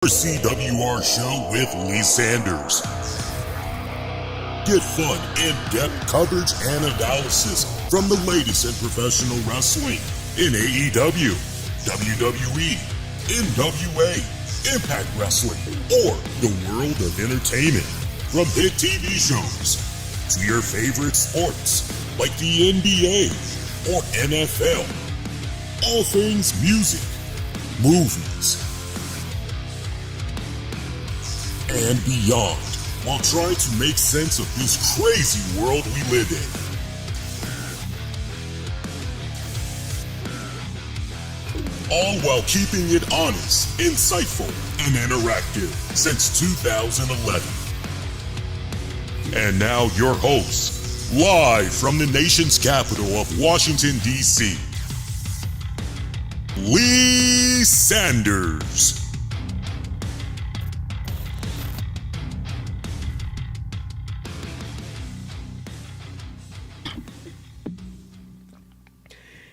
RCWR Show with Lee Sanders. Get fun, in-depth coverage and analysis from the latest in professional wrestling in AEW, WWE, NWA, Impact Wrestling, or the world of entertainment. From hit TV shows to your favorite sports like the NBA or NFL. All things music, movies, and beyond, while trying to make sense of this crazy world we live in. All while keeping it honest, insightful, and interactive since 2011. And now your host, live from the nation's capital of Washington, D.C., Lee Sanders.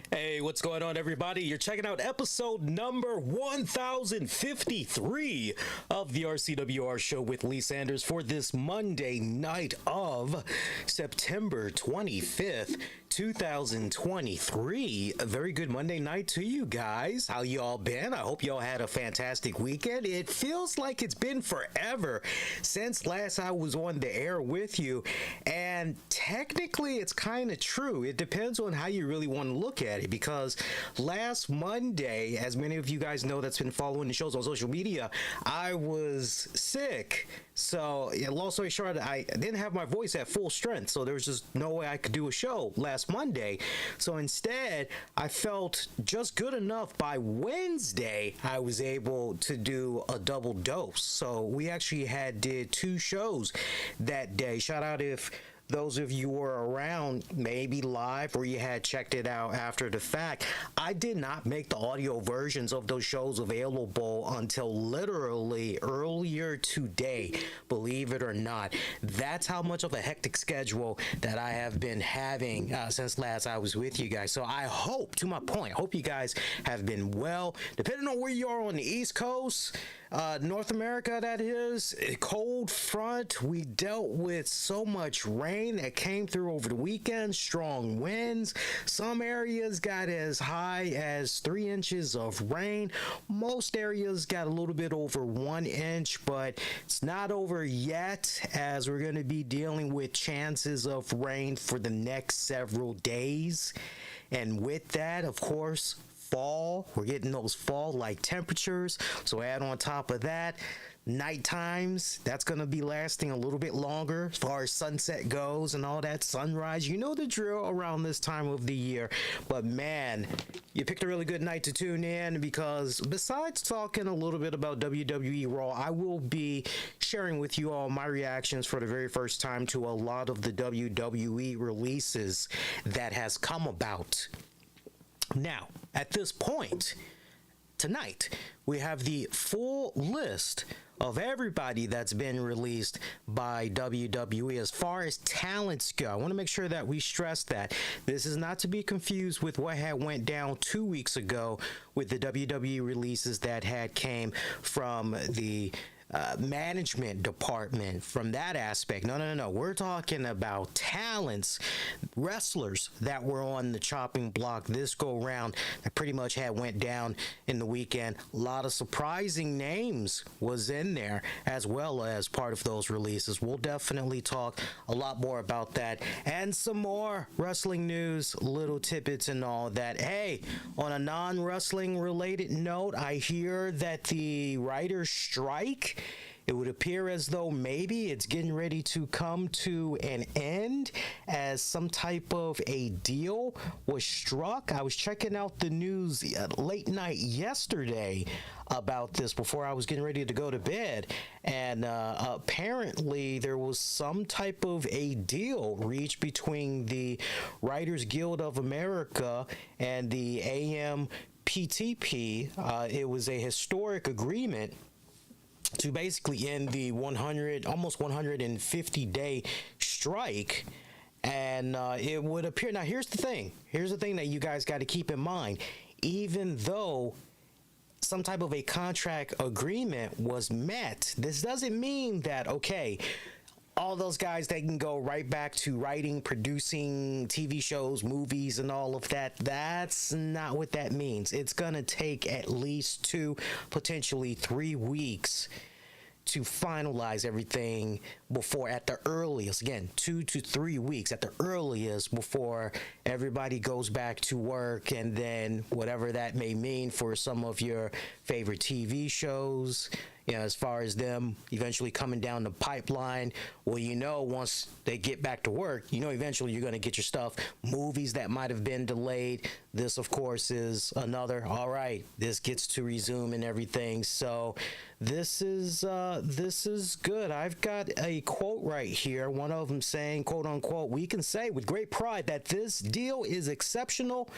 Hey, what's going on, everybody? You're checking out episode number 1053 of the RCWR Show with Lee Sanders for this Monday night of September 25th, 2023. A very good Monday night to you guys. How y'all been? I hope y'all had a fantastic weekend. It feels like it's been forever since last I was on the air with you, and technically it's kind of true. It depends on how you really want to look at it, because last Monday, as many of you guys know that's been following the shows on social media, I was sick. So, long story short, I didn't have my voice at full strength, so there was just no way I could do a show last Monday. So instead, I felt just good enough. By Wednesday, I was able to do a double dose. So we actually did two shows that day. Shout out if those of you were around, maybe live, or you had checked it out after the fact. I did not make the audio versions of those shows available until literally earlier today, believe it or not. That's how much of a hectic schedule that I have been having since last I was with you guys. So I hope, to my point, I hope you guys have been well. Depending on where you are on the East Coast, North America, that is, a cold front. We dealt with so much rain that came through over the weekend, strong winds. Some areas got as high as 3 inches of rain. Most areas got a little bit over 1 inch, but it's not over yet, as we're going to be dealing with chances of rain for the next several days. And with that, of course, fall. We're getting those fall-like temperatures. So add on top of that, night times, that's going to be lasting a little bit longer as far as sunset goes and all that. Sunrise, you know the drill around this time of the year. But man, you picked a really good night to tune in, because besides talking a little bit about WWE RAW, I will be sharing with you all my reactions for the very first time to a lot of the WWE releases that has come about. Now, at this point, tonight, we have the full list of everybody that's been released by WWE as far as talents go. I want to make sure that we stress that this is not to be confused with what had went down 2 weeks ago with the WWE releases that had came from the management department, from that aspect. No. We're talking about talents, wrestlers that were on the chopping block this go round that pretty much had went down in the weekend. A lot of surprising names was in there as well as part of those releases. We'll definitely talk a lot more about that and some more wrestling news, little tidbits and all that. Hey, on a non-wrestling related note, I hear that the writers' strike, it would appear as though maybe it's getting ready to come to an end, as some type of a deal was struck. I was checking out the news late night yesterday about this before I was getting ready to go to bed, and apparently there was some type of a deal reached between the Writers Guild of America and the AMPTP. It was a historic agreement to basically end the almost 150-day strike. And it would appear, now here's the thing that you guys got to keep in mind. Even though some type of a contract agreement was met. This doesn't mean that, okay, all those guys, they can go right back to writing, producing TV shows, movies, and all of that. That's not what that means. It's going to take at least 2, potentially 3 weeks to finalize everything before, at the earliest, again, 2 to 3 weeks at the earliest, before everybody goes back to work, and then whatever that may mean for some of your favorite TV shows, you know, as far as them eventually coming down the pipeline. Well, you know, once they get back to work, you know, eventually you're going to get your stuff. Movies that might have been delayed. This, of course, is another, all right, this gets to resume and everything. So this is good. I've got a quote right here. One of them saying, quote unquote, "We can say with great pride that this deal is exceptional,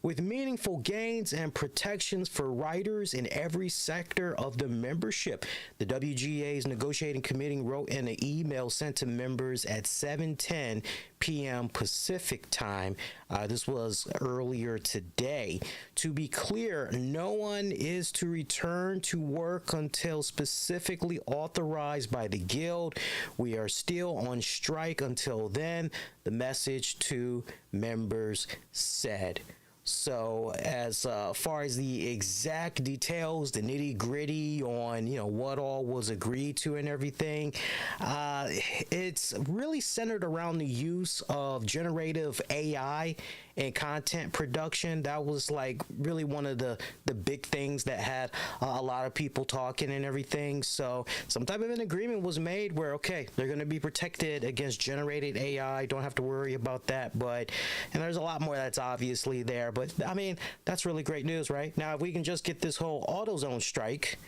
with meaningful gains and protections for writers in every sector of the membership." The WGA's negotiating committee wrote in an email sent to members at 7:10 p.m. Pacific time. This was earlier today. To be clear, no one is to return to work until specifically authorized by the Guild. We are still on strike until then, the message to members said. So as far as the exact details, the nitty gritty on, you know, what all was agreed to and everything, it's really centered around the use of generative AI in content production. That was like really one of the big things that had a lot of people talking and everything. So some type of an agreement was made where, okay, they're going to be protected against generated AI. Don't have to worry about that. But, and there's a lot more that's obviously there. But I mean, that's really great news, right? Now, if we can just get this whole AutoZone strike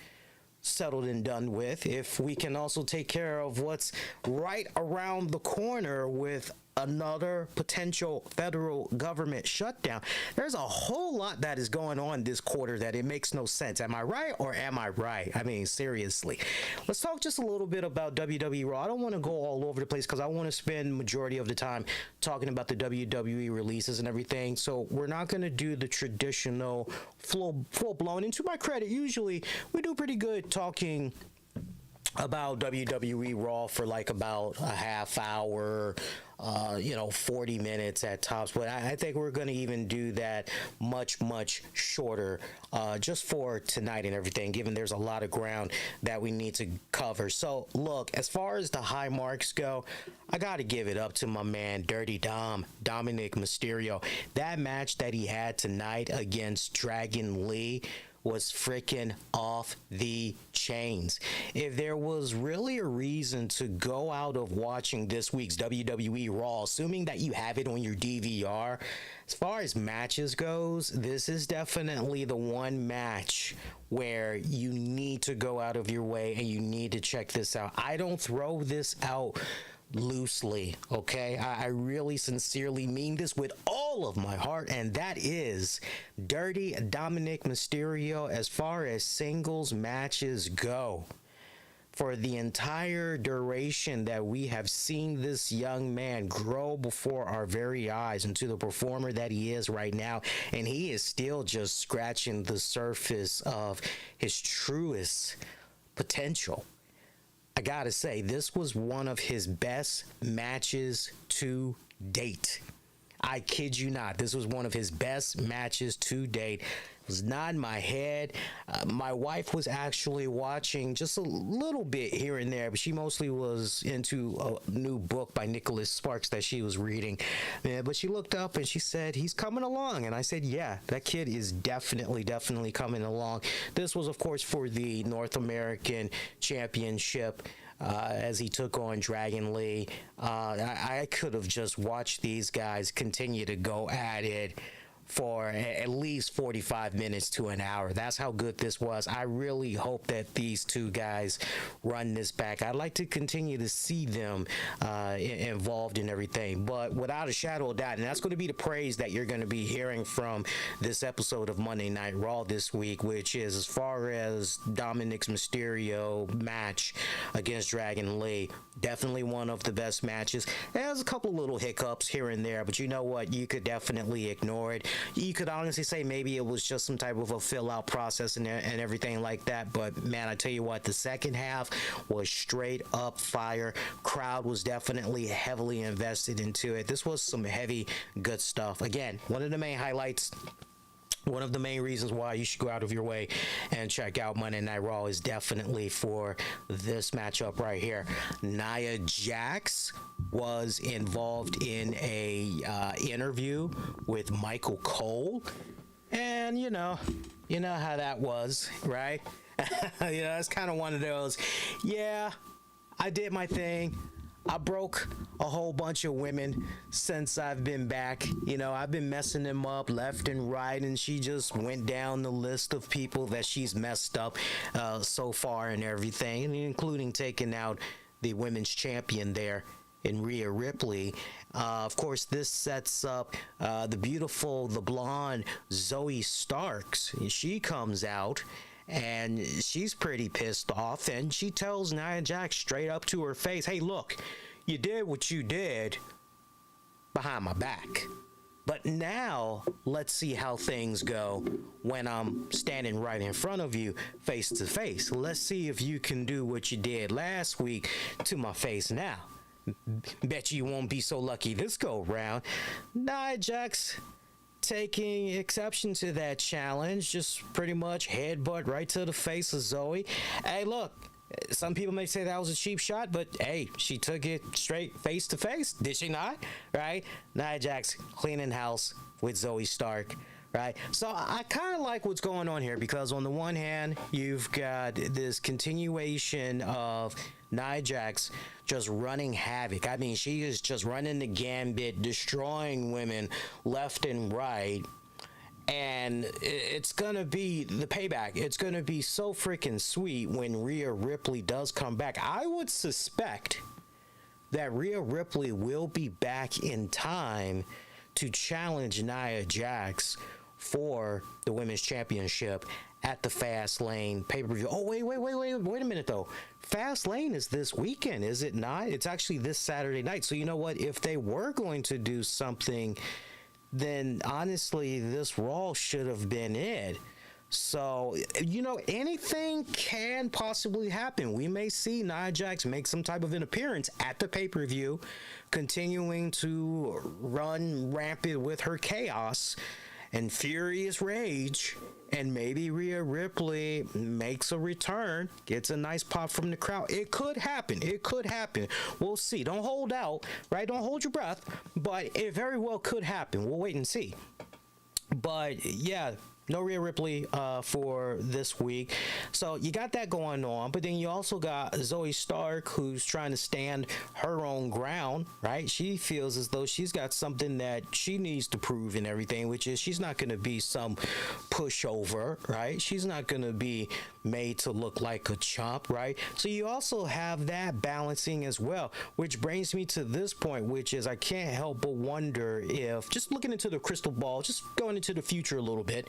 settled and done with, if we can also take care of what's right around the corner with another potential federal government shutdown, there's a whole lot that is going on this quarter that it makes no sense. Am I right or am I right? I mean, seriously. Let's talk just a little bit about WWE RAW. I don't want to go all over the place because I want to spend majority of the time talking about the WWE releases and everything. So we're not going to do the traditional full-blown. And to my credit, usually we do pretty good talking about WWE RAW for like about a half hour, 40 minutes at tops. But I think we're going to even do that much, much shorter just for tonight and everything, given there's a lot of ground that we need to cover. So, look, as far as the high marks go, I got to give it up to my man, Dirty Dominik Mysterio. That match that he had tonight against Dragon Lee was freaking off the chains. If there was really a reason to go out of watching this week's WWE Raw, assuming that you have it on your DVR, as far as matches goes, this is definitely the one match where you need to go out of your way and you need to check this out. I don't throw this out loosely, okay? I really sincerely mean this with all of my heart, and that is Dirty Dominik Mysterio. As far as singles matches go, for the entire duration that we have seen this young man grow before our very eyes into the performer that he is right now, and he is still just scratching the surface of his truest potential. I gotta say, this was one of his best matches to date. I kid you not. This was one of his best matches to date. It was nodding my head. My wife was actually watching just a little bit here and there, but she mostly was into a new book by Nicholas Sparks that she was reading. But she looked up and she said, "He's coming along." And I said, yeah, that kid is definitely coming along. This was, of course, for the North American Championship. As he took on Dragon Lee. I could have just watched these guys continue to go at it for at least 45 minutes to an hour. That's how good this was. I really hope that these two guys run this back. I'd like to continue to see them involved in everything, but without a shadow of doubt, and that's going to be the praise that you're going to be hearing from this episode of Monday Night Raw this week, which is as far as Dominik's Mysterio match against Dragon Lee, definitely one of the best matches. There's a couple little hiccups here and there, but you know what? You could definitely ignore it. You could honestly say maybe it was just some type of a fill-out process and everything like that. But man, I tell you what, the second half was straight up fire. Crowd was definitely heavily invested into it. This was some heavy, good stuff. Again, one of the main highlights. One of the main reasons why you should go out of your way and check out Monday Night Raw is definitely for this matchup right here. Nia Jax was involved in a interview with Michael Cole, and you know how that was, right? It's kind of one of those. Yeah, I did my thing. I broke a whole bunch of women since I've been back. I've been messing them up left and right, and she just went down the list of people that she's messed up so far and everything, including taking out the women's champion there in Rhea Ripley. Of course, this sets up the blonde Zoe Starks. She comes out, and she's pretty pissed off, and she tells Nia Jax straight up to her face, hey, look, you did what you did behind my back. But now, let's see how things go when I'm standing right in front of you face to face. Let's see if you can do what you did last week to my face now. Bet you won't be so lucky this go round. Nia Jax taking exception to that challenge, just pretty much headbutt right to the face of Zoe. Hey, look, some people may say that was a cheap shot, but hey, she took it straight face to face, did she not? Right? Nia Jax cleaning house with Zoe Stark. Right? So I kind of like what's going on here, because on the one hand, you've got this continuation of Nia Jax just running havoc. I mean, she is just running the gambit, destroying women left and right. And it's going to be the payback. It's going to be so freaking sweet when Rhea Ripley does come back. I would suspect that Rhea Ripley will be back in time to challenge Nia Jax for the Women's Championship at the Fastlane pay-per-view. Oh, wait a minute, though. Fastlane is this weekend, is it not? It's actually this Saturday night. So you know what? If they were going to do something, then honestly, this Raw should have been it. So, anything can possibly happen. We may see Nia Jax make some type of an appearance at the pay-per-view, continuing to run rampant with her chaos and furious rage, and maybe Rhea Ripley makes a return, gets a nice pop from the crowd. It could happen. We'll see. Don't hold out, right? Don't hold your breath, but it very well could happen. We'll wait and see. But yeah, no Rhea Ripley for this week. So you got that going on, but then you also got Zoe Stark, who's trying to stand her own ground, right? She feels as though she's got something that she needs to prove and everything, which is she's not going to be some pushover, right? She's not going to be made to look like a chump, right? So you also have that balancing as well, which brings me to this point, which is I can't help but wonder if, just looking into the crystal ball, just going into the future a little bit,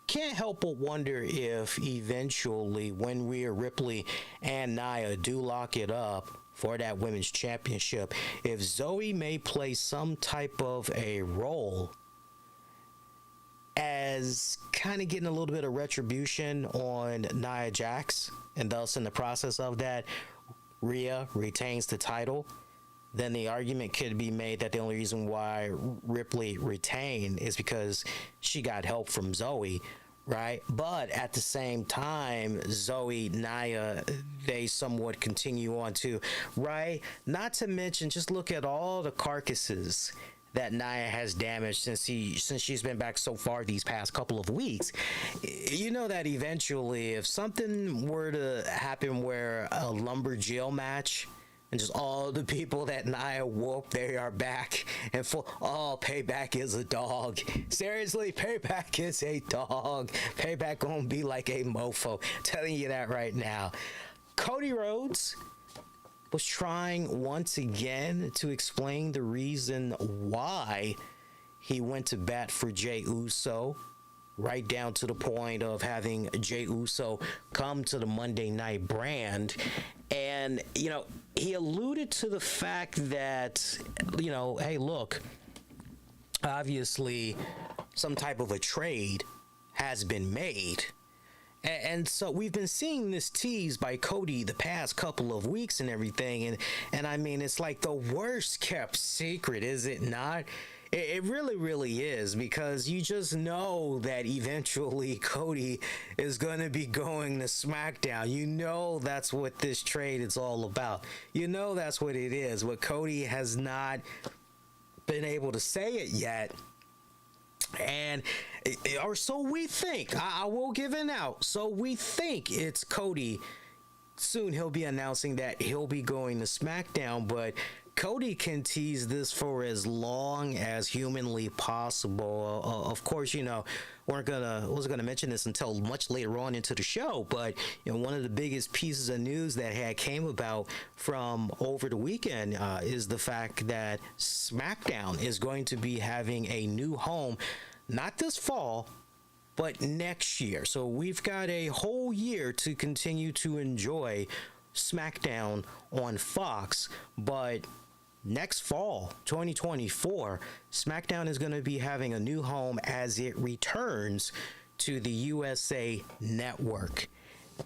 can't help but wonder if eventually when Rhea Ripley and Nia do lock it up for that women's championship, if Zoe may play some type of a role as kind of getting a little bit of retribution on Nia Jax, and thus in the process of that, Rhea retains the title, then the argument could be made that the only reason why Ripley retained is because she got help from Zoe, right? But at the same time, Zoe, Nia, they somewhat continue on too, right? Not to mention, just look at all the carcasses that Nia has damaged since she's been back so far these past couple of weeks. You know that eventually, if something were to happen where a lumberjill match and just all the people that Nia whooped, they are back and Payback is a dog. Seriously, Payback is a dog. Payback gonna be like a mofo. Telling you that right now. Cody Rhodes was trying once again to explain the reason why he went to bat for Jey Uso, right down to the point of having Jey Uso come to the Monday Night brand. And, he alluded to the fact that, hey, look, obviously some type of a trade has been made. And so we've been seeing this tease by Cody the past couple of weeks and everything. And I mean, it's like the worst kept secret, is it not? It really, really is, because you just know that eventually Cody is going to be going to SmackDown. You know that's what this trade is all about. You know that's what it is. But Cody has not been able to say it yet. And or so we think. I will give it out. So we think it's Cody. Soon he'll be announcing that he'll be going to SmackDown, but Cody can tease this for as long as humanly possible. Of course, you know, wasn't gonna mention this until much later on into the show, but you know, one of the biggest pieces of news that had came about from over the weekend is the fact that SmackDown is going to be having a new home, not this fall, but next year. So we've got a whole year to continue to enjoy SmackDown on Fox, but next fall, 2024, SmackDown is going to be having a new home as it returns to the USA Network.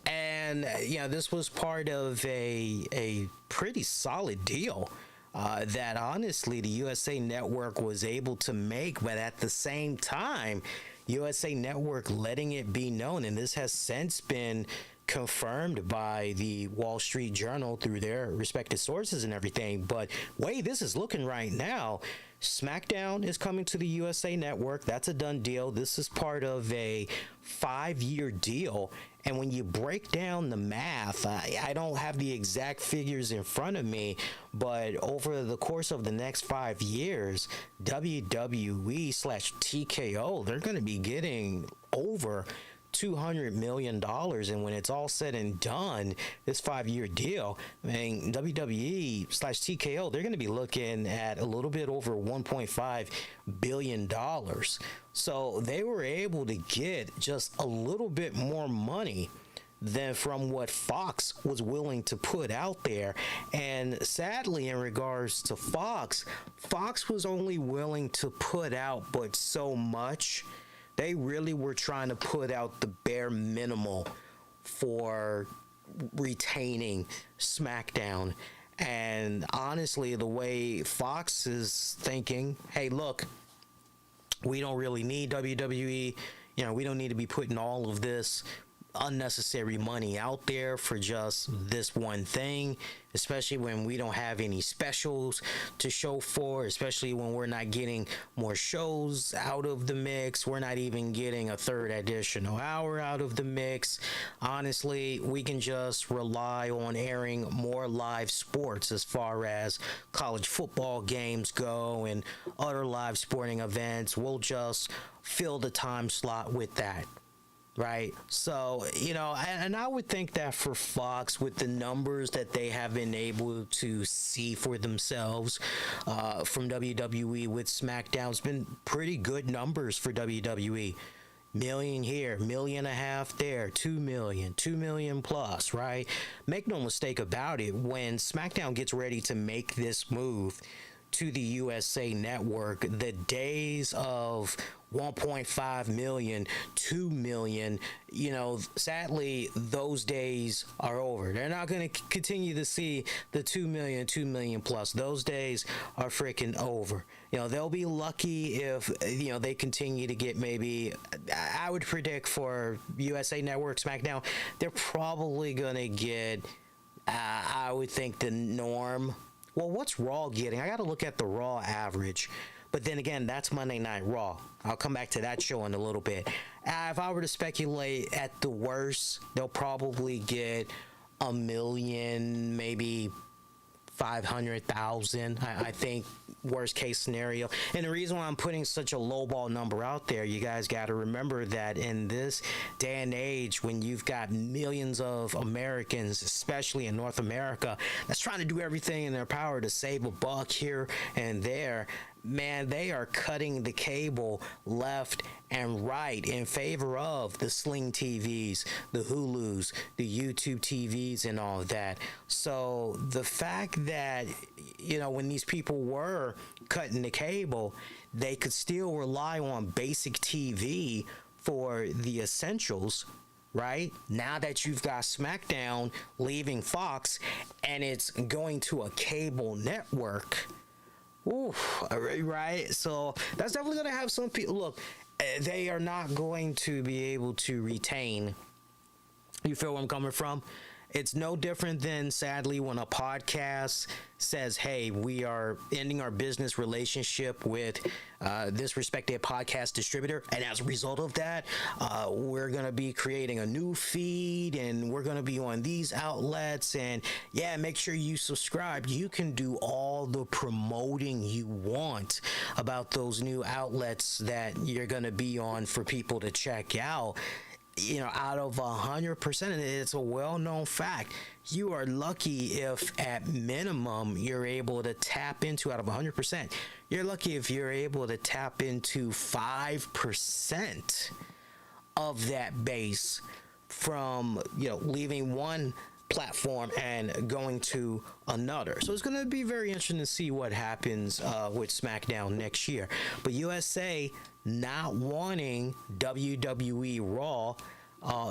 And, yeah, this was part of a pretty solid deal that, honestly, the USA Network was able to make, but at the same time, USA Network letting it be known, and this has since been confirmed by the Wall Street Journal through their respective sources and everything. But way this is looking right now, SmackDown is coming to the USA Network. That's a done deal. This is part of a 5-year deal. And when you break down the math, I don't have the exact figures in front of me, but over the course of the next 5 years, WWE/TKO, they're going to be getting over $200 million, and when it's all said and done, this 5-year deal, I mean, WWE/TKO, they're going to be looking at a little bit over $1.5 billion. So they were able to get just a little bit more money than from what Fox was willing to put out there. And sadly, in regards to Fox was only willing to put out but so much. They really were trying to put out the bare minimal for retaining SmackDown. And honestly, the way Fox is thinking, hey, look, we don't really need WWE. You know, we don't need to be putting all of this unnecessary money out there for just this one thing, especially when we don't have any specials to show for, especially when we're not getting more shows out of the mix. We're not even getting a third additional hour out of the mix. Honestly, we can just rely on airing more live sports as far as college football games go and other live sporting events. We'll just fill the time slot with that. Right. So, you know, and I would think that for Fox, with the numbers that they have been able to see for themselves from WWE with SmackDown, it's been pretty good numbers for WWE. Million here, $1.5 million there, 2 million, 2 million plus, right? Make no mistake about it, when SmackDown gets ready to make this move to the USA Network, the days of 1.5 million, 2 million, you know, sadly, those days are over. They're not going to continue to see the 2 million plus. Those days are freaking over. You know, they'll be lucky if, you know, they continue to get maybe, I would predict for USA Network, SmackDown, they're probably going to get, I would think, the norm. Well, what's Raw getting? I got to look at the Raw average. But then again, that's Monday Night Raw. I'll come back to that show in a little bit. If I were to speculate, at the worst, they'll probably get 1 million, maybe 500,000. I think worst case scenario. And the reason why I'm putting such a lowball number out there, you guys got to remember that in this day and age, when you've got millions of Americans, especially in North America, that's trying to do everything in their power to save a buck here and there, man, they are cutting the cable left and right in favor of the Sling TVs, the Hulus, the YouTube TVs, and all of that. So the fact that, when these people were cutting the cable, they could still rely on basic TV for the essentials, right? Now that you've got SmackDown leaving Fox and it's going to a cable network. Ooh, right? So that's definitely going to have some people. Look, they are not going to be able to retain. You feel where I'm coming from? It's no different than, sadly, when a podcast says, hey, we are ending our business relationship with this respected podcast distributor. And as a result of that, we're going to be creating a new feed and we're going to be on these outlets. And yeah, make sure you subscribe. You can do all the promoting you want about those new outlets that you're going to be on for people to check out. Out of 100%, and it's a well-known fact, you are lucky if at minimum you're able to tap into, out of 100%, you're lucky if you're able to tap into 5% of that base from, leaving one platform and going to another. So it's going to be very interesting to see what happens with SmackDown next year. But USA not wanting WWE RAW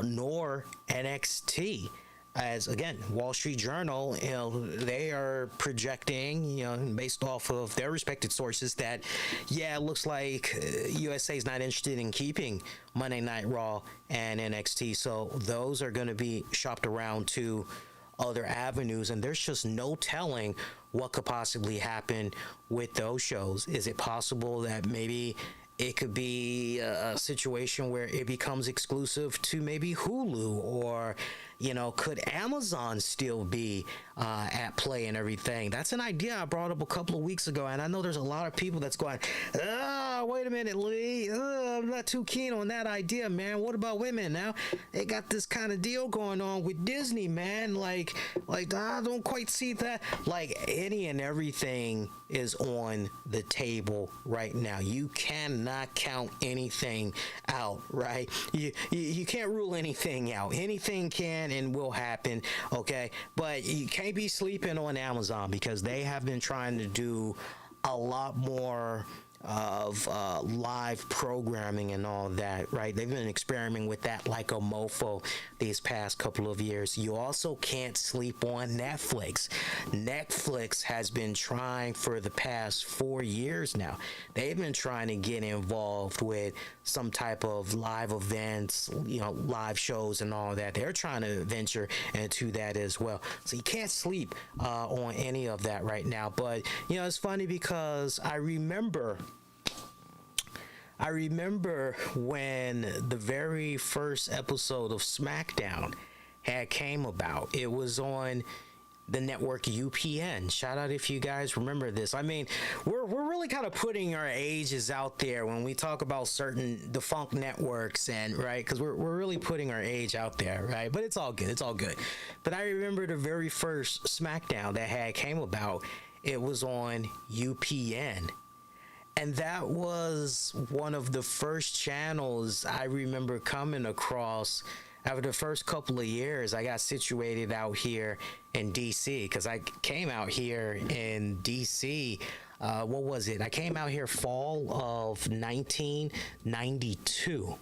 nor NXT. As again, Wall Street Journal, they are projecting, based off of their respected sources, that it looks like USA is not interested in keeping Monday Night Raw and NXT. So those are going to be shopped around to other avenues, and there's just no telling what could possibly happen with those shows. Is it possible that maybe it could be a situation where it becomes exclusive to maybe Hulu, or, could Amazon still be at play and everything? That's an idea I brought up a couple of weeks ago, and I know there's a lot of people that's going, wait a minute, Lee, I'm not too keen on that idea, man. What about women now? They got this kind of deal going on with Disney, man. Like I don't quite see that. Like, any and everything is on the table right now. You cannot count anything out, right? You can't rule anything out. Anything can and will happen, okay? But you can't be sleeping on Amazon, because they have been trying to do a lot more of live programming and all that, right? They've been experimenting with that like a mofo these past couple of years. You also can't sleep on Netflix. Netflix has been trying for the past 4 years now. They've been trying to get involved with some type of live events, live shows and all that. They're trying to venture into that as well. So you can't sleep on any of that right now. But, it's funny because I remember when the very first episode of SmackDown had came about. It was on the network UPN. Shout out if you guys remember this. I mean, we're really kind of putting our ages out there when we talk about certain defunct networks, and right, because we're really putting our age out there, right? But it's all good. It's all good. But I remember the very first SmackDown that had came about. It was on UPN. And that was one of the first channels I remember coming across. After the first couple of years, I got situated out here in DC, because I came out here in DC. What was it? I came out here fall of 1992.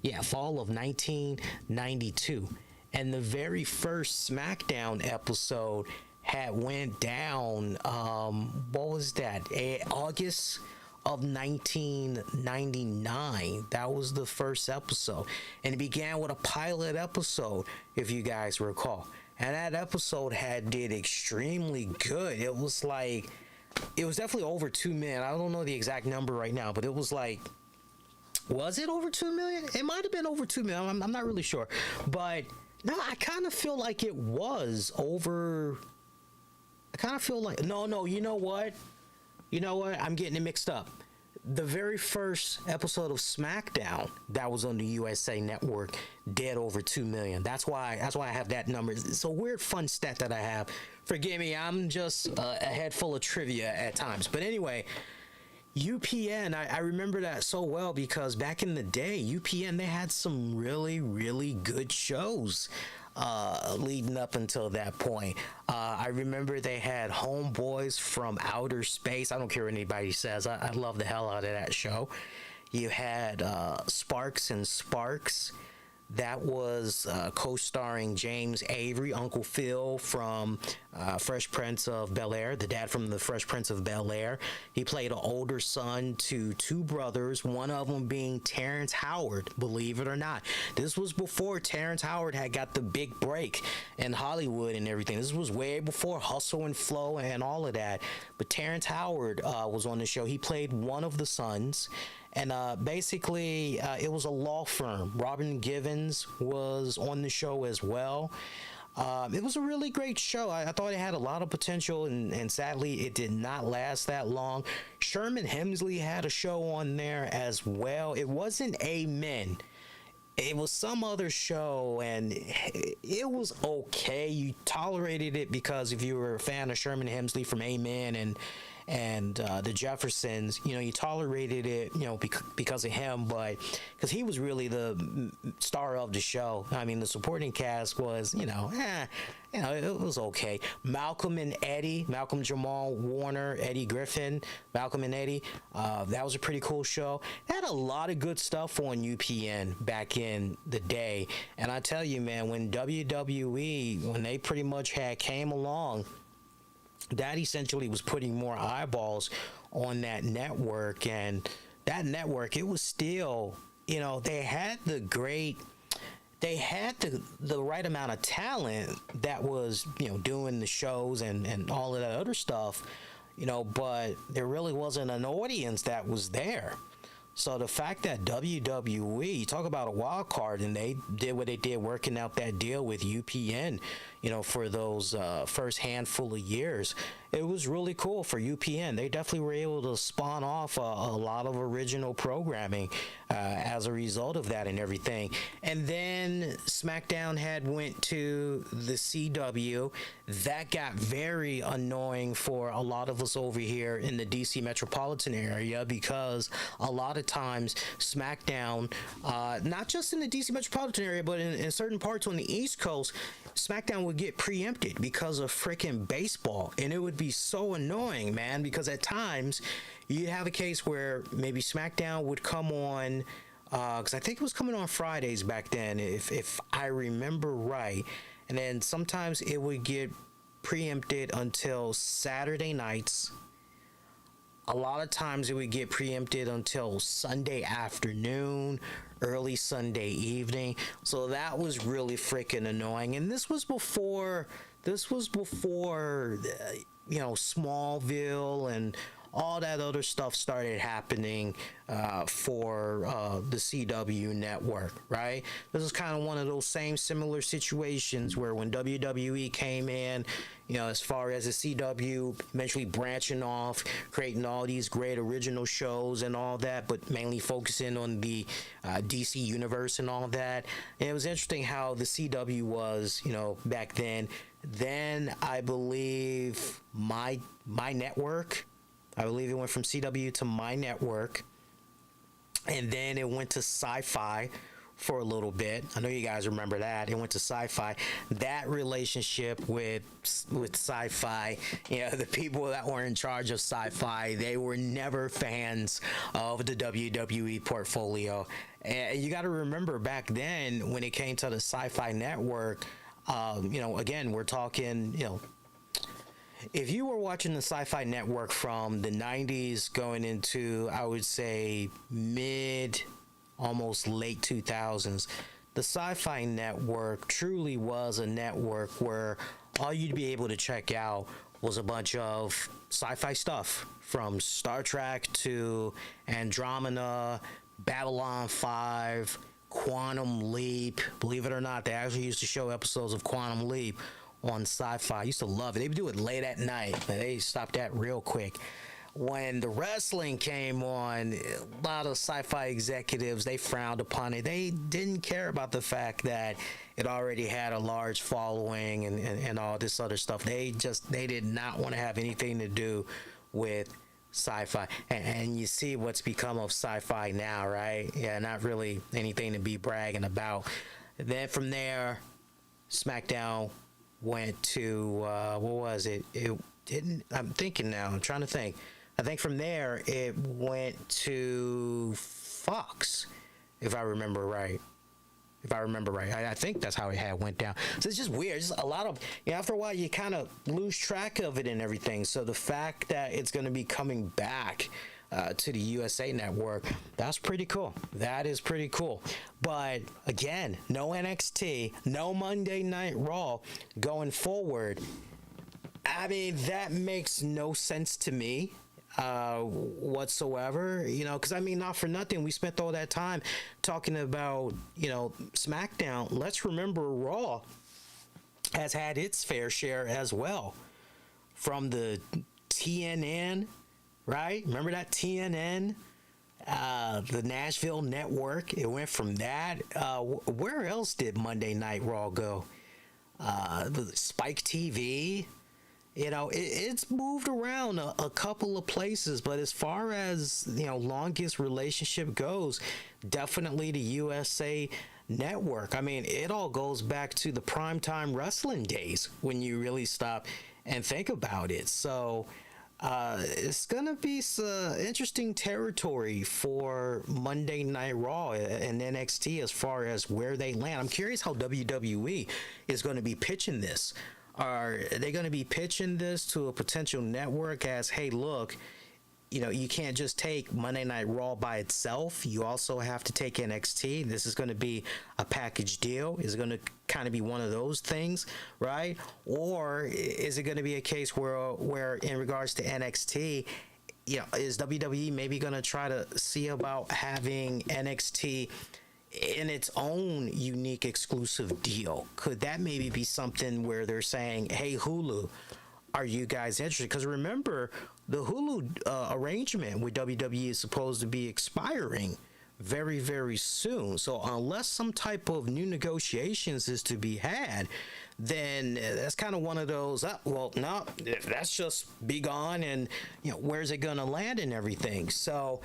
Yeah, fall of 1992. And the very first SmackDown episode had went down, what was that? August of 1999. That was the first episode. And it began with a pilot episode, if you guys recall. And that episode did extremely good. It was definitely over 2 million. I don't know the exact number right now, but it was was it over 2 million? It might have been over 2 million. I'm not really sure. But no, I kind of feel like it was over. I kind of feel like, no, you know what? I'm getting it mixed up. The very first episode of SmackDown that was on the USA Network did over 2 million. That's why I have that number. It's a weird fun stat that I have. Forgive me, I'm just a head full of trivia at times. But anyway, UPN, I remember that so well because back in the day, UPN, they had some really, really good shows leading up until that point. I remember they had Homeboys from Outer Space. I don't care what anybody says. I love the hell out of that show. You had Sparks and Sparks. That was co-starring James Avery, Uncle Phil from Fresh Prince of Bel-Air, the dad from the Fresh Prince of Bel-Air. He played an older son to two brothers, one of them being Terrence Howard, believe it or not. This was before Terrence Howard had got the big break in Hollywood and everything. This was way before Hustle and Flow and all of that. But Terrence Howard was on the show. He played one of the sons. And basically, it was a law firm. Robin Givens was on the show as well. It was a really great show. I thought it had a lot of potential, and sadly, it did not last that long. Sherman Hemsley had a show on there as well. It wasn't Amen. It was some other show, and it was okay. You tolerated it because if you were a fan of Sherman Hemsley from Amen and the Jeffersons, you know, you tolerated it, you know, because of him, but because he was really the star of the show. I mean, the supporting cast was, it was okay. Malcolm and Eddie, Malcolm Jamal Warner, Eddie Griffin, Malcolm and Eddie, that was a pretty cool show. It had a lot of good stuff on UPN back in the day, and I tell you, man, when WWE, when they pretty much came along, that essentially was putting more eyeballs on that network. And that network, it was still, they had the right amount of talent that was, doing the shows and all of that other stuff, but there really wasn't an audience that was there. So the fact that WWE, talk about a wild card, and they did what they did, working out that deal with UPN, for those first handful of years, it was really cool for UPN. They definitely were able to spawn off a lot of original programming as a result of that and everything. And then Smackdown had went to the CW. That got very annoying for a lot of us over here in the DC metropolitan area, because a lot of times Smackdown, not just in the DC metropolitan area, but in certain parts on the East Coast, Smackdown would get preempted because of freaking baseball. And it would be so annoying, man, because at times you'd have a case where maybe Smackdown would come on, because I think it was coming on Fridays back then, if I remember right. And then sometimes it would get preempted until Saturday nights. A lot of times it would get preempted until Sunday afternoon, early Sunday evening. So that was really freaking annoying. And this was before Smallville and all that other stuff started happening for the CW network, right? This is kind of one of those similar situations where when WWE came in, as far as the CW eventually branching off, creating all these great original shows and all that, but mainly focusing on the DC universe and all that. And it was interesting how the CW was, back then. Then I believe my network, I believe it went from CW to my network, and then it went to Sci-Fi for a little bit. I know you guys remember that. It went to Sci-Fi. That relationship with Sci-Fi, the people that were in charge of Sci-Fi, they were never fans of the WWE portfolio. And you got to remember back then when it came to the Sci-Fi network, again, we're talking, if you were watching the Sci-Fi network from the 90s going into, I would say, almost late 2000s, the Sci-Fi network truly was a network where all you'd be able to check out was a bunch of sci-fi stuff, from Star Trek to Andromeda, Babylon 5, Quantum Leap. Believe it or not, they actually used to show episodes of Quantum Leap on Sci-Fi. I used to love it. They would do it late at night, but they stopped that real quick. When the wrestling came on, a lot of Sci-Fi executives, they frowned upon it. They didn't care about the fact that it already had a large following and all this other stuff. They did not want to have anything to do with sci-fi, and you see what's become of sci-fi now, right? Yeah, not really anything to be bragging about. Then from there, SmackDown went to what was it? It didn't. I'm thinking now. I'm trying to think. I think from there it went to Fox, if I remember right. I think that's how it had went down. So it's just weird. It's just a lot of, after a while you kind of lose track of it and everything. So the fact that it's going to be coming back to the USA Network, that's pretty cool. That is pretty cool. But again, no NXT, no Monday Night Raw going forward. I mean, that makes no sense to me whatsoever, because I mean, not for nothing, we spent all that time talking about, SmackDown. Let's remember Raw has had its fair share as well from the TNN, right? Remember that TNN, the Nashville network? It went from that. Where else did Monday Night Raw go? The Spike TV. It's moved around a couple of places, but as far as, longest relationship goes, definitely the USA Network. I mean, it all goes back to the primetime wrestling days when you really stop and think about it. So it's going to be some interesting territory for Monday Night Raw and NXT as far as where they land. I'm curious how WWE is going to be pitching this. Are they going to be pitching this to a potential network as, hey, look, you can't just take Monday Night Raw by itself. You also have to take NXT. This is going to be a package deal. Is it going to kind of be one of those things, right? Or is it going to be a case where in regards to NXT, is WWE maybe going to try to see about having NXT in its own unique exclusive deal? Could that maybe be something where they're saying, hey, Hulu, are you guys interested? Because remember, the Hulu arrangement with WWE is supposed to be expiring very, very soon. So unless some type of new negotiations is to be had, then that's kind of one of those, no, that's just be gone, and where's it going to land and everything. So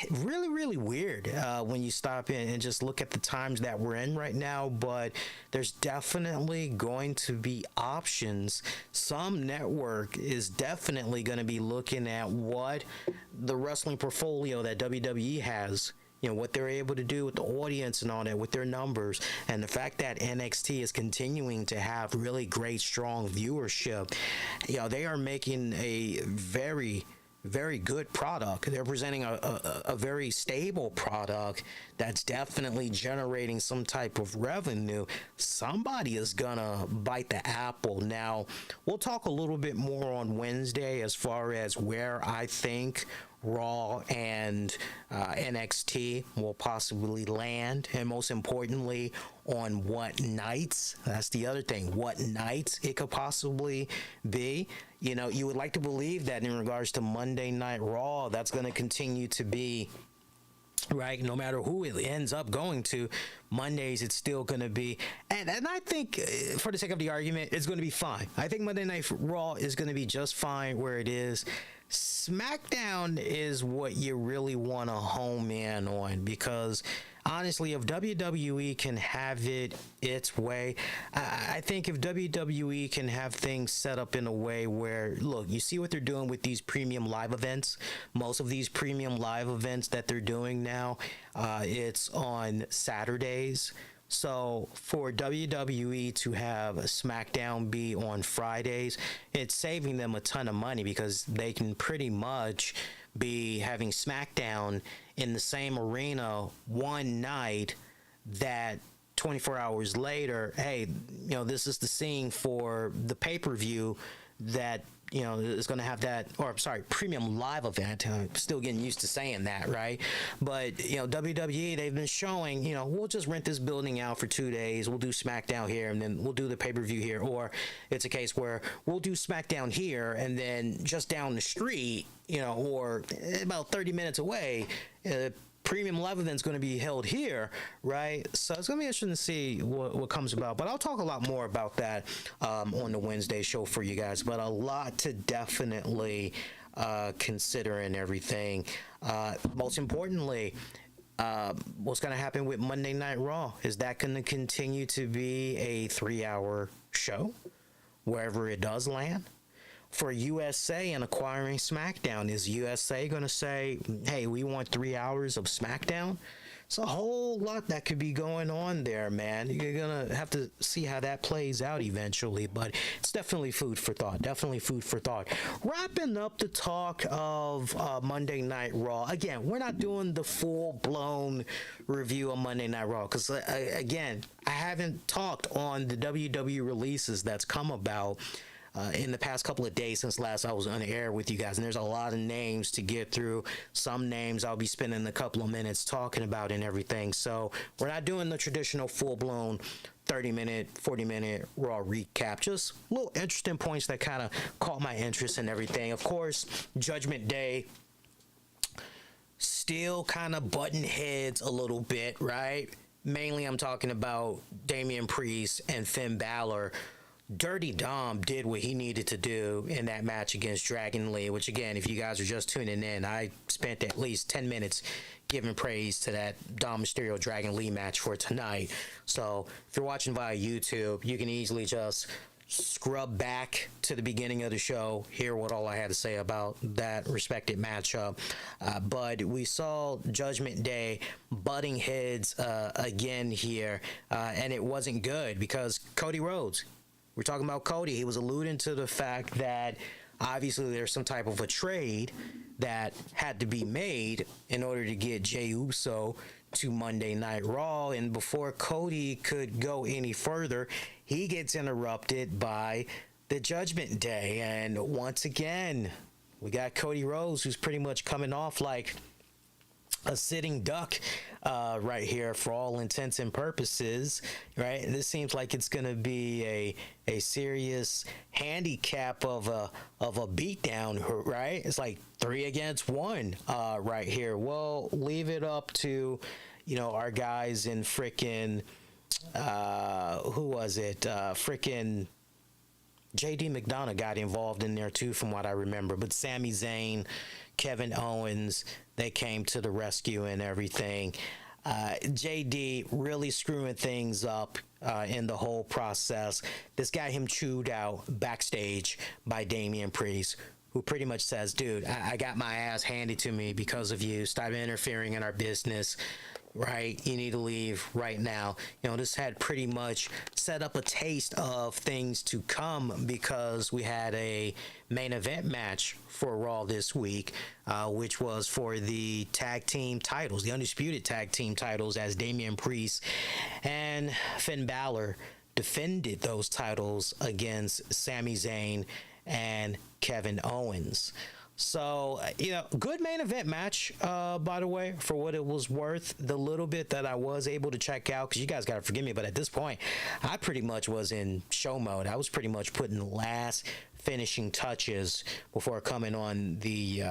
really, really weird when you stop in and just look at the times that we're in right now. But there's definitely going to be options. Some network is definitely going to be looking at what the wrestling portfolio that WWE has, what they're able to do with the audience and all that, with their numbers, and the fact that NXT is continuing to have really great, strong viewership. They are making a very, very good product. They're presenting a very stable product that's definitely generating some type of revenue. Somebody is gonna bite the apple. Now, we'll talk a little bit more on Wednesday as far as where I think Raw and NXT will possibly land, and most importantly, on what nights. That's the other thing, what nights it could possibly be. You would like to believe that in regards to Monday Night Raw, that's going to continue to be, right, no matter who it ends up going to, Mondays it's still going to be, and I think for the sake of the argument, it's going to be fine. I think Monday Night Raw is going to be just fine where it is. SmackDown is what you really want to home in on, because honestly, if WWE can have it its way, I think if WWE can have things set up in a way where, look, you see what they're doing with these premium live events. Most of these premium live events that they're doing now, it's on Saturdays. So for WWE to have a SmackDown be on Fridays, it's saving them a ton of money, because they can pretty much be having SmackDown in the same arena one night that 24 hours later, hey, this is the scene for the pay-per-view that is going to have that, or I'm sorry, premium live event. I'm still getting used to saying that, right? But WWE, they've been showing, we'll just rent this building out for 2 days. We'll do SmackDown here, and then we'll do the pay-per-view here. Or it's a case where we'll do SmackDown here, and then just down the street, or about 30 minutes away, premium live event's going to be held here, right? So it's going to be interesting to see what comes about. But I'll talk a lot more about that on the Wednesday show for you guys. But a lot to definitely considering everything. Most importantly, what's going to happen with Monday Night Raw? Is that going to continue to be a 3-hour show wherever it does land? For USA and acquiring SmackDown, is USA going to say, hey, we want 3 hours of SmackDown? It's a whole lot that could be going on there, man. You're going to have to see how that plays out eventually, but it's definitely food for thought. Definitely food for thought. Wrapping up the talk of Monday Night Raw. Again, we're not doing the full-blown review of Monday Night Raw because, again, I haven't talked on the WWE releases that's come about in the past couple of days since last I was on the air with you guys, and there's a lot of names to get through. Some names I'll be spending a couple of minutes talking about and everything, so we're not doing the traditional full-blown 30-minute, 40-minute Raw recap. Just little interesting points that kind of caught my interest and everything. Of course, Judgment Day still kind of butting heads a little bit, right? Mainly I'm talking about Damian Priest and Finn Balor. Dirty Dom did what he needed to do in that match against Dragon Lee, which, again, if you guys are just tuning in, I spent at least 10 minutes giving praise to that Dom Mysterio Dragon Lee match for tonight. So if you're watching via YouTube, you can easily just scrub back to the beginning of the show, hear what all I had to say about that respected matchup. But we saw Judgment Day butting heads again here, and it wasn't good because Cody Rhodes, we're talking about Cody. He was alluding to the fact that obviously there's some type of a trade that had to be made in order to get Jey Uso to Monday Night Raw. And before Cody could go any further, he gets interrupted by the Judgment Day. And once again, we got Cody Rhodes, who's pretty much coming off like a sitting duck right here for all intents and purposes, right? This seems like it's going to be a serious handicap of a beatdown, right? It's like 3 against 1 right here. Well, leave it up to, our guys in frickin' who was it? Frickin' JD McDonough got involved in there too, from what I remember. But Sami Zayn, Kevin Owens, they came to the rescue and everything. JD really screwing things up in the whole process. This got him chewed out backstage by Damian Priest, who pretty much says, dude, I got my ass handed to me because of you. Stop interfering in our business. Right, you need to leave right now. This had pretty much set up a taste of things to come because we had a main event match for Raw this week, which was for the tag team titles, the undisputed tag team titles, as Damian Priest and Finn Balor defended those titles against Sami Zayn and Kevin Owens. So, good main event match, by the way, for what it was worth. The little bit that I was able to check out, because you guys got to forgive me, but at this point, I pretty much was in show mode. I was pretty much putting the last finishing touches before coming on the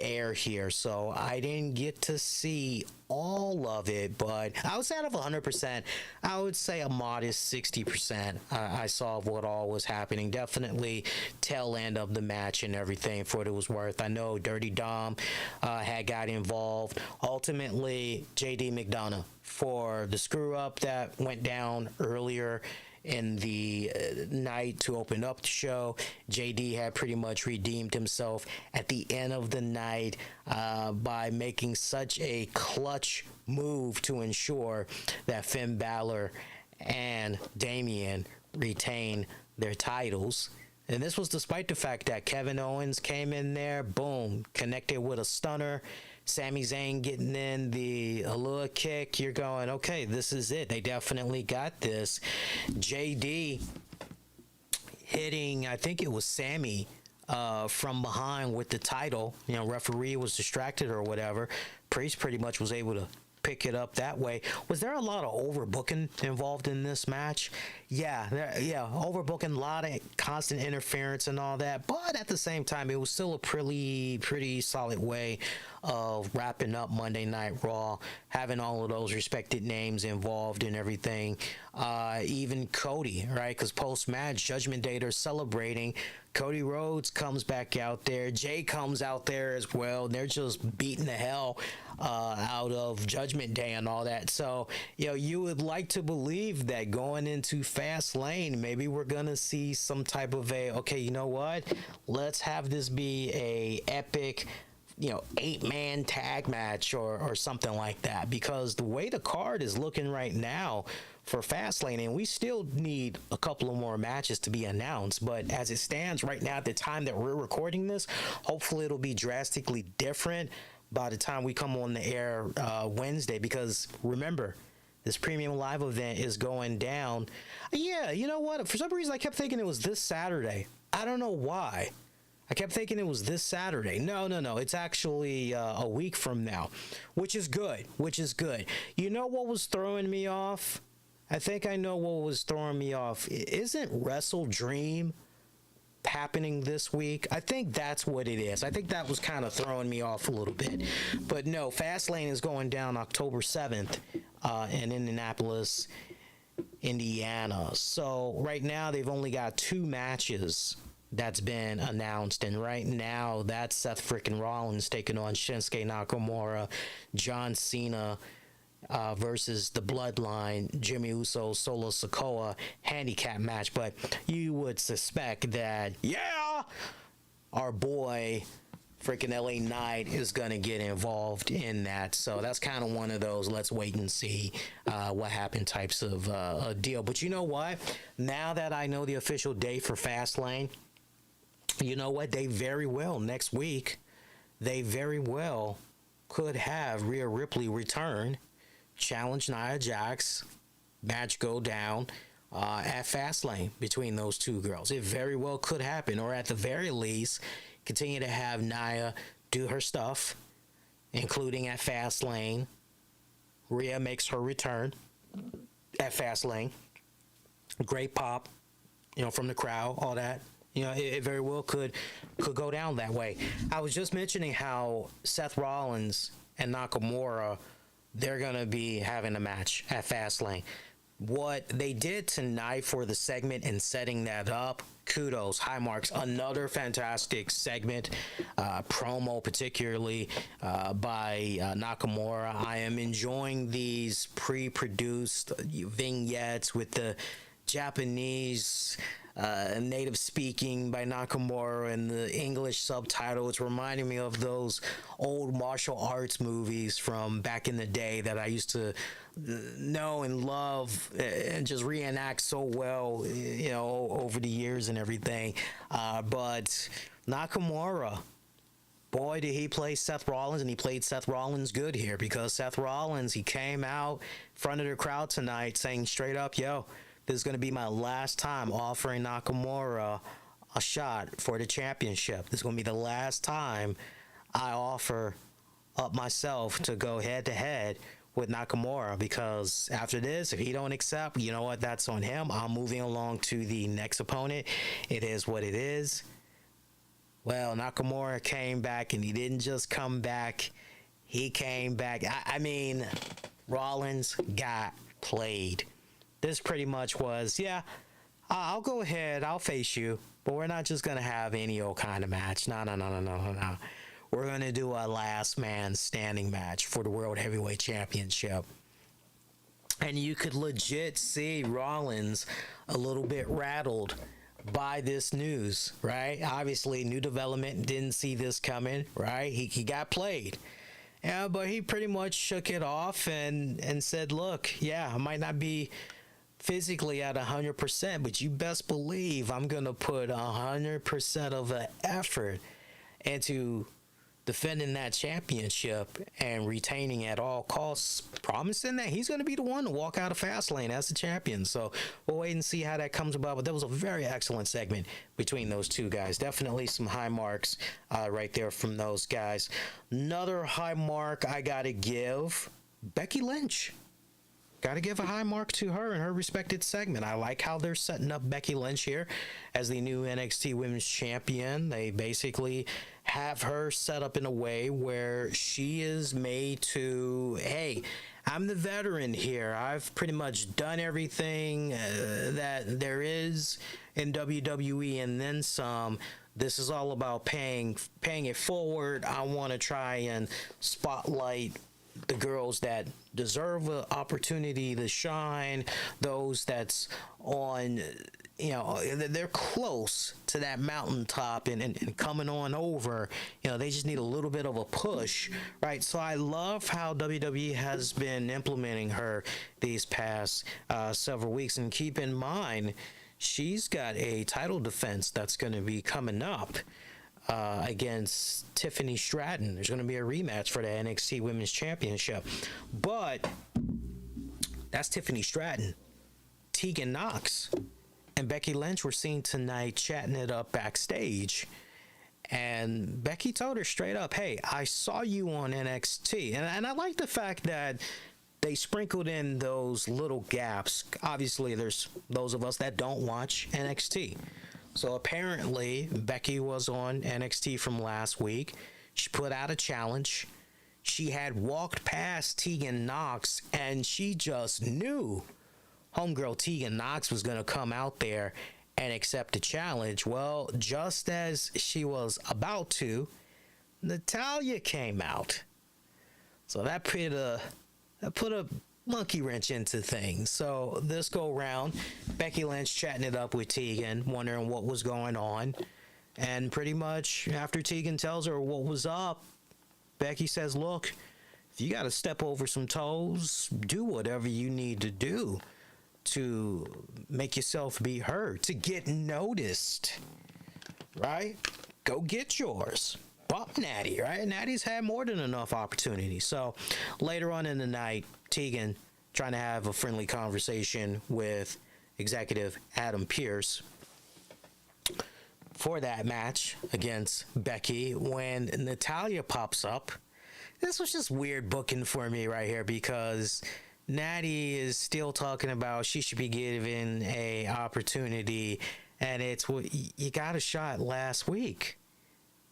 air here, so I didn't get to see all of it, but outside of 100%, I would say a modest 60% I saw of what all was happening. Definitely tail end of the match and everything for what it was worth. I know Dirty Dom had got involved. Ultimately, JD McDonough for the screw up that went down earlier in the night to open up the show. JD had pretty much redeemed himself at the end of the night by making such a clutch move to ensure that Finn Balor and Damian retain their titles. And this was despite the fact that Kevin Owens came in there, boom, connected with a stunner. Sami Zayn getting in the Alua kick. You're going, okay, this is it. They definitely got this. JD hitting, I think it was Sami from behind with the title. Referee was distracted or whatever. Priest pretty much was able to pick it up that way. Was there a lot of overbooking involved in this match? Yeah, overbooking, a lot of constant interference and all that, but at the same time, it was still a pretty solid way of wrapping up Monday Night Raw, having all of those respected names involved and everything. Even Cody, right? Because post-match, Judgment Day, they're celebrating. Cody Rhodes comes back out there. Jay comes out there as well. They're just beating the hell out of Judgment Day and all that. So, you would like to believe that going into Fastlane, maybe we're going to see some type of okay, you know what? Let's have this be a epic 8-man tag match or something like that, because the way the card is looking right now for Fastlane, and we still need a couple of more matches to be announced, but as it stands right now at the time that we're recording this, hopefully it'll be drastically different by the time we come on the air Wednesday, because remember, this premium live event is going down. Yeah, you know what? For some reason, I kept thinking it was this Saturday. I don't know why. I kept thinking it was this Saturday. No. It's actually a week from now, which is good. You know what was throwing me off? I think I know what was throwing me off. Isn't Wrestle Dream happening this week? I think that's what it is. I think that was kind of throwing me off a little bit. But no, Fastlane is going down October 7th in Indianapolis, Indiana. So right now they've only got 2 matches that's been announced, and right now that's Seth freaking Rollins taking on Shinsuke Nakamura, John Cena versus the Bloodline, Jimmy Uso, Solo Sikoa handicap match. But you would suspect that our boy freaking LA Knight is gonna get involved in that. So that's kind of one of those let's wait and see what happened types of a deal. But you know what? Now that I know the official date for Fastlane, you know what? They very well next week, they very well could have Rhea Ripley return, challenge Nia Jax, match go down at Fastlane between those two girls. It very well could happen, or at the very least, continue to have Nia do her stuff, including at Fastlane. Rhea makes her return at Fastlane. Great pop, from the crowd, all that. It very well could go down that way. I was just mentioning how Seth Rollins and Nakamura, they're going to be having a match at Fastlane. What they did tonight for the segment and setting that up, kudos, high marks. Another fantastic segment, promo particularly by Nakamura. I am enjoying these pre-produced vignettes with the Japanese native speaking by Nakamura and the English subtitle. It's reminding me of those old martial arts movies from back in the day that I used to know and love and just reenact so well, over the years and everything. But Nakamura, boy, did he play Seth Rollins, and he played Seth Rollins good here, because Seth Rollins, he came out in front of the crowd tonight saying straight up, this is going to be my last time offering Nakamura a shot for the championship. This is going to be the last time I offer up myself to go head-to-head with Nakamura, because after this, if he don't accept, you know what, that's on him. I'm moving along to the next opponent. It is what it is. Well, Nakamura came back, and he didn't just come back. He came back. I mean, Rollins got played. This pretty much was, I'll go ahead, I'll face you, but we're not just going to have any old kind of match. No. We're going to do a last man standing match for the World Heavyweight Championship. And you could legit see Rollins a little bit rattled by this news, right? Obviously, new development, didn't see this coming, right? He got played. Yeah, but he pretty much shook it off and said, look, I might not be physically at 100%, but you best believe I'm going to put 100% of the effort into defending that championship and retaining at all costs, promising that he's going to be the one to walk out of Fastlane as the champion. So we'll wait and see how that comes about. But that was a very excellent segment between those two guys. Definitely some high marks right there from those guys. Another high mark I got to give, Becky Lynch. got to give a high mark to her and her respected segment. I like how they're setting up Becky Lynch here as the new NXT Women's Champion. They basically have her set up in a way where she is made to, hey, I'm the veteran here. I've pretty much done everything that there is in WWE and then some. This is all about paying it forward. I want to try and spotlight the girls that deserve an opportunity to shine, those that's on, they're close to that mountaintop and coming on over. They just need a little bit of a push, right? So I love how WWE has been implementing her these past several weeks. And keep in mind, she's got a title defense that's going to be coming up against Tiffany Stratton. There's going to be a rematch for the NXT Women's Championship. But that's Tiffany Stratton. Tegan Nox and Becky Lynch were seen tonight chatting it up backstage. And Becky told her straight up, hey, I saw you on NXT. And I like the fact that they sprinkled in those little gaps. Obviously, there's those of us that don't watch NXT. So apparently, Becky was on NXT from last week. She put out a challenge. She had walked past Tegan Nox, and she just knew homegirl Tegan Nox was going to come out there and accept the challenge. Well, just as she was about to, Natalya came out. So that put a monkey wrench into things. So this go round, Becky Lynch chatting it up with Tegan, wondering what was going on. And pretty much after Tegan tells her what was up, Becky says, look, if you got to step over some toes, do whatever you need to do to make yourself be heard, to get noticed, right? Go get yours. Bump Natty, right? Natty's had more than enough opportunities. So later on in the night, Tegan trying to have a friendly conversation with executive Adam Pearce for that match against Becky. When Natalya pops up, this was just weird booking for me right here, because Natty is still talking about she should be given a opportunity, and it's what you got a shot last week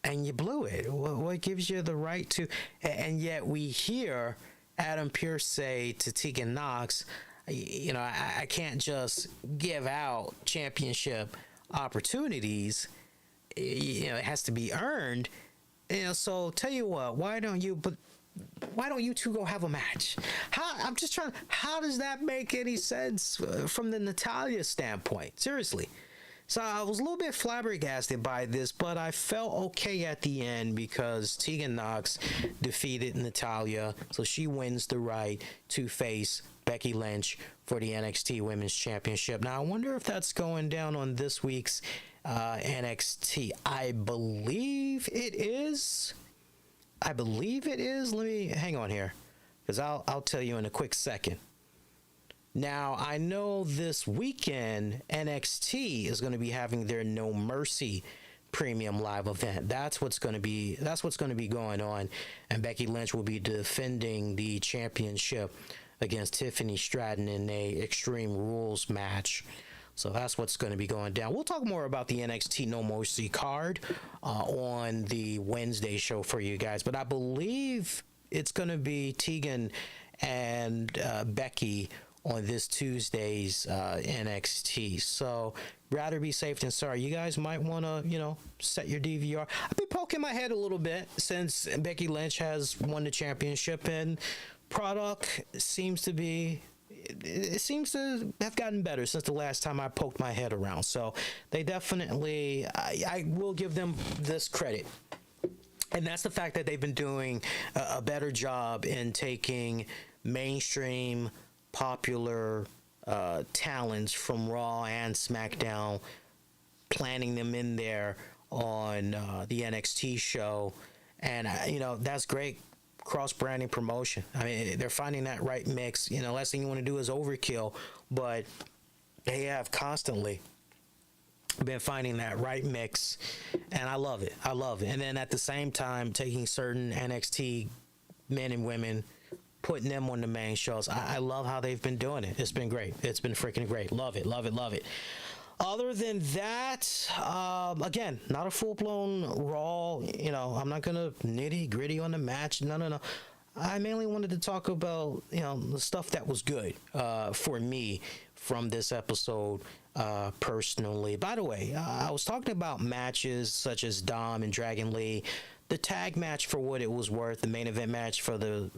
and you blew it. What gives you the right to? And yet we hear Adam Pearce say to Tegan Nox, I can't just give out championship opportunities. It has to be earned. So tell you what, why don't you two go have a match? How does that make any sense from the Natalya standpoint? Seriously. So I was a little bit flabbergasted by this, but I felt okay at the end because Tegan Nox defeated Natalya, so she wins the right to face Becky Lynch for the NXT Women's Championship. Now, I wonder if that's going down on this week's NXT. I believe it is. Let me hang on here, because I'll tell you in a quick second. Now, I know this weekend NXT is going to be having their No Mercy premium live event. That's what's going to be going on, and Becky Lynch will be defending the championship against Tiffany Stratton in a Extreme Rules match. So that's what's going to be going down. We'll talk more about the NXT No Mercy card on the Wednesday show for you guys, but I believe it's going to be Tegan and Becky on this Tuesday's NXT. So rather be safe than sorry. You guys might want to, set your DVR. I've been poking my head a little bit since Becky Lynch has won the championship, and product seems to have gotten better since the last time I poked my head around. So they definitely, I will give them this credit. And that's the fact that they've been doing a better job in taking mainstream popular talents from Raw and Smackdown, planting them in there on the NXT show. And, that's great cross-branding promotion. I mean, they're finding that right mix. Last thing you want to do is overkill, but they have constantly been finding that right mix, and I love it. And then at the same time, taking certain NXT men and women, putting them on the main shows. I love how they've been doing it. It's been great. It's been freaking great. Love it, love it, love it. Other than that, again, not a full-blown Raw. You know, I'm not gonna nitty-gritty on the match. No. I mainly wanted to talk about, you know, the stuff that was good for me from this episode personally. By the way, I was talking about matches such as Dom and Dragon Lee, the tag match for what it was worth, the main event match for the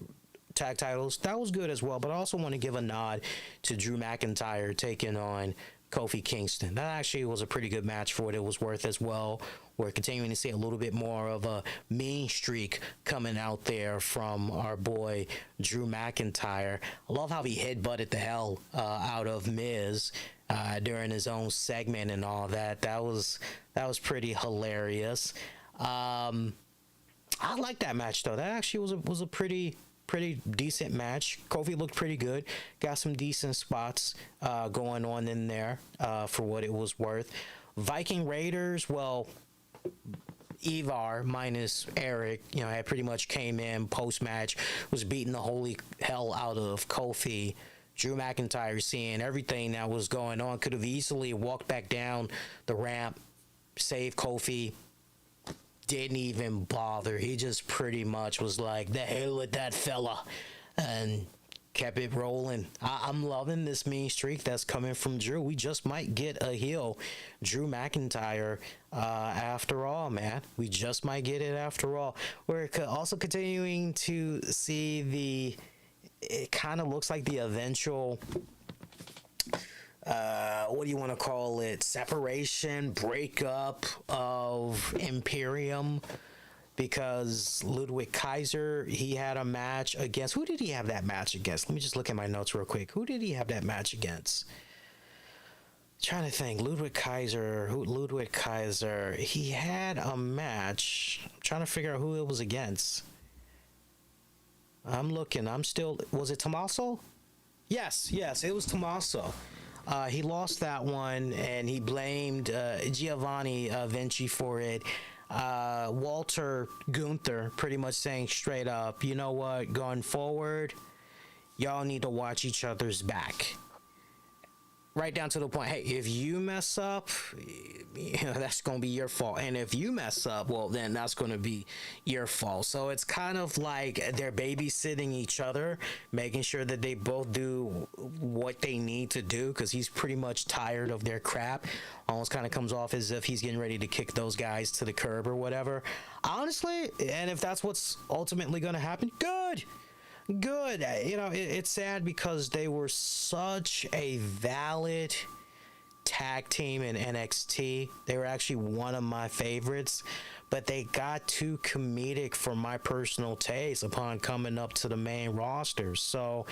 tag titles, that was good as well. But I also want to give a nod to Drew McIntyre taking on Kofi Kingston. That actually was a pretty good match for what it was worth as well. We're continuing to see a little bit more of a mean streak coming out there from our boy Drew McIntyre. I love how he headbutted the hell out of Miz during his own segment and all that. That was pretty hilarious. I like that match though. That actually was a pretty decent match. Kofi looked pretty good. Got some decent spots going on in there for what it was worth. Viking Raiders, well, Ivar minus Eric, you know, had pretty much came in post-match, was beating the holy hell out of Kofi. Drew McIntyre, seeing everything that was going on, could have easily walked back down the ramp, saved Kofi. Didn't even bother. He just pretty much was like, the hell with that fella, and kept it rolling. I'm loving this mean streak that's coming from Drew. We just might get a heel Drew McIntyre after all, man. We just might get it after all. We're also continuing to see it kind of looks like the eventual what do you want to call it, separation, breakup of Imperium, because Ludwig Kaiser, he had a match against, who did he have that match against? Let me just look at my notes real quick. Who did he have that match against? Trying to think. Ludwig Kaiser, he had a match. I'm trying to figure out who it was against. Was it Tommaso? Yes, it was Tommaso. He lost that one, and he blamed Giovanni Vinci for it. Walter Gunther pretty much saying straight up, you know what, going forward, y'all need to watch each other's back. Right down to the point, hey, if you mess up, you know, that's going to be your fault. And if you mess up, well, then that's going to be your fault. So it's kind of like they're babysitting each other, making sure that they both do what they need to do, because he's pretty much tired of their crap. Almost kind of comes off as if he's getting ready to kick those guys to the curb or whatever. Honestly, and if that's what's ultimately going to happen, good. You know, it's sad because they were such a valid tag team in NXT. They were actually one of my favorites, but they got too comedic for my personal taste upon coming up to the main roster. So,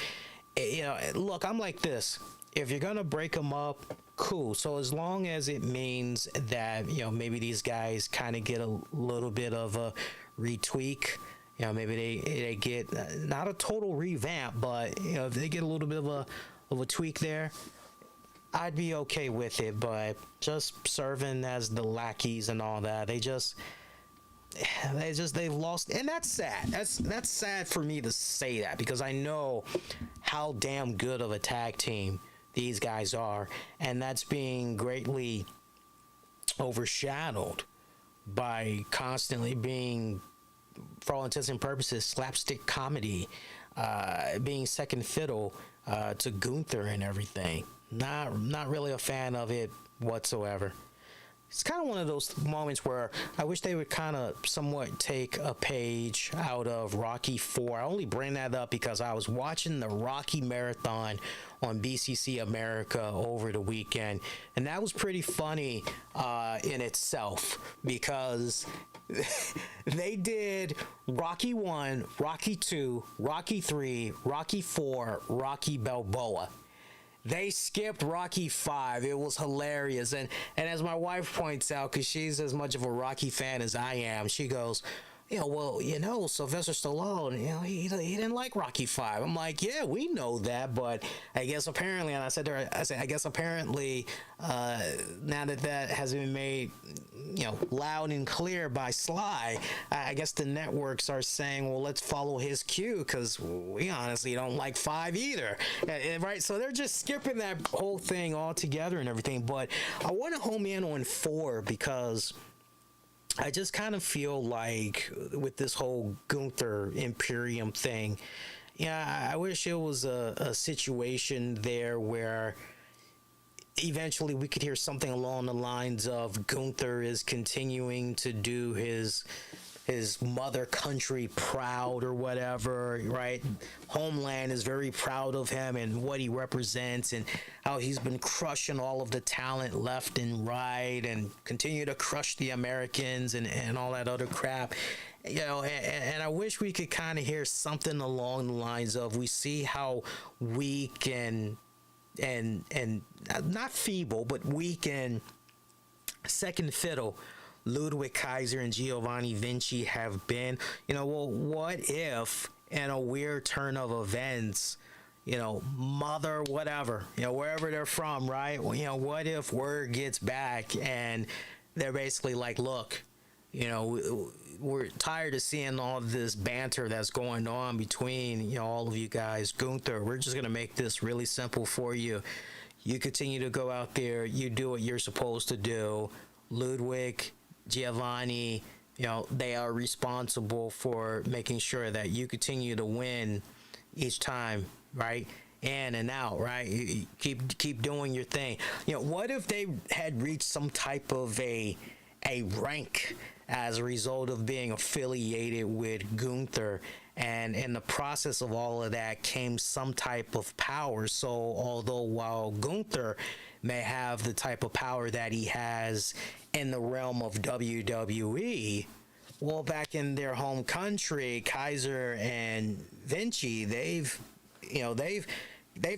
you know, look, I'm like this. If you're going to break them up, cool. So as long as it means that, you know, maybe these guys kind of get a little bit of a retweak. You know, maybe they get not a total revamp, but, you know, if they get a little bit of a tweak there, I'd be okay with it. But just serving as the lackeys and all that, they've lost, and that's sad. That's sad for me to say that, because I know how damn good of a tag team these guys are, and that's being greatly overshadowed by constantly being, for all intents and purposes, slapstick comedy, being second fiddle to Gunther and everything. Not really a fan of it whatsoever. It's kind of one of those moments where I wish they would kind of somewhat take a page out of Rocky 4. I only bring that up because I was watching the Rocky Marathon on BCC America over the weekend, and that was pretty funny in itself, because they did Rocky 1, Rocky 2, Rocky 3, Rocky 4, Rocky Balboa. They skipped Rocky 5. It was hilarious. And as my wife points out, because she's as much of a Rocky fan as I am, she goes, Sylvester Stallone, he didn't like Rocky 5. I'm like, yeah, we know that, but I guess apparently, and I guess apparently, now that has been made, loud and clear by Sly, I guess the networks are saying, well, let's follow his cue, because we honestly don't like 5 either, right? So they're just skipping that whole thing altogether and everything, but I want to home in on 4 because I just kind of feel like with this whole Gunther Imperium thing, I wish it was a situation there where eventually we could hear something along the lines of Gunther is continuing to do his mother country proud or whatever, right? Homeland is very proud of him and what he represents and how he's been crushing all of the talent left and right and continue to crush the Americans and all that other crap. And I wish we could kind of hear something along the lines of, we see how weak and not feeble, but weak and second fiddle Ludwig Kaiser and Giovanni Vinci have been. What if, in a weird turn of events, mother whatever, wherever they're from, right? What if word gets back and they're basically like, look, we're tired of seeing all this banter that's going on between, all of you guys. Gunther, we're just going to make this really simple for you. You continue to go out there, you do what you're supposed to do. Ludwig, Giovanni, they are responsible for making sure that you continue to win each time, right? In and out, right? You keep doing your thing. What if they had reached some type of a rank as a result of being affiliated with Gunther, and in the process of all of that came some type of power? So although while Gunther may have the type of power that he has in the realm of WWE, well, back in their home country, Kaiser and Vinci, they've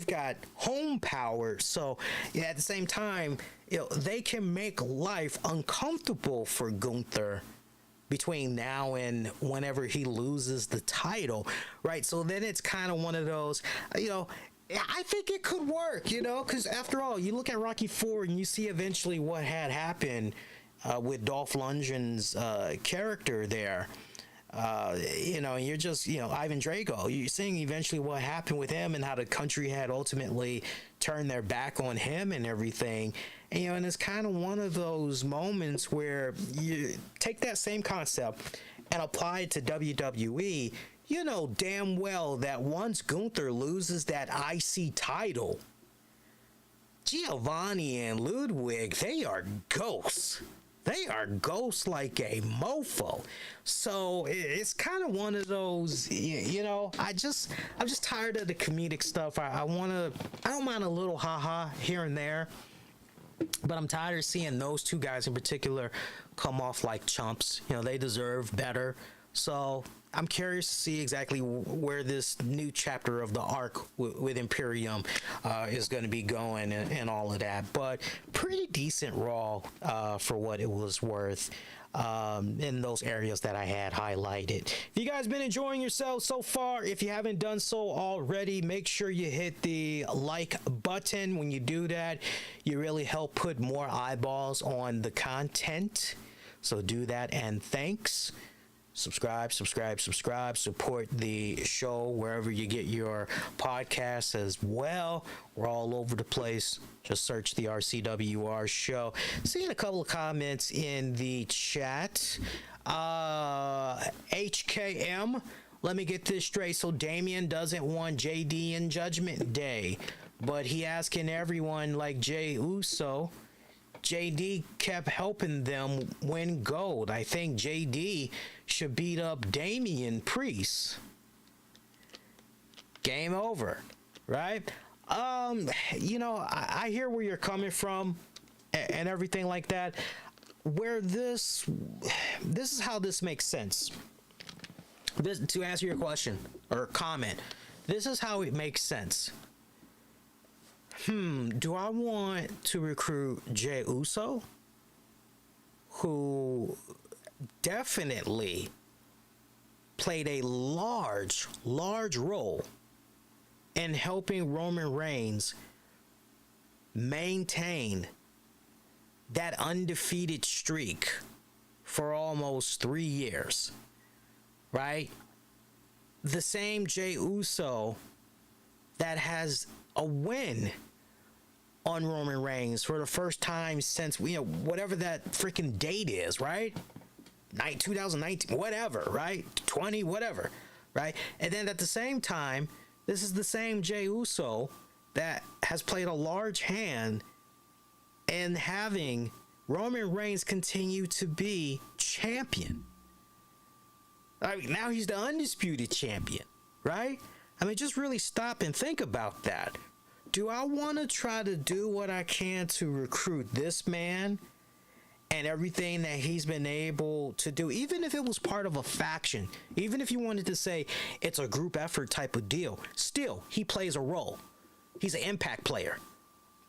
got home power. So at the same time, they can make life uncomfortable for Gunther between now and whenever he loses the title, right? So then it's kind of one of those, I think it could work, because after all, you look at Rocky 4 and you see eventually what had happened with Dolph Lundgren's character there. You're just, Ivan Drago. You're seeing eventually what happened with him and how the country had ultimately turned their back on him and everything. And it's kind of one of those moments where you take that same concept and apply it to WWE. You know damn well that once Gunther loses that IC title, Giovanni and Ludwig, they are ghosts. They are ghosts like a mofo. So it's kind of one of those, I'm just tired of the comedic stuff. I don't mind a little haha here and there, but I'm tired of seeing those two guys in particular come off like chumps. They deserve better. So I'm curious to see exactly where this new chapter of the arc with Imperium is going to be going and all of that. But pretty decent Raw for what it was worth in those areas that I had highlighted. If you guys been enjoying yourselves so far, if you haven't done so already, make sure you hit the like button. When you do that, you really help put more eyeballs on the content. So do that, and thanks. Subscribe, support the show wherever you get your podcasts as well. We're all over the place. Just search the RCWR show. Seeing a couple of comments in the chat. HKM, let me get this straight. So Damian doesn't want JD in Judgment Day, but he asking everyone like Jey Uso. JD kept helping them win gold. I think JD should beat up Damian Priest. Game over, right? I hear where you're coming from and everything like that. Where this is how this makes sense. To answer your question or comment, this is how it makes sense. Do I want to recruit Jey Uso, who definitely played a large role in helping Roman Reigns maintain that undefeated streak for almost 3 years, right? The same Jey Uso that has a win on Roman Reigns for the first time since, whatever that freaking date is, right? 2019, whatever, right? 20, whatever, right? And then at the same time, this is the same Jey Uso that has played a large hand in having Roman Reigns continue to be champion. I mean, now he's the undisputed champion, right? I mean, just really stop and think about that. Do I want to try to do what I can to recruit this man and everything that he's been able to do, even if it was part of a faction, even if you wanted to say it's a group effort type of deal, still, he plays a role. He's an impact player.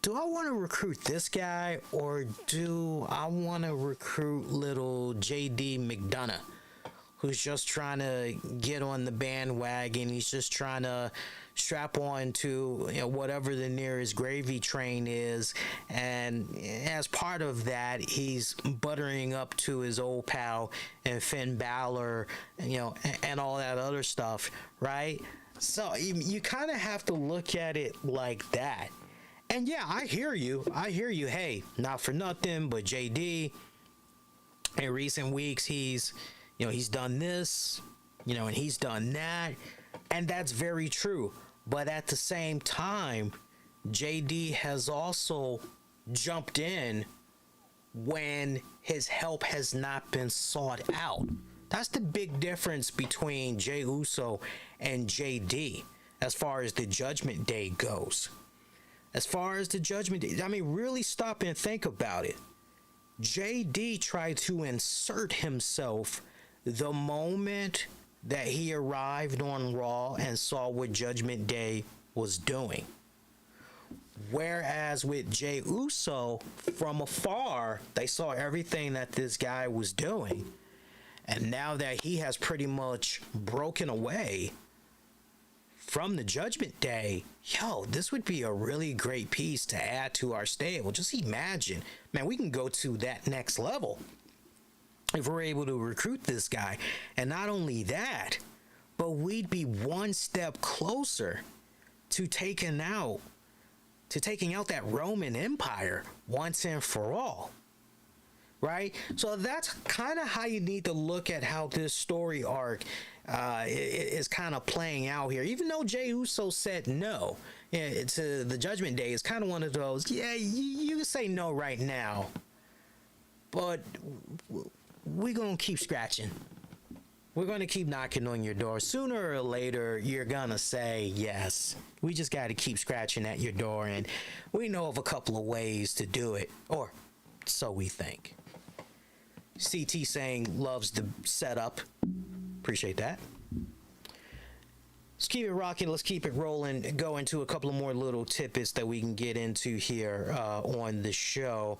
Do I want to recruit this guy, or do I want to recruit little JD McDonough, who's just trying to get on the bandwagon? He's just trying to strap on to whatever the nearest gravy train is, and as part of that, he's buttering up to his old pal and Finn Balor, and all that other stuff, right? So you kind of have to look at it like that. And yeah, I hear you. Hey, not for nothing, but JD, in recent weeks, he's done this, and he's done that, and that's very true. But at the same time, JD has also jumped in when his help has not been sought out. That's the big difference between Jey Uso and JD as far as the Judgment Day goes. As far as the Judgment Day, I mean, really stop and think about it. JD tried to insert himself the moment that he arrived on Raw and saw what Judgment Day was doing. Whereas with Jey Uso, from afar, they saw everything that this guy was doing. And now that he has pretty much broken away from the Judgment Day, this would be a really great piece to add to our stable. Just imagine, man, we can go to that next level if we're able to recruit this guy. And not only that, but we'd be one step closer to taking out that Roman Empire once and for all. Right? So that's kind of how you need to look at how this story arc is kind of playing out here. Even though Jey Uso said no to the Judgment Day, it's kind of one of those, you can say no right now, but we're going to keep scratching. We're going to keep knocking on your door. Sooner or later, you're going to say yes. We just got to keep scratching at your door, and we know of a couple of ways to do it, or so we think. CT saying loves the setup. Appreciate that. Let's keep it rocking. Let's keep it rolling. Go into a couple of more little tidbits that we can get into here on the show.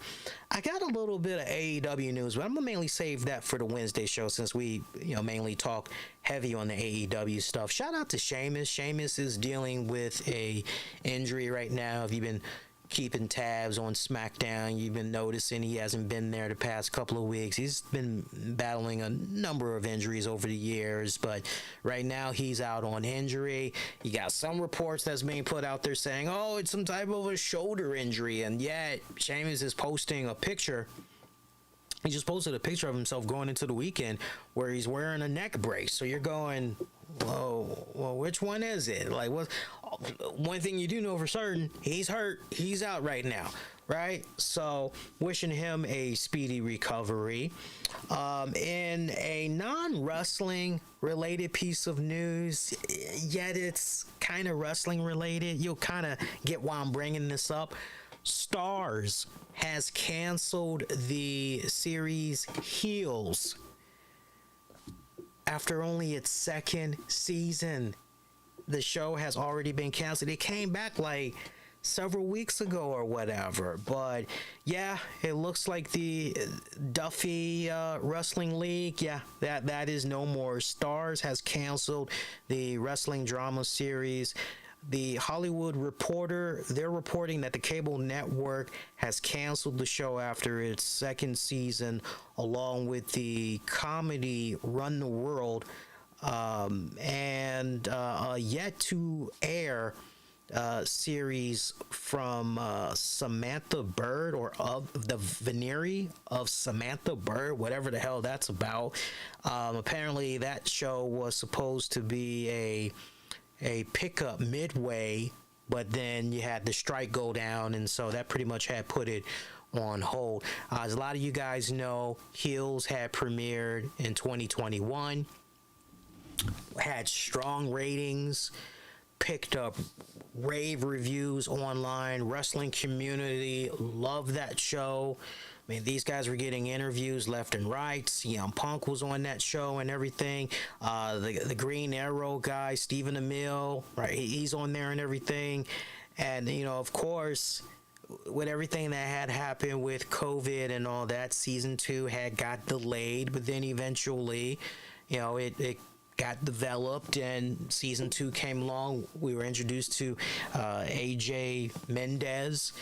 I got a little bit of AEW news, but I'm gonna mainly save that for the Wednesday show since we, mainly talk heavy on the AEW stuff. Shout out to Sheamus. Sheamus is dealing with a injury right now. Have you been keeping tabs on Smackdown? You've been noticing he hasn't been there the past couple of weeks. He's been battling a number of injuries over the years, but right now he's out on injury. You got some reports that's being put out there saying, it's some type of a shoulder injury, and yet Sheamus is posting a picture. He just posted a picture of himself going into the weekend where he's wearing a neck brace. So you're going, well, which one is it? Like, what? One thing you do know for certain, he's hurt. He's out right now, right? So wishing him a speedy recovery. In a non-wrestling related piece of news, yet it's kind of wrestling related, you'll kind of get why I'm bringing this up. Starz has canceled the series Heels after only its second season. The show has already been canceled. It came back like several weeks ago or whatever. But yeah, it looks like the Duffy Wrestling League, yeah, that is no more. Starz has canceled the wrestling drama series. The Hollywood Reporter, they're reporting that the cable network has canceled the show after its second season, along with the comedy Run the World, and yet to air series from Samantha Bird, or of the Venery of Samantha Bird, whatever the hell that's about. Apparently that show was supposed to be a pickup midway, but then you had the strike go down, and so that pretty much had put it on hold. As a lot of you guys know, Heels had premiered in 2021, had strong ratings, picked up rave reviews online. Wrestling community loved that show. I mean, these guys were getting interviews left and right. CM Punk was on that show and everything. The Green Arrow guy, Stephen Amell, right? He's on there and everything. And, you know, of course, with everything that had happened with COVID and all that, season 2 had got delayed, but then eventually, you know, it got developed and season 2 came along. We were introduced to AJ Mendez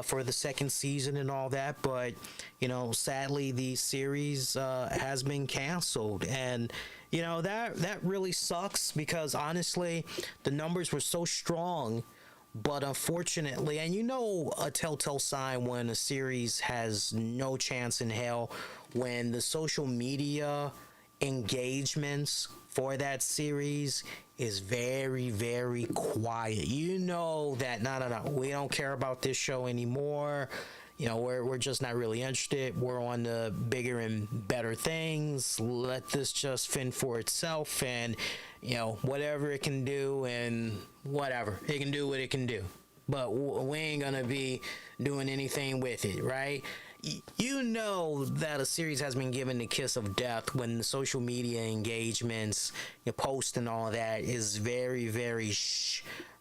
for the second season and all that, but you know, sadly the series has been canceled, and you know, that really sucks, because honestly the numbers were so strong. But unfortunately, and you know, a telltale sign when a series has no chance in hell, when the social media engagements for that series is very, very quiet. You know that no, we don't care about this show anymore. You know, we're just not really interested. We're on the bigger and better things. Let this just fend for itself, and you know, whatever it can do, and whatever it can do, what it can do. But we ain't gonna be doing anything with it, right? You know that a series has been given the kiss of death when the social media engagements, your post and all that is very, very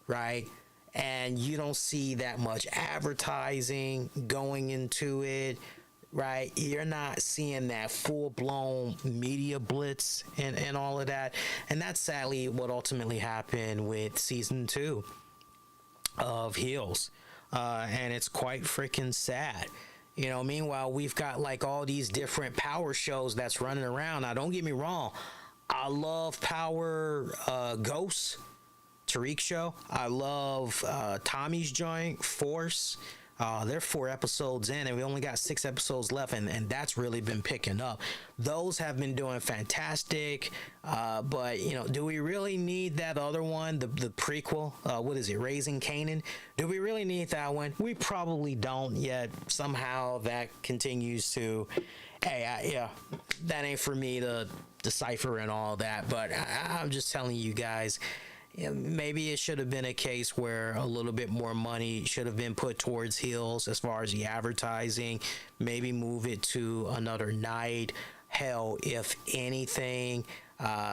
right? And you don't see that much advertising going into it, right? You're not seeing that full-blown media blitz and all of that. And that's sadly what ultimately happened with season 2 of Heels. And it's quite freaking sad. You know, meanwhile, we've got like all these different power shows that's running around. Now, don't get me wrong. I love Power Ghosts, Tariq show. I love Tommy's joint, Force. They're 4 episodes in, and we only got 6 episodes left, and that's really been picking up. Those have been doing fantastic, but you know, do we really need that other one, the prequel? What is it, Raising Kanan? Do we really need that one? We probably don't, yet somehow that continues to, yeah, that ain't for me to decipher and all that, but I'm just telling you guys, maybe it should have been a case where a little bit more money should have been put towards Heels as far as the advertising. Maybe move it to another night. Hell, if anything,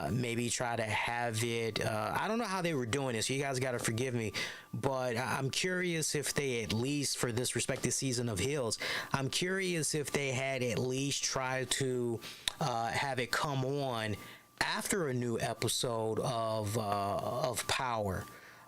maybe try to have it. I don't know how they were doing this. You guys got to forgive me, but I'm curious if they, at least for this respective season of Heels, I'm curious if they had at least tried to have it come on after a new episode of Power.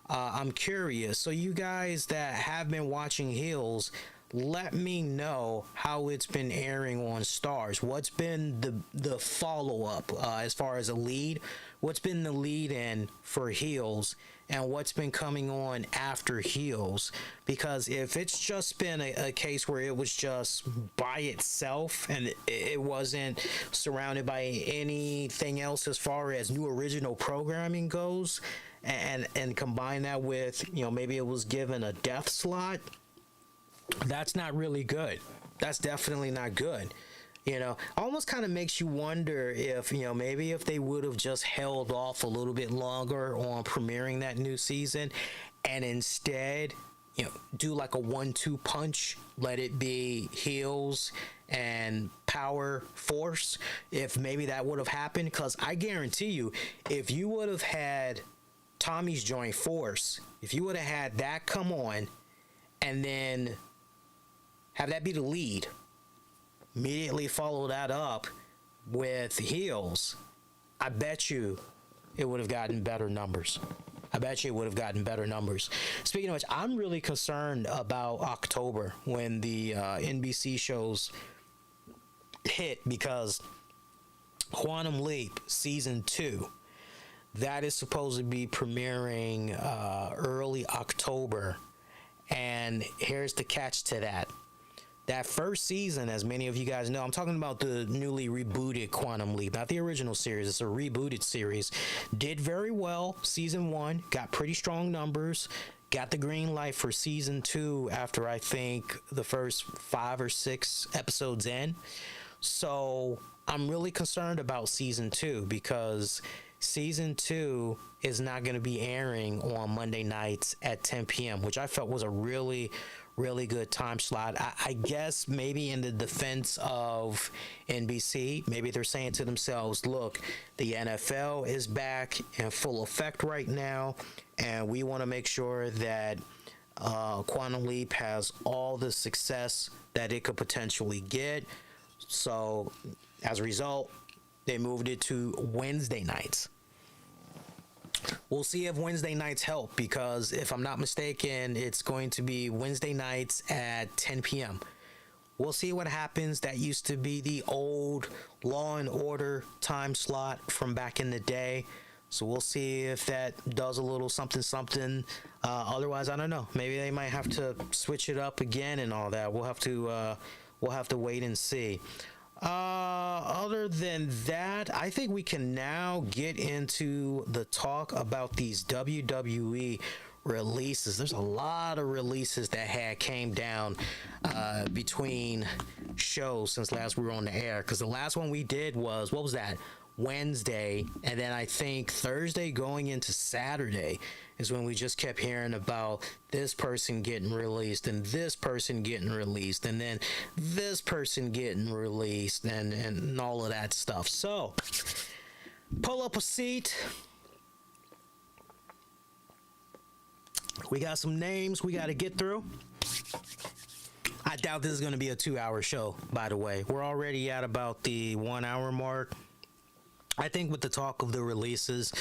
I'm curious. So you guys that have been watching Heels, let me know how it's been airing on Starz. What's been the follow-up as far as a lead? What's been the lead-in for Heels? And what's been coming on after Heels? Because if it's just been a case where it was just by itself and it wasn't surrounded by anything else as far as new original programming goes, and combine that with, you know, maybe it was given a death slot, that's not really good. That's definitely not good. You know, almost kind of makes you wonder if, you know, maybe if they would have just held off a little bit longer on premiering that new season and instead, you know, do like a 1-2 punch, let it be Heels and Power Force, if maybe that would have happened. Because I guarantee you, if you would have had Tommy's joint Force, if you would have had that come on and then have that be the lead. Immediately follow that up with heels. I bet you it would have gotten better numbers. Speaking of which, I'm really concerned about October when the NBC shows hit, because Quantum Leap Season 2, that is supposed to be premiering early October. And here's the catch to that. That first season, as many of you guys know, I'm talking about the newly rebooted Quantum Leap, not the original series. It's a rebooted series. Did very well. Season 1 got pretty strong numbers. Got the green light for Season 2 after, I think, the first 5 or 6 episodes in. So I'm really concerned about Season 2, because Season 2 is not going to be airing on Monday nights at 10 p.m., which I felt was a really good time slot. I guess maybe in the defense of NBC, maybe they're saying to themselves, look, the NFL is back in full effect right now, and we want to make sure that Quantum Leap has all the success that it could potentially get. So as a result, they moved it to Wednesday nights. We'll see if Wednesday nights help, because if I'm not mistaken, it's going to be Wednesday nights at 10 p.m. We'll see what happens. That used to be the old Law and Order time slot from back in the day. So we'll see if that does a little something. Otherwise, I don't know. Maybe they might have to switch it up again and all that. We'll have to wait and see. Other than that, I think we can now get into the talk about these WWE releases. There's a lot of releases that came down between shows since last we were on the air, because the last one we did was, what was that, Wednesday, and then I think Thursday going into Saturday is when we just kept hearing about this person getting released and this person getting released and then this person getting released and all of that stuff. So pull up a seat. We got some names we got to get through. I doubt this is going to be a 2-hour show, by the way. We're already at about the 1 hour mark. I think with the talk of the releases,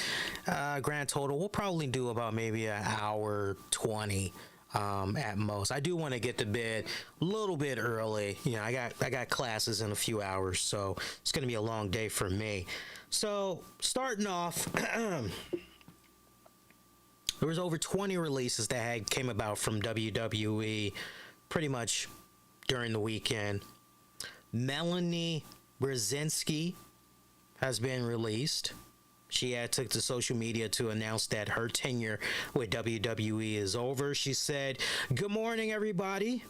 grand total, we'll probably do about maybe an hour 20 at most. I do want to get to bed a little bit early. You know, I got classes in a few hours, so it's going to be a long day for me. So starting off, there was over 20 releases that came about from WWE pretty much during the weekend. Melanie Brzezinski has been released. She took to social media to announce that her tenure with WWE is over. She said, "Good morning, everybody.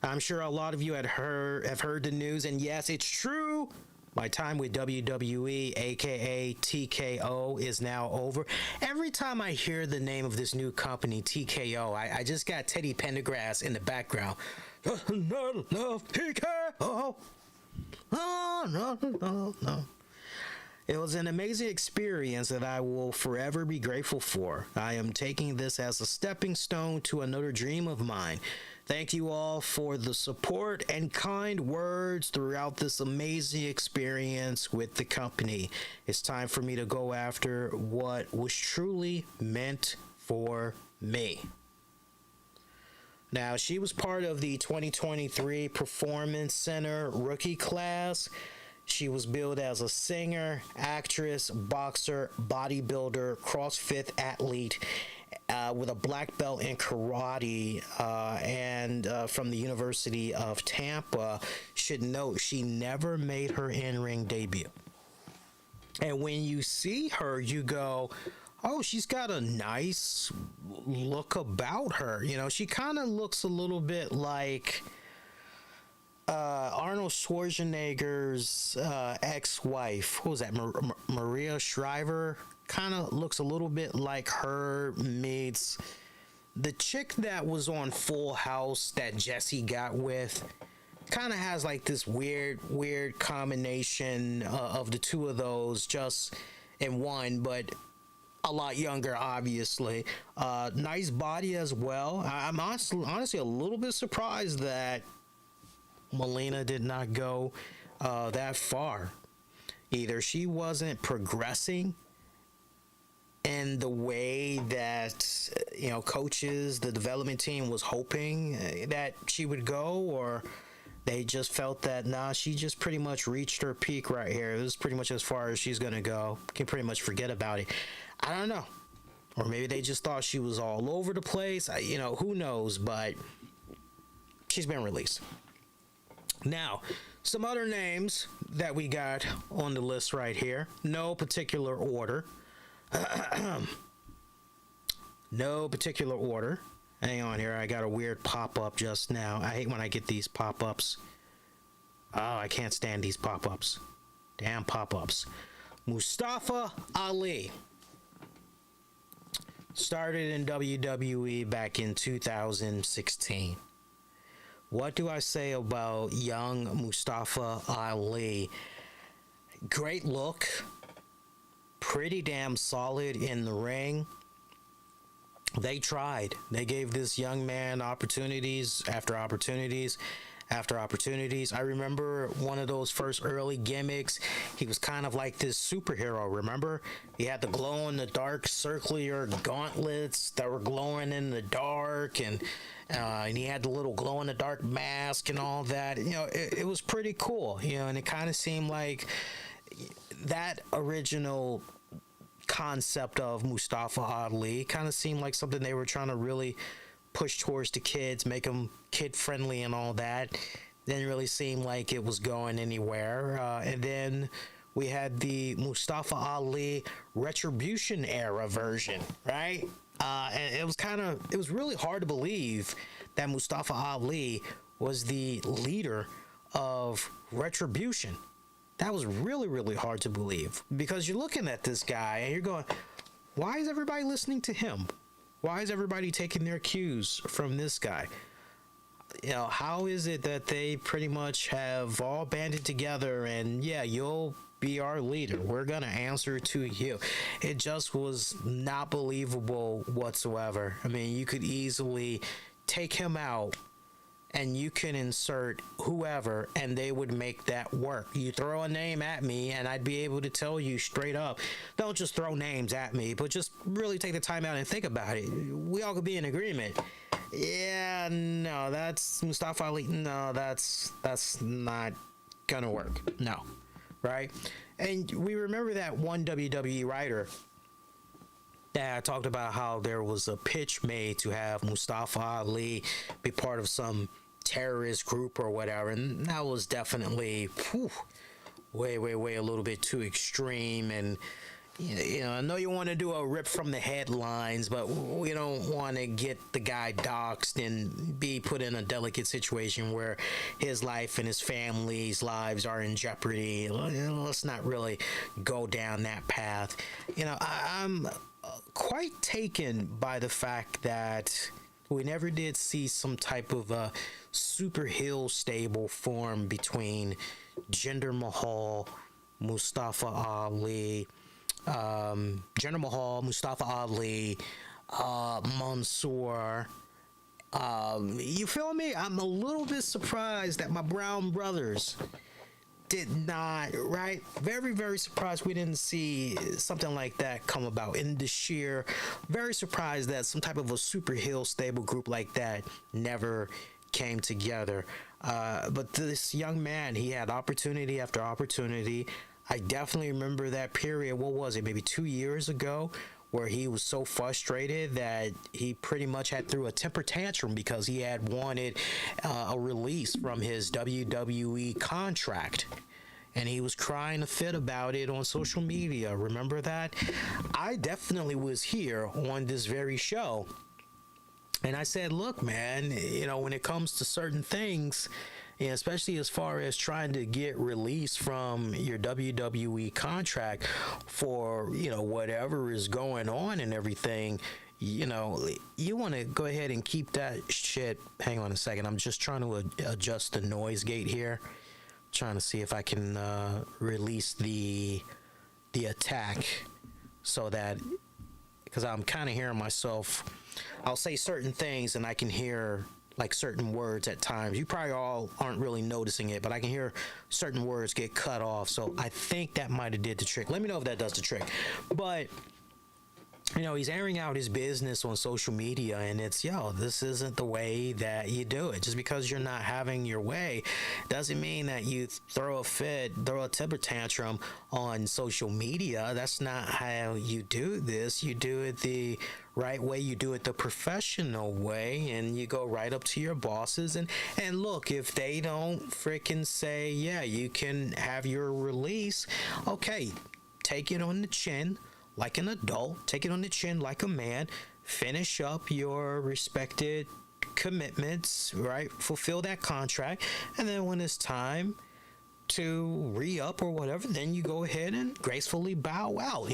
I'm sure a lot of you have heard the news, and yes, it's true. My time with WWE, aka TKO, is now over." Every time I hear the name of this new company, TKO, I just got Teddy Pendergrass in the background. Love TKO. Oh, no. It was an amazing experience that I will forever be grateful for. I am taking this as a stepping stone to another dream of mine. Thank you all for the support and kind words throughout this amazing experience with the company. It's time for me to go after what was truly meant for me. Now, she was part of the 2023 Performance Center rookie class. She was billed as a singer, actress, boxer, bodybuilder, CrossFit athlete with a black belt in karate and from the University of Tampa. Should note, she never made her in-ring debut. And when you see her, you go, oh, she's got a nice look about her. You know, she kind of looks a little bit like Arnold Schwarzenegger's ex-wife. What was that? Maria Shriver? Kind of looks a little bit like her meets the chick that was on Full House that Jesse got with. Kind of has like this weird combination of the two of those just in one, but a lot younger, obviously. Nice body as well. I'm honestly a little bit surprised that Melina did not go that far. Either she wasn't progressing in the way that coaches, the development team was hoping that she would go, or they just felt that she just pretty much reached her peak right here. This is pretty much as far as she's gonna go. Can pretty much forget about it. I don't know. Or maybe they just thought she was all over the place. Who knows? But she's been released. Now, some other names that we got on the list right here. No particular order. No particular order. Hang on here. I got a weird pop-up just now. I hate when I get these pop-ups. Oh, I can't stand these pop-ups. Damn pop-ups. Mustafa Ali started in WWE back in 2016. What do I say about young Mustafa Ali? Great look. Pretty damn solid in the ring. They tried. They gave this young man opportunities after opportunities after opportunities. I remember one of those first early gimmicks. He was kind of like this superhero, remember? He had the glow-in-the-dark circular gauntlets that were glowing in the dark, and he had the little glow-in-the-dark mask and all that. It was pretty cool, and it kind of seemed like that original concept of Mustafa Ali kind of seemed like something they were trying to really push towards the kids, make them kid friendly and all that. Didn't really seem like it was going anywhere. And then we had the Mustafa Ali Retribution era version, right? And it was really hard to believe that Mustafa Ali was the leader of Retribution. That was really, really hard to believe, because you're looking at this guy and you're going, why is everybody listening to him? Why is everybody taking their cues from this guy? How is it that they pretty much have all banded together and, yeah, you'll be our leader. We're going to answer to you. It just was not believable whatsoever. I mean, you could easily take him out and you can insert whoever and they would make that work. You throw a name at me and I'd be able to tell you straight up, don't just throw names at me, but just really take the time out and think about it. We all could be in agreement. Yeah, no, that's Mustafa Ali. No, that's not gonna work. No, right? And we remember that one WWE writer that talked about how there was a pitch made to have Mustafa Ali be part of some terrorist group or whatever, and that was definitely way a little bit too extreme. And I know you want to do a rip from the headlines, but we don't want to get the guy doxxed and be put in a delicate situation where his life and his family's lives are in jeopardy. Let's not really go down that path. I'm quite taken by the fact that we never did see some type of a super heel stable form between Jinder Mahal, Mustafa Ali, Mustafa Ali, Mansoor. You feel me? I'm a little bit surprised that my Brown brothers did not, right? Very, very surprised we didn't see something like that come about in this year. Very surprised that some type of a super heel stable group like that never came together. But this young man, he had opportunity after opportunity. I definitely remember that period. What was it? Maybe 2 years ago, where he was so frustrated that he pretty much had threw a temper tantrum because he had wanted a release from his WWE contract. And he was crying a fit about it on social media. Remember that? I definitely was here on this very show. And I said, look, man, when it comes to certain things, especially as far as trying to get released from your WWE contract for, whatever is going on and everything, you want to go ahead and keep that shit. Hang on a second. I'm just trying to adjust the noise gate here. Trying to see if I can release the attack so that because I'm kind of hearing myself. I'll say certain things and I can hear like certain words at times. You probably all aren't really noticing it, but I can hear certain words get cut off. So I think that might have did the trick. Let me know if that does the trick. But you know, he's airing out his business on social media, and it's, this isn't the way that you do it. Just because you're not having your way doesn't mean that you throw a fit, throw a temper tantrum on social media. That's not how you do this. You do it the right way. You do it the professional way, and you go right up to your bosses. And look, if they don't freaking say, yeah, you can have your release, okay, take it on the chin. Like an adult, take it on the chin like a man, finish up your respected commitments, right? Fulfill that contract. And then when it's time to re-up or whatever, then you go ahead and gracefully bow out,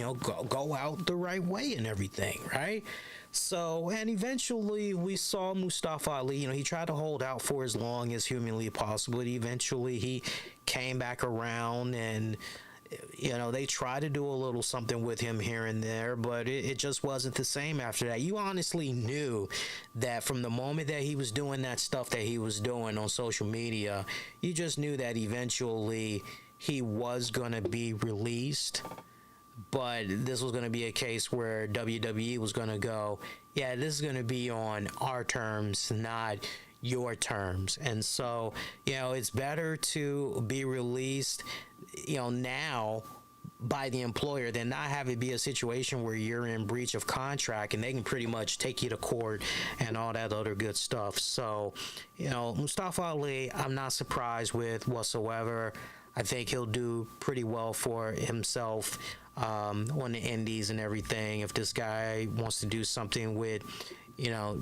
go out the right way and everything, right? So, and eventually we saw Mustafa Ali, he tried to hold out for as long as humanly possible, but eventually he came back around, and they tried to do a little something with him here and there, but it just wasn't the same after that. You honestly knew that from the moment that he was doing that stuff that he was doing on social media, you just knew that eventually he was going to be released. But this was going to be a case where WWE was going to go, yeah, this is going to be on our terms, not your terms. And so, it's better to be released, now by the employer than not have it be a situation where you're in breach of contract and they can pretty much take you to court and all that other good stuff. So, Mustafa Ali, I'm not surprised with whatsoever. I think he'll do pretty well for himself on the indies and everything. If this guy wants to do something with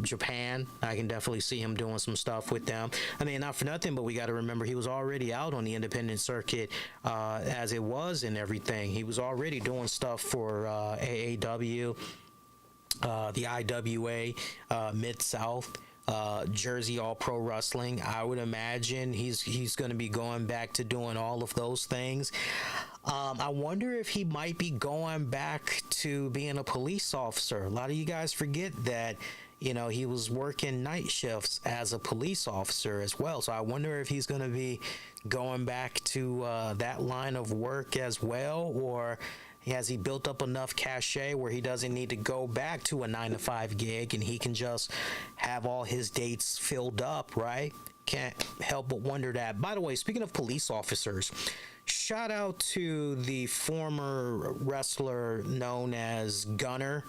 Japan, I can definitely see him doing some stuff with them. I mean, not for nothing, but we got to remember he was already out on the independent circuit as it was and everything. He was already doing stuff for AAW, the IWA, Mid-South, Jersey All Pro Wrestling. I would imagine he's going to be going back to doing all of those things. I wonder if he might be going back to being a police officer. A lot of you guys forget that, he was working night shifts as a police officer as well. So I wonder if he's going to be going back to that line of work as well, or has he built up enough cachet where he doesn't need to go back to a 9-to-5 gig and he can just have all his dates filled up, right? Can't help but wonder that. By the way, speaking of police officers, shout out to the former wrestler known as Gunner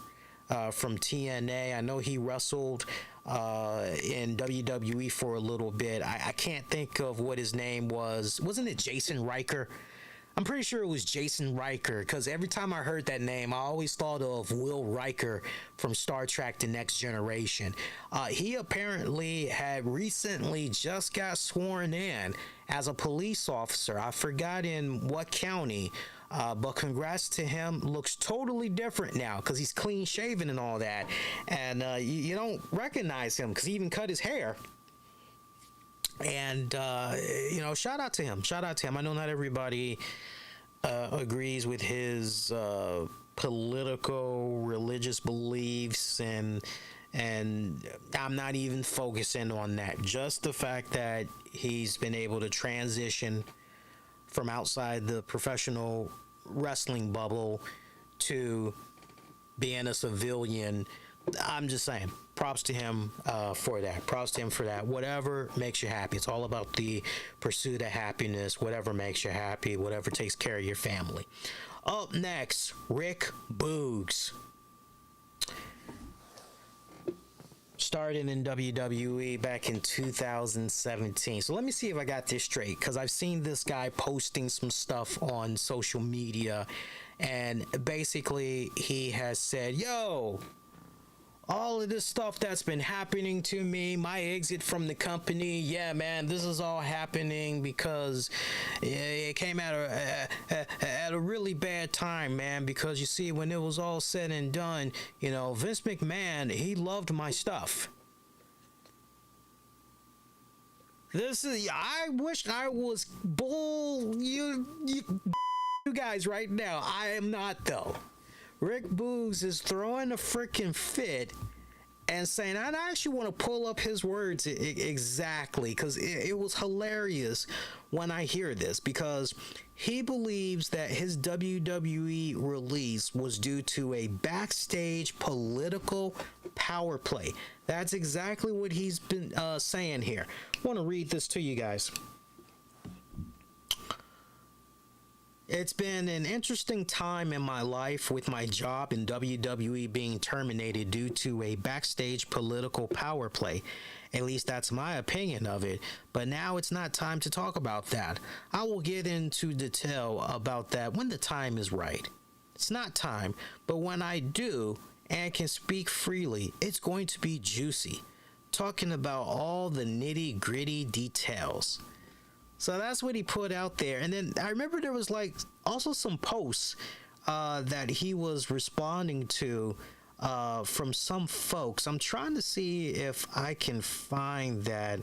from TNA. I know he wrestled in WWE for a little bit. I can't think of what his name was. Wasn't it Jason Riker? I'm pretty sure it was Jason Riker, because every time I heard that name, I always thought of Will Riker from Star Trek The Next Generation. He apparently had recently just got sworn in as a police officer. I forgot in what county, but congrats to him. Looks totally different now because he's clean shaven and all that. And you don't recognize him because he even cut his hair. And, shout out to him. I know not everybody agrees with his political, religious beliefs, and I'm not even focusing on that. Just the fact that he's been able to transition from outside the professional wrestling bubble to being a civilian, I'm just saying, props to him for that. Whatever makes you happy. It's all about the pursuit of happiness. Whatever makes you happy, whatever takes care of your family. Up next, Rick Boogs. Started in WWE back in 2017. So let me see if I got this straight, because I've seen this guy posting some stuff on social media, and basically he has said, all of this stuff that's been happening to me, my exit from the company, yeah, man, this is all happening because it came at a really bad time, man, because you see, when it was all said and done, Vince McMahon, he loved my stuff. I wish I was you guys right now. I am not, though. Rick Boogs is throwing a freaking fit and saying, I actually want to pull up his words exactly, because it was hilarious when I hear this, because he believes that his WWE release was due to a backstage political power play. That's exactly what he's been saying here. I want to read this to you guys. It's been an interesting time in my life, with my job in WWE being terminated due to a backstage political power play. At least that's my opinion of it. But now it's not time to talk about that. I will get into detail about that when the time is right. It's not time, but when I do and can speak freely, it's going to be juicy, talking about all the nitty-gritty details. So that's what he put out there. And then I remember there was like also some posts that he was responding to from some folks. I'm trying to see if I can find that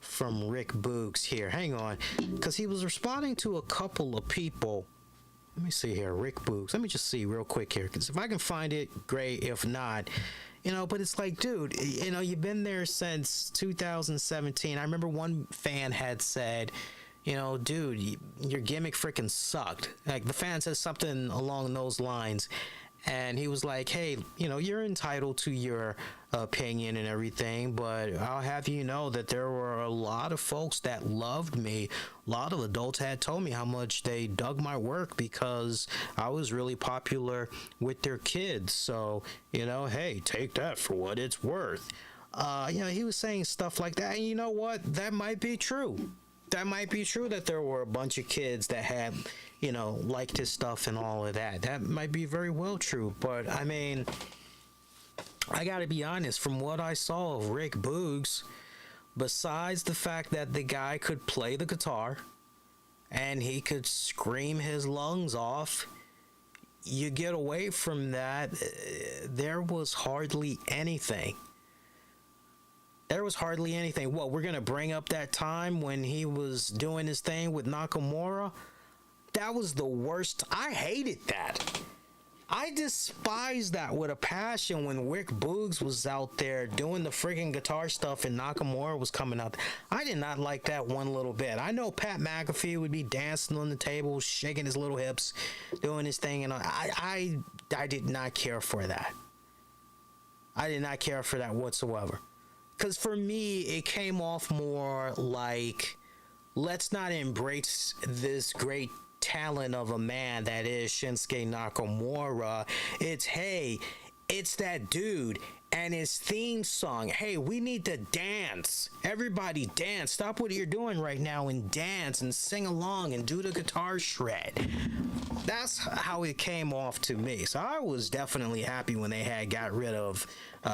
from Rick Boogs here. Hang on, because he was responding to a couple of people. Let me see here, Rick Boogs. Let me just see real quick here, because if I can find it, great. If not, but it's like, dude, you've been there since 2017. I remember one fan had said, dude, your gimmick freaking sucked. Like, the fan says something along those lines. And he was like, hey, you're entitled to your opinion and everything, but I'll have you know that there were a lot of folks that loved me. A lot of adults had told me how much they dug my work because I was really popular with their kids. So, hey, take that for what it's worth. He was saying stuff like that. And you know what? That might be true. That might be true, that there were a bunch of kids that had, liked his stuff and all of that. That might be very well true. But, I mean, I got to be honest, from what I saw of Rick Boogs, besides the fact that the guy could play the guitar and he could scream his lungs off, you get away from that, there was hardly anything. There was hardly anything. What, we're going to bring up that time when he was doing his thing with Nakamura? That was the worst. I hated that. I despised that with a passion when Rick Boogs was out there doing the freaking guitar stuff and Nakamura was coming out. I did not like that one little bit. I know Pat McAfee would be dancing on the table, shaking his little hips, doing his thing, and I did not care for that. I did not care for that whatsoever. Because for me, it came off more like, let's not embrace this great talent of a man that is Shinsuke Nakamura. It's, hey, it's that dude and his theme song. Hey, we need to dance. Everybody dance. Stop what you're doing right now and dance and sing along and do the guitar shred. That's how it came off to me. So I was definitely happy when they had got rid of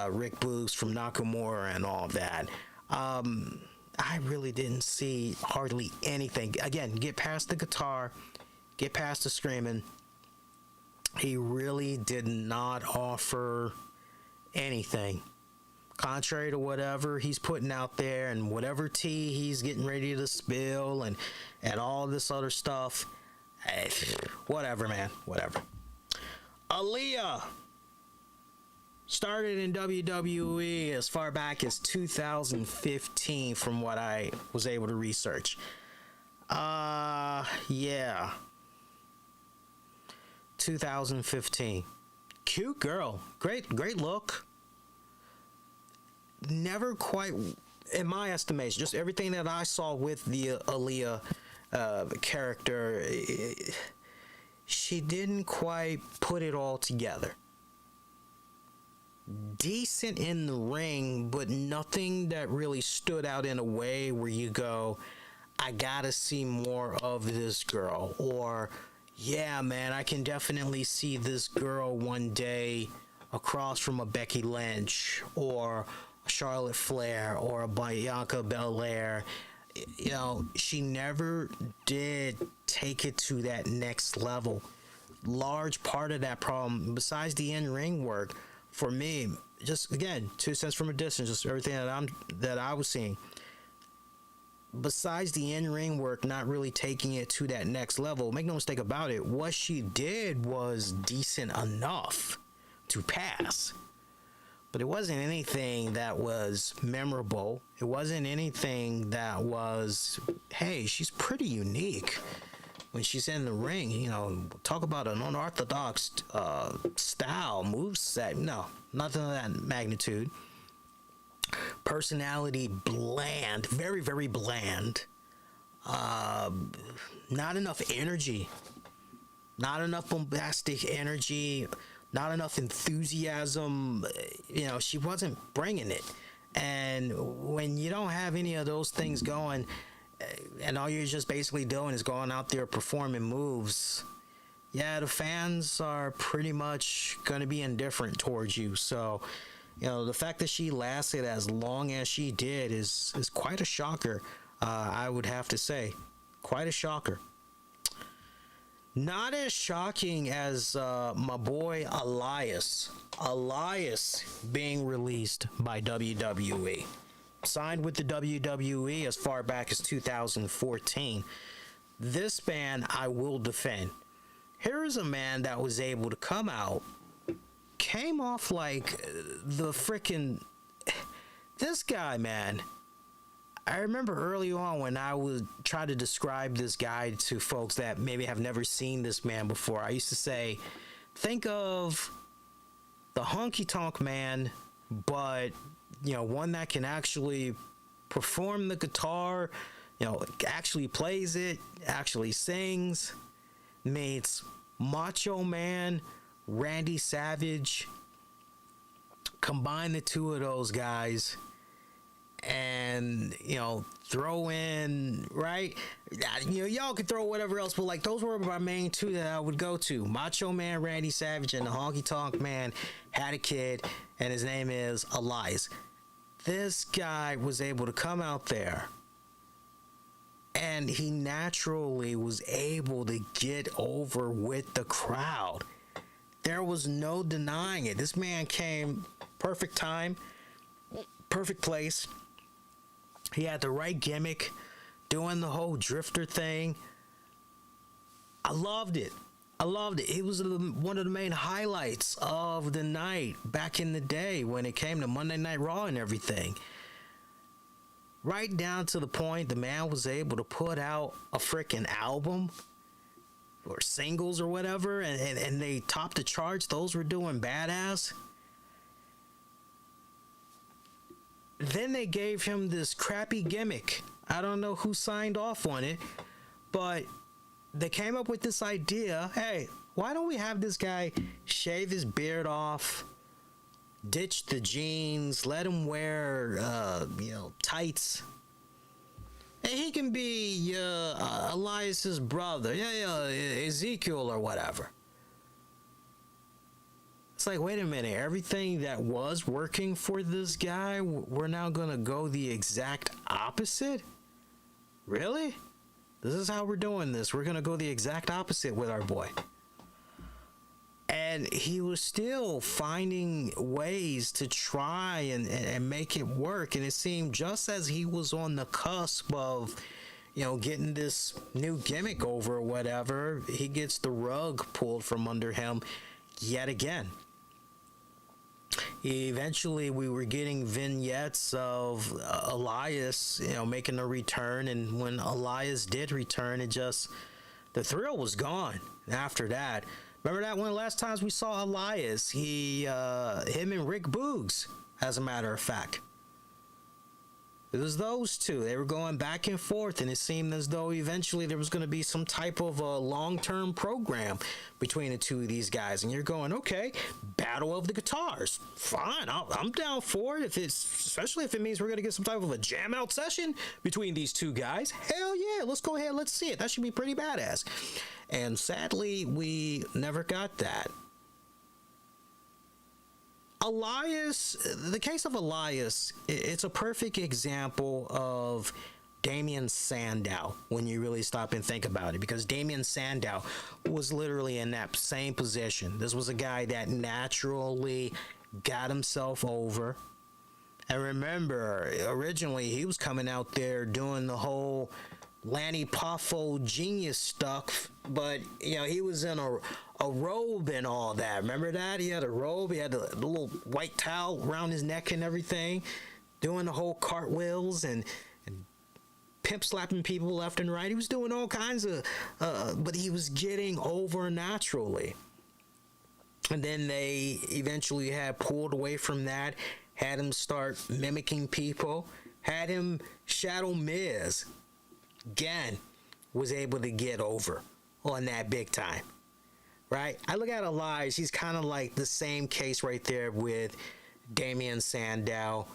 Rick Boogs from Nakamura and all of that. I really didn't see hardly anything. Again, get past the guitar, get past the screaming. He really did not offer anything. Contrary to whatever he's putting out there and whatever tea he's getting ready to spill and all this other stuff. Whatever, man. Whatever. Aaliyah started in WWE as far back as 2015 from what I was able to research. Yeah. 2015. Cute girl. Great look. Never quite, in my estimation, just everything that I saw with the Aaliyah character, she didn't quite put it all together. Decent in the ring, but nothing that really stood out in a way where you go, I gotta see more of this girl. Or, yeah, man, I can definitely see this girl one day across from a Becky Lynch or a Charlotte Flair or a Bianca Belair. She never did take it to that next level. Large part of that problem, besides the in-ring work, for me, just again, 2 cents from a distance, just everything that I was seeing. besides the in-ring work, not really taking it to that next level, make no mistake about it, what she did was decent enough to pass. But it wasn't anything that was memorable. It wasn't anything that was, hey, she's pretty unique when she's in the ring. You know, talk about an unorthodox style, moveset. No, nothing of that magnitude. Personality bland, very, very bland. Not enough energy. Not enough bombastic energy. Not enough enthusiasm. You know, she wasn't bringing it. And when you don't have any of those things going, and all you're just basically doing is going out there performing moves, yeah, the fans are pretty much going to be indifferent towards you. So, you know, the fact that she lasted as long as she did is quite a shocker, I would have to say. Quite a shocker. Not as shocking as my boy Elias. Elias being released by WWE. Signed with the WWE as far back as 2014. This man I will defend. Here is a man that was able to come out, came off like the freaking... This guy, man... I remember early on when I would try to describe this guy to folks that maybe have never seen this man before, I used to say, think of the honky-tonk man, but, you know, one that can actually perform the guitar, you know, actually plays it, actually sings, meets Macho Man, Randy Savage. Combine the two of those guys and, you know, throw in, right? You know, y'all could throw whatever else, but like those were my main two that I would go to. Macho Man, Randy Savage, and the Honky Tonk Man had a kid, and his name is Elias. This guy was able to come out there, and he naturally was able to get over with the crowd. There was no denying it. This man came perfect time, perfect place. He had the right gimmick, doing the whole drifter thing. I loved it. I loved it. It was one of the main highlights of the night back in the day when it came to Monday Night Raw and everything. Right down to the point the man was able to put out a freaking album or singles or whatever, and they topped the charts. Those were doing badass. Then they gave him this crappy gimmick. I don't know who signed off on it, but they came up with this idea. Hey, why don't we have this guy shave his beard off, ditch the jeans, let him wear, tights, and he can be Elias's brother, Ezekiel or whatever. It's like, wait a minute, everything that was working for this guy, we're now going to go the exact opposite? Really? This is how we're doing this. We're going to go the exact opposite with our boy. And he was still finding ways to try and make it work. And it seemed just as he was on the cusp of, you know, getting this new gimmick over or whatever, he gets the rug pulled from under him yet again. Eventually, we were getting vignettes of Elias, you know, making a return. And when Elias did return, the thrill was gone after that. Remember that one of the last times we saw Elias, him and Rick Boogs, as a matter of fact. It was those two. They were going back and forth, and it seemed as though eventually there was going to be some type of a long-term program between the two of these guys. And you're going, okay, battle of the guitars. Fine, I'm down for it, especially if it means we're going to get some type of a jam-out session between these two guys. Hell yeah, let's go ahead, let's see it. That should be pretty badass. And sadly, we never got that. Elias, the case of Elias, it's a perfect example of Damien Sandow when you really stop and think about it, because Damien Sandow was literally in that same position. This was a guy that naturally got himself over And remember, originally he was coming out there doing the whole Lanny Poffo genius stuff, but he was in a robe and all that. Remember that? He had a robe, he had the little white towel around his neck and everything, doing the whole cartwheels and pimp slapping people left and right. He was doing all kinds of, but he was getting over naturally. And then they eventually had pulled away from that, had him start mimicking people, had him shadow Miz. Again, was able to get over on that big time, right? I look at Elias, he's kind of like the same case right there with Damian Sandow.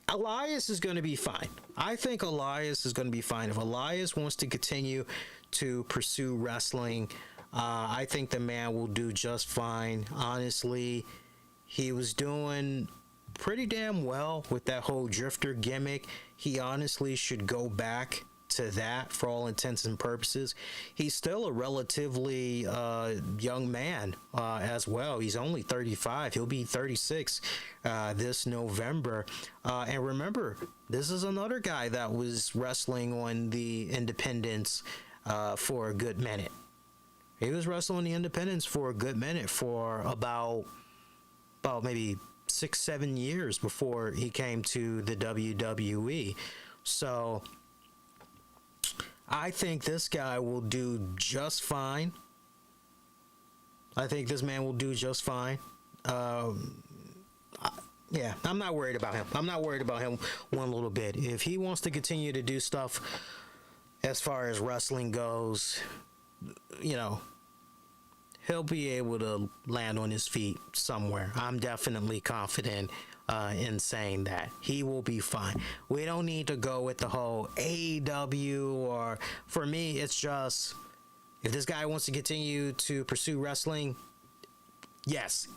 Elias is going to be fine. I think Elias is going to be fine. If Elias wants to continue to pursue wrestling, I think the man will do just fine. Honestly, he was doing pretty damn well with that whole drifter gimmick. He honestly should go back to that for all intents and purposes. He's still a relatively young man as well. He's only 35. He'll be 36 this November. And remember, this is another guy that was wrestling on the independents for a good minute. He was wrestling the independents for a good minute for about maybe 6-7 years before he came to the WWE. So I think this guy will do just fine. I think this man will do just fine. Yeah, I'm not worried about him. I'm not worried about him one little bit. If he wants to continue to do stuff as far as wrestling goes, he'll be able to land on his feet somewhere. I'm definitely confident in saying that. He will be fine. We don't need to go with the whole AEW, or for me, it's just, if this guy wants to continue to pursue wrestling, yes,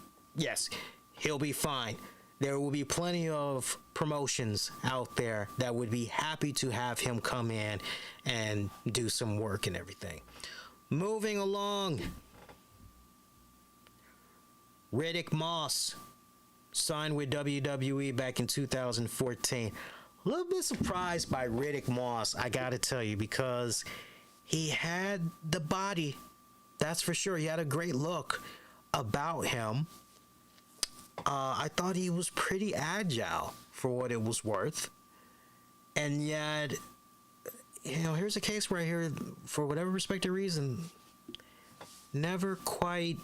he'll be fine. There will be plenty of promotions out there that would be happy to have him come in and do some work and everything. Moving along, Riddick Moss signed with WWE back in 2014. A little bit surprised by Riddick Moss, I gotta tell you, because he had the body, that's for sure. He had a great look about him. I thought he was pretty agile for what it was worth. And yet, here's a case right here, for whatever respective reason, never quite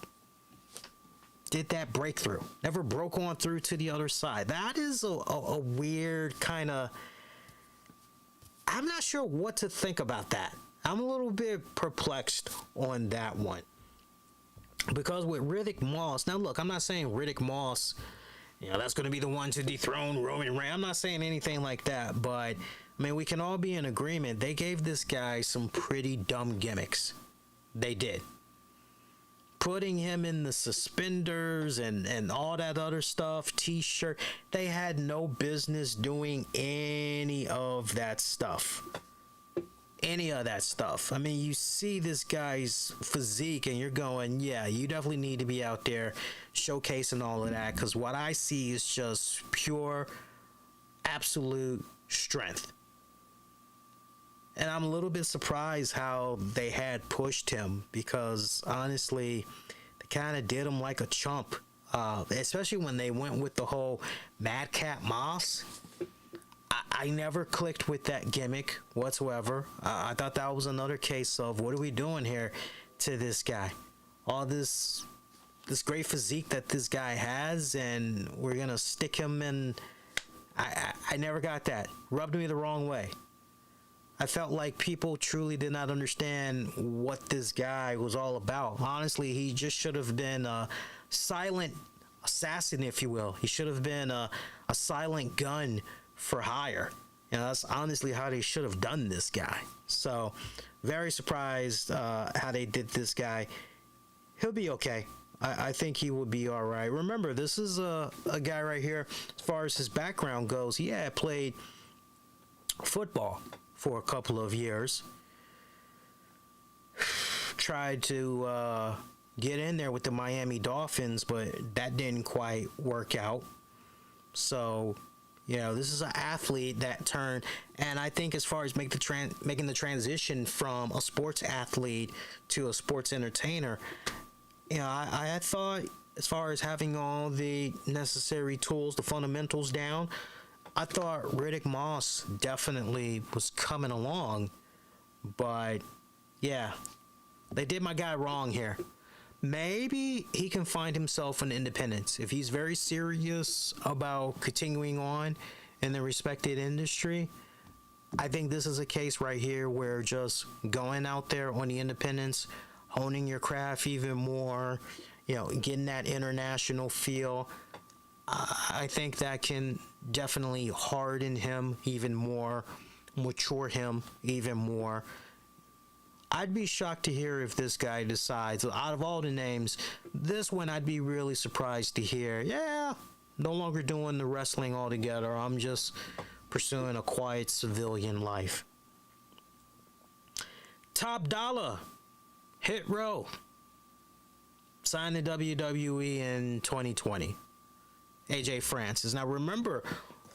did that breakthrough. Never broke on through to the other side. That is a weird kind of... I'm not sure what to think about that. I'm a little bit perplexed on that one. Because with Riddick Moss... Now look, I'm not saying Riddick Moss, that's going to be the one to dethrone Roman Reigns. I'm not saying anything like that. But, we can all be in agreement. They gave this guy some pretty dumb gimmicks. They did. Putting him in the suspenders and all that other stuff, t-shirt, they had no business doing any of that stuff. You see this guy's physique and you're going, yeah, you definitely need to be out there showcasing all of that, because what I see is just pure, absolute strength. And I'm a little bit surprised how they had pushed him, because honestly, they kind of did him like a chump, especially when they went with the whole Madcap Moss. I never clicked with that gimmick whatsoever. I thought that was another case of, what are we doing here to this guy? All this great physique that this guy has, and we're going to stick him in. I never got that. Rubbed me the wrong way. I felt like people truly did not understand what this guy was all about. Honestly, he just should have been a silent assassin, if you will. He should have been a silent gun for hire. That's honestly how they should have done this guy. So, very surprised how they did this guy. He'll be okay. I think he will be all right. Remember, this is a guy right here, as far as his background goes, he had played football for a couple of years. Tried to get in there with the Miami Dolphins, but that didn't quite work out. So, this is an athlete that turned, and I think as far as making the transition from a sports athlete to a sports entertainer, I thought as far as having all the necessary tools, the fundamentals down, I thought Riddick Moss definitely was coming along, but yeah, they did my guy wrong here. Maybe he can find himself an independence. If he's very serious about continuing on in the respected industry, I think this is a case right here where just going out there on the independence, honing your craft even more, getting that international feel, I think that can definitely harden him even more, mature him even more. I'd be shocked to hear if this guy decides, out of all the names, this one I'd be really surprised to hear, no longer doing the wrestling altogether. I'm just pursuing a quiet civilian life. Top Dollar, Hit Row, signed to WWE in 2020. AJ Francis. Now remember,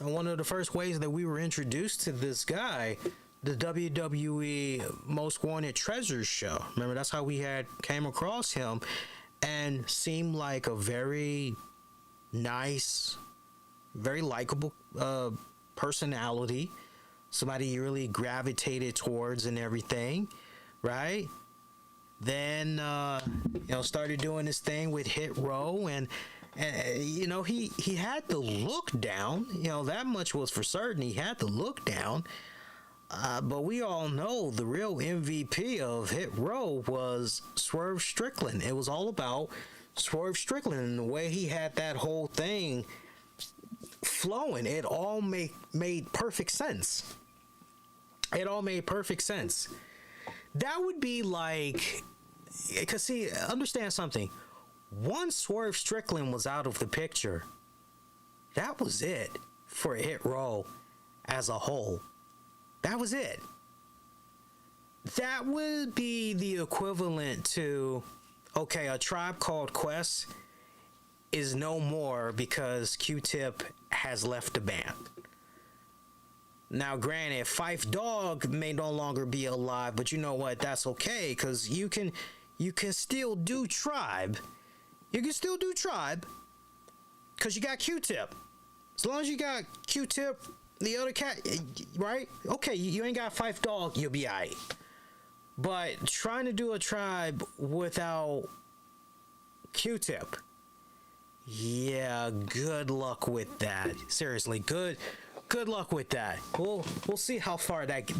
one of the first ways that we were introduced to this guy, the WWE Most Wanted Treasures show. Remember, that's how we came across him, and seemed like a very nice, very likable personality, somebody you really gravitated towards and everything, right? Then started doing this thing with Hit Row, and he had the look down. That much was for certain. He had the look down. But we all know the real MVP of Hit Row was Swerve Strickland. It was all about Swerve Strickland and the way he had that whole thing flowing. It all made perfect sense. It all made perfect sense. That would be like, because see, understand something. Once Swerve Strickland was out of the picture, that was it for Hit Row as a whole. That was it. That would be the equivalent to, okay, A Tribe Called Quest is no more because Q-Tip has left the band. Now, granted, Phife Dawg may no longer be alive, but you know what? That's okay, because you can still do Tribe. You can still do Tribe because you got Q-Tip. As long as you got Q-Tip, the other cat, right? Okay, you ain't got Phife Dawg, you'll be alright. But trying to do a Tribe without Q-Tip, yeah, good luck with that. Seriously, good luck with that. We'll see how far that.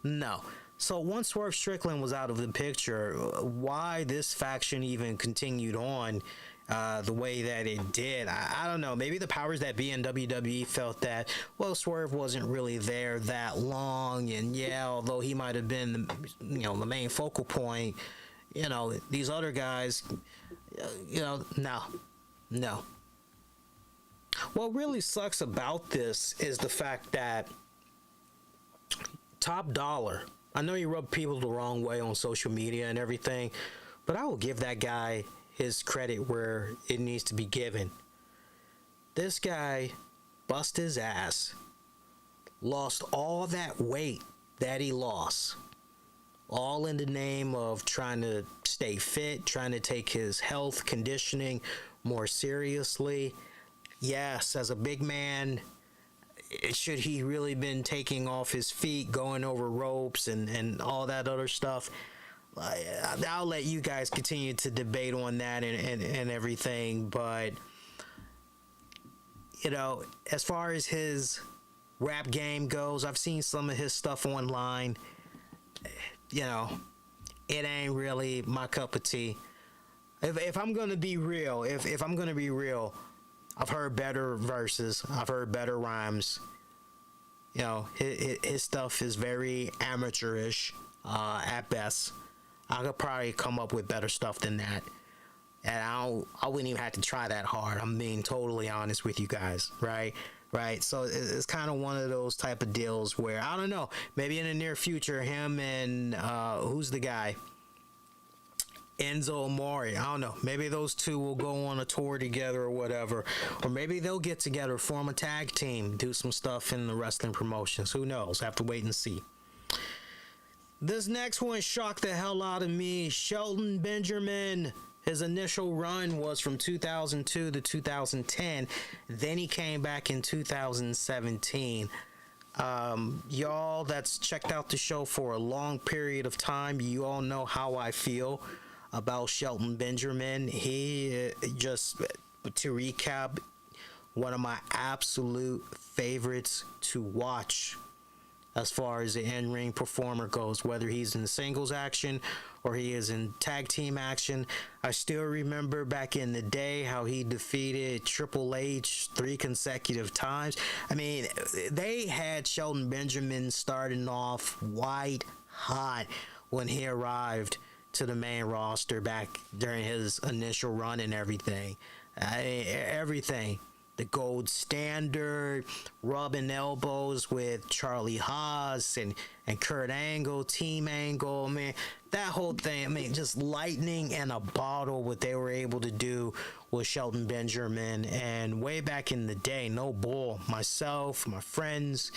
No. So once Swerve Strickland was out of the picture, why this faction even continued on the way that it did, I don't know. Maybe the powers that be in WWE felt that, well, Swerve wasn't really there that long, and yeah, although he might have been the main focal point, these other guys, no. What really sucks about this is the fact that Top Dollar, I know you rub people the wrong way on social media and everything, but I will give that guy his credit where it needs to be given. This guy bust his ass, lost all that weight that he lost, all in the name of trying to stay fit, trying to take his health conditioning more seriously. Yes, as a big man, should he really been taking off his feet, going over ropes and all that other stuff? I'll let you guys continue to debate on that and everything, but as far as his rap game goes, I've seen some of his stuff online. It ain't really my cup of tea. If I'm gonna be real, if I'm gonna be real, I've heard better verses. I've heard better rhymes. His stuff is very amateurish at best. I could probably come up with better stuff than that. And I wouldn't even have to try that hard. I'm being totally honest with you guys, right? So it's kind of one of those type of deals where, I don't know, maybe in the near future, him and, who's the guy? Enzo Amore. I don't know. Maybe those two will go on a tour together or whatever. Or maybe they'll get together, form a tag team, do some stuff in the wrestling promotions. Who knows? Have to wait and see. This next one shocked the hell out of me. Shelton Benjamin. His initial run was from 2002 to 2010. Then he came back in 2017. Y'all that's checked out the show for a long period of time, you all know how I feel about Shelton Benjamin. He just, to recap, one of my absolute favorites to watch as far as the in-ring performer goes, whether he's in singles action or he is in tag team action. I still remember back in the day how he defeated Triple H 3 consecutive times. I mean, they had Shelton Benjamin starting off white hot when he arrived to the main roster back during his initial run and everything. Everything. The gold standard, rubbing elbows with Charlie Haas and Kurt Angle, Team Angle, man, that whole thing, I mean, just lightning in a bottle what they were able to do with Shelton Benjamin. And way back in the day, no bull, myself, my friends,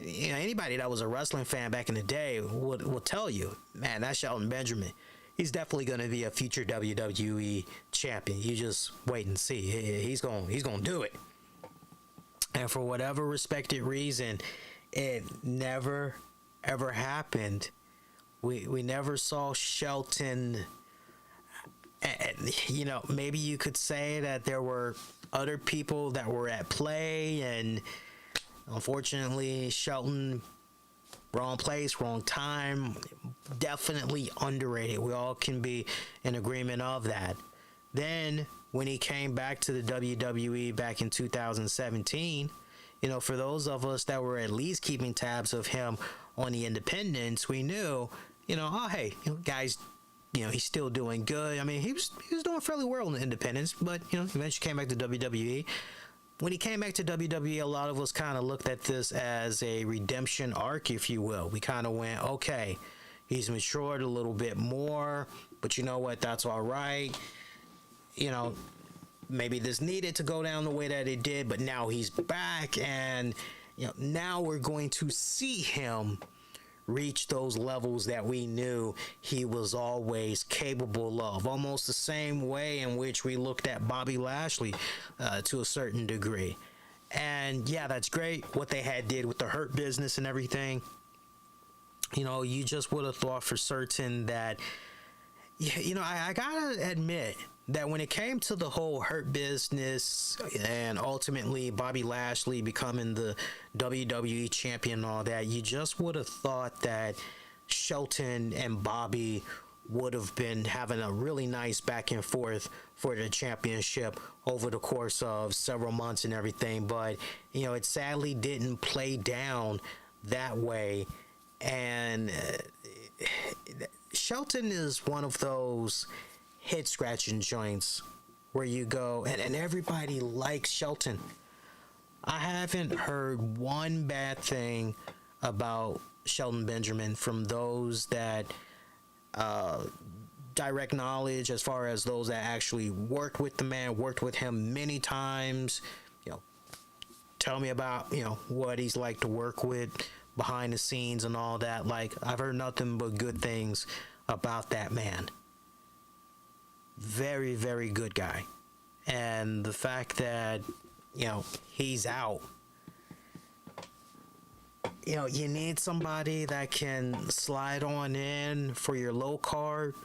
you know, anybody that was a wrestling fan back in the day will tell you, man, that's Shelton Benjamin. He's definitely going to be a future WWE champion. You just wait and see. He's going to do it. And for whatever respected reason, it never, ever happened. We never saw Shelton. You know, maybe you could say that there were other people that were at play. And unfortunately, Shelton, wrong place, wrong time, definitely underrated. We all can be in agreement of that. Then, when he came back to the WWE back in 2017, you know, for those of us that were at least keeping tabs of him on the independents, we knew, you know, oh, hey, you know, guys, you know, he's still doing good. I mean, he was doing fairly well in the independents, but, you know, eventually came back to WWE. When he came back to WWE, a lot of us kind of looked at this as a redemption arc, if you will. We kind of went, okay, he's matured a little bit more, but you know what? That's all right. You know, maybe this needed to go down the way that it did, but now he's back, and you know, now we're going to see him reach those levels that we knew he was always capable of, almost the same way in which we looked at Bobby Lashley to a certain degree. And yeah, that's great what they had did with the Hurt Business and everything. You know, you just would have thought for certain that, you know, I gotta admit that when it came to the whole Hurt Business and ultimately Bobby Lashley becoming the WWE champion and all that, you just would have thought that Shelton and Bobby would have been having a really nice back and forth for the championship over the course of several months and everything. But, you know, it sadly didn't play down that way. And Shelton is one of those head scratching joints where you go and everybody likes Shelton. I haven't heard one bad thing about Shelton Benjamin from those that direct knowledge, as far as those that actually worked with the man, worked with him many times. You know, tell me about, you know, what he's like to work with behind the scenes and all that. Like, I've heard nothing but good things about that man. Very, very good guy. And the fact that, you know, he's out, you know, you need somebody that can slide on in for your low card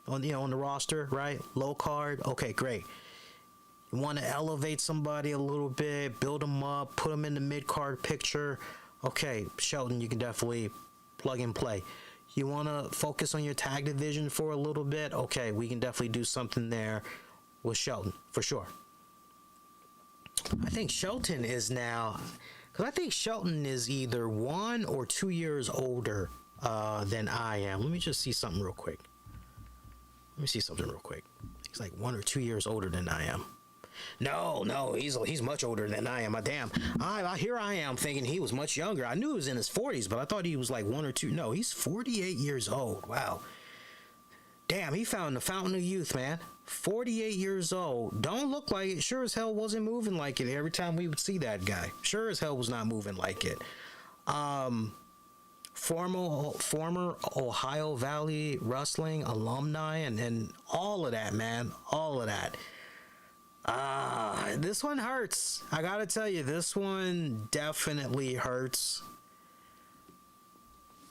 on, you know, on the roster, right? Low card. Okay, great. You want to elevate somebody a little bit, build them up, put them in the mid card picture. Okay, Shelton, you can definitely plug and play. You want to focus on your tag division for a little bit? Okay, we can definitely do something there with Shelton, for sure. I think Shelton is now, because I think Shelton is either 1 or 2 years older than I am. Let me just see something real quick. He's like 1 or 2 years older than I am. No, he's much older than I am. Here I am thinking he was much younger. I knew he was in his 40s, but I thought he was like 1 or 2. No, he's 48 years old. Wow. Damn, he found the fountain of youth, man. 48 years old. Don't look like it. Sure as hell wasn't moving like it every time we would see that guy. Sure as hell was not moving like it. Former Ohio Valley Wrestling alumni and all of that, man. All of that. This one hurts. I gotta tell you, this one definitely hurts.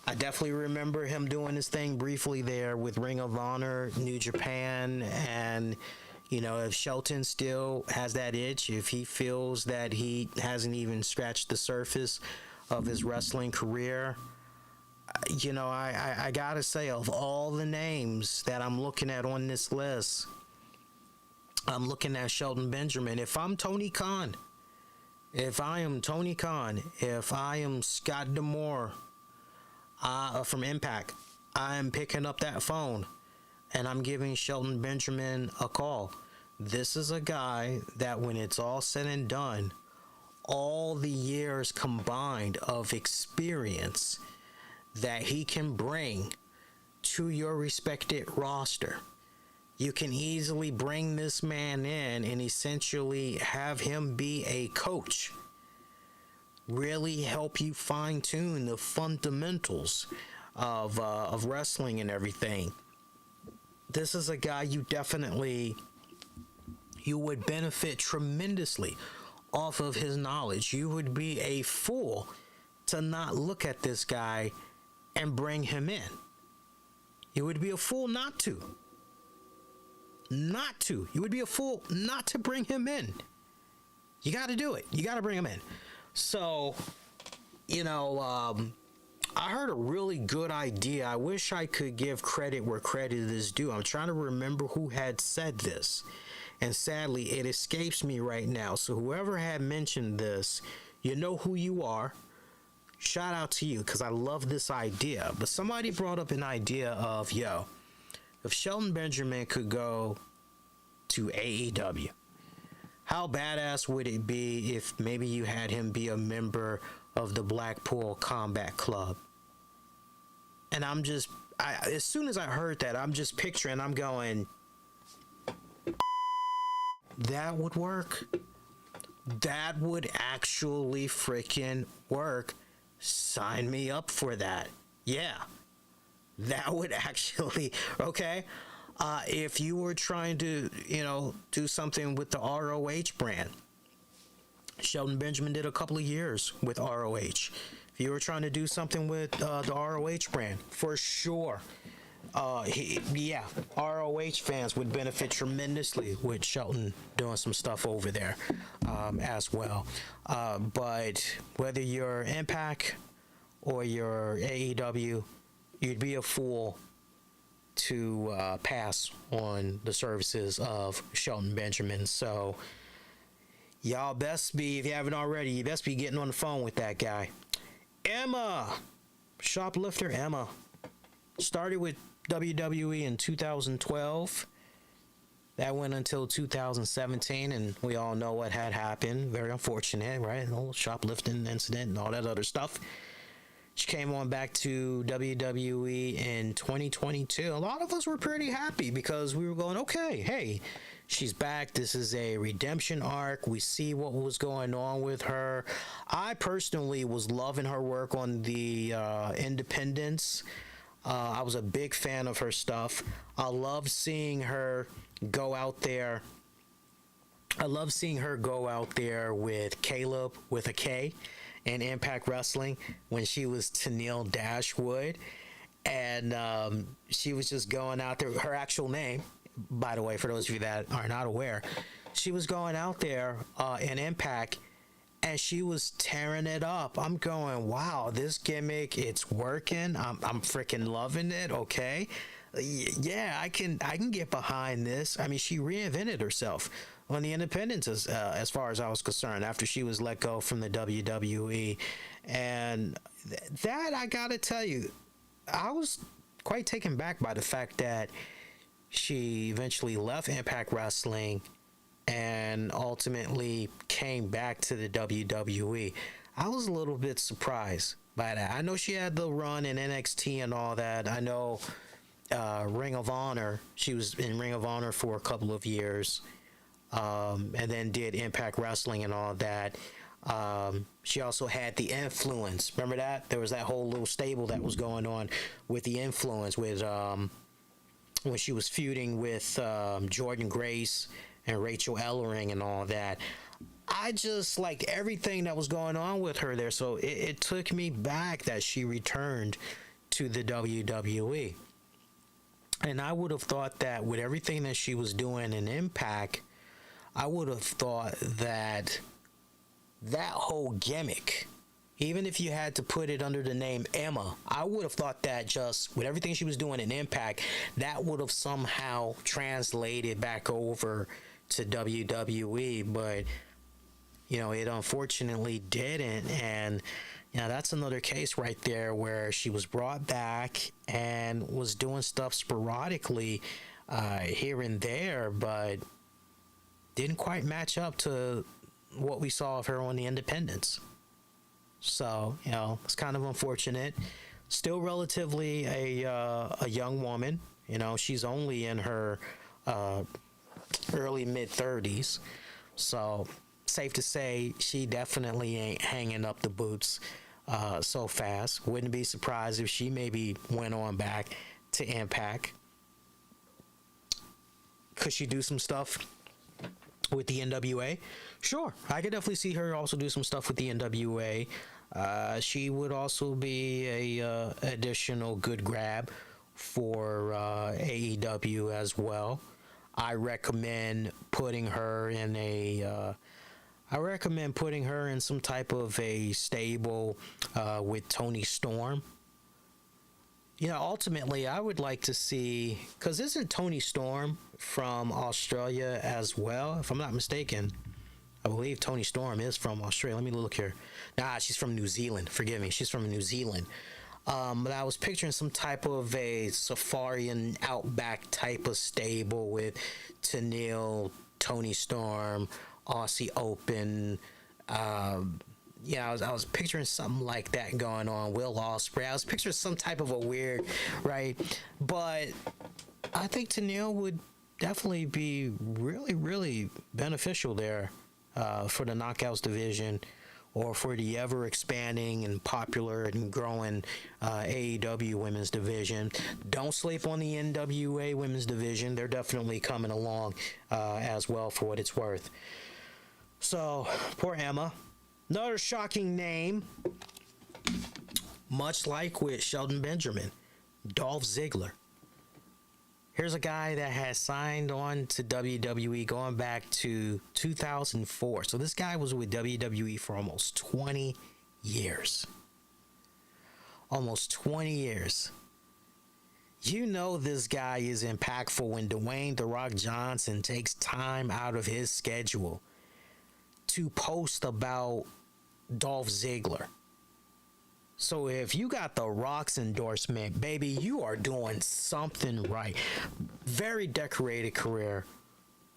I definitely remember him doing his thing briefly there with Ring of Honor, New Japan, and, you know, if Shelton still has that itch, if he feels that he hasn't even scratched the surface of his wrestling career, you know, I gotta say, of all the names that I'm looking at on this list, I'm looking at Shelton Benjamin. If I'm Tony Khan, if I am Tony Khan, if I am Scott D'Amore, from Impact, I'm picking up that phone and I'm giving Shelton Benjamin a call. This is a guy that when it's all said and done, all the years combined of experience that he can bring to your respected roster, you can easily bring this man in and essentially have him be a coach. Really help you fine-tune the fundamentals of wrestling and everything. This is a guy you would benefit tremendously off of his knowledge. You would be a fool to not look at this guy and bring him in. You would be a fool not to. You would be a fool not to bring him in. You got to do it. You got to bring him in. So, you know, I heard a really good idea. I wish I could give credit where credit is due. I'm trying to remember who had said this, and sadly, it escapes me right now. So whoever had mentioned this, you know who you are. Shout out to you, because I love this idea. But somebody brought up an idea of, if Shelton Benjamin could go to AEW, how badass would it be if maybe you had him be a member of the Blackpool Combat Club? And as soon as I heard that, I'm just picturing, I'm going, that would work. That would actually freaking work. Sign me up for that. Yeah. That would actually, okay. If you were trying to, do something with the ROH brand, Shelton Benjamin did a couple of years with ROH. If you were trying to do something with the ROH brand, for sure, ROH fans would benefit tremendously with Shelton doing some stuff over there as well. But whether you're Impact or you're AEW, you'd be a fool to pass on the services of Shelton Benjamin. So y'all best be, if you haven't already, you best be getting on the phone with that guy. Emma, shoplifter Emma, started with WWE in 2012. That went until 2017, and we all know what had happened. Very unfortunate, right? A little shoplifting incident and all that other stuff. She came on back to WWE in 2022. A lot of us were pretty happy because we were going, okay, hey, she's back. This is a redemption arc. We see what was going on with her. I personally was loving her work on the Independence. I was a big fan of her stuff. I loved seeing her go out there. I love seeing her go out there with Caleb with a K in Impact Wrestling when she was Tennille Dashwood. And she was just going out there. Her actual name, by the way, for those of you that are not aware, she was going out there in Impact and she was tearing it up. I'm going, wow, this gimmick, it's working. I'm freaking loving it. Okay. Yeah, I can get behind this. I mean, she reinvented herself on the independents as far as I was concerned after she was let go from the WWE. And that, I gotta tell you, I was quite taken back by the fact that she eventually left Impact Wrestling and ultimately came back to the WWE. I was a little bit surprised by that. I know she had the run in NXT and all that. I know Ring of Honor. She was in Ring of Honor for a couple of years, and then did Impact Wrestling and all that. She also had the Influence. Remember that? There was that whole little stable that was going on with the Influence with when she was feuding with Jordan Grace and Rachel Ellering and all that. I just liked everything that was going on with her there, so it took me back that she returned to the WWE. And I would have thought that with everything that she was doing in Impact, I would have thought that that whole gimmick, even if you had to put it under the name Emma, I would have thought that just with everything she was doing in Impact, that would have somehow translated back over to WWE. But, you know, it unfortunately didn't. And, you know, that's another case right there where she was brought back and was doing stuff sporadically here and there, but didn't quite match up to what we saw of her on the independents. So, you know, it's kind of unfortunate. Still relatively a young woman. You know, she's only in her early mid-30s. So, safe to say she definitely ain't hanging up the boots so fast. Wouldn't be surprised if she maybe went on back to Impact. Could she do some stuff with the NWA? Sure, I could definitely see her also do some stuff with the NWA. She would also be a additional good grab for AEW as well. I recommend putting her in some type of a stable with Toni Storm. You know, ultimately, I would like to see, because isn't Toni Storm from Australia as well, if I'm not mistaken? I believe Toni Storm is from Australia. Let me look here. Nah, she's from New Zealand. Forgive me. She's from New Zealand. But I was picturing some type of a Safarian Outback type of stable with Tenille, Toni Storm, Aussie Open. Yeah, I was picturing something like that going on. Will Ospreay. I was picturing some type of a weird, right? But I think Tenille would definitely be really, really beneficial there for the Knockouts division, or for the ever expanding and popular and growing AEW women's division. Don't sleep on the NWA women's division. They're definitely coming along as well, for what it's worth. So, poor Emma. Another shocking name, much like with Shelton Benjamin, Dolph Ziggler. Here's a guy that has signed on to WWE going back to 2004. So this guy was with WWE for almost 20 years. Almost 20 years. You know this guy is impactful when Dwayne "The Rock" Johnson takes time out of his schedule to post about Dolph Ziggler. So if you got The Rock's endorsement, baby, you are doing something right. Very decorated career.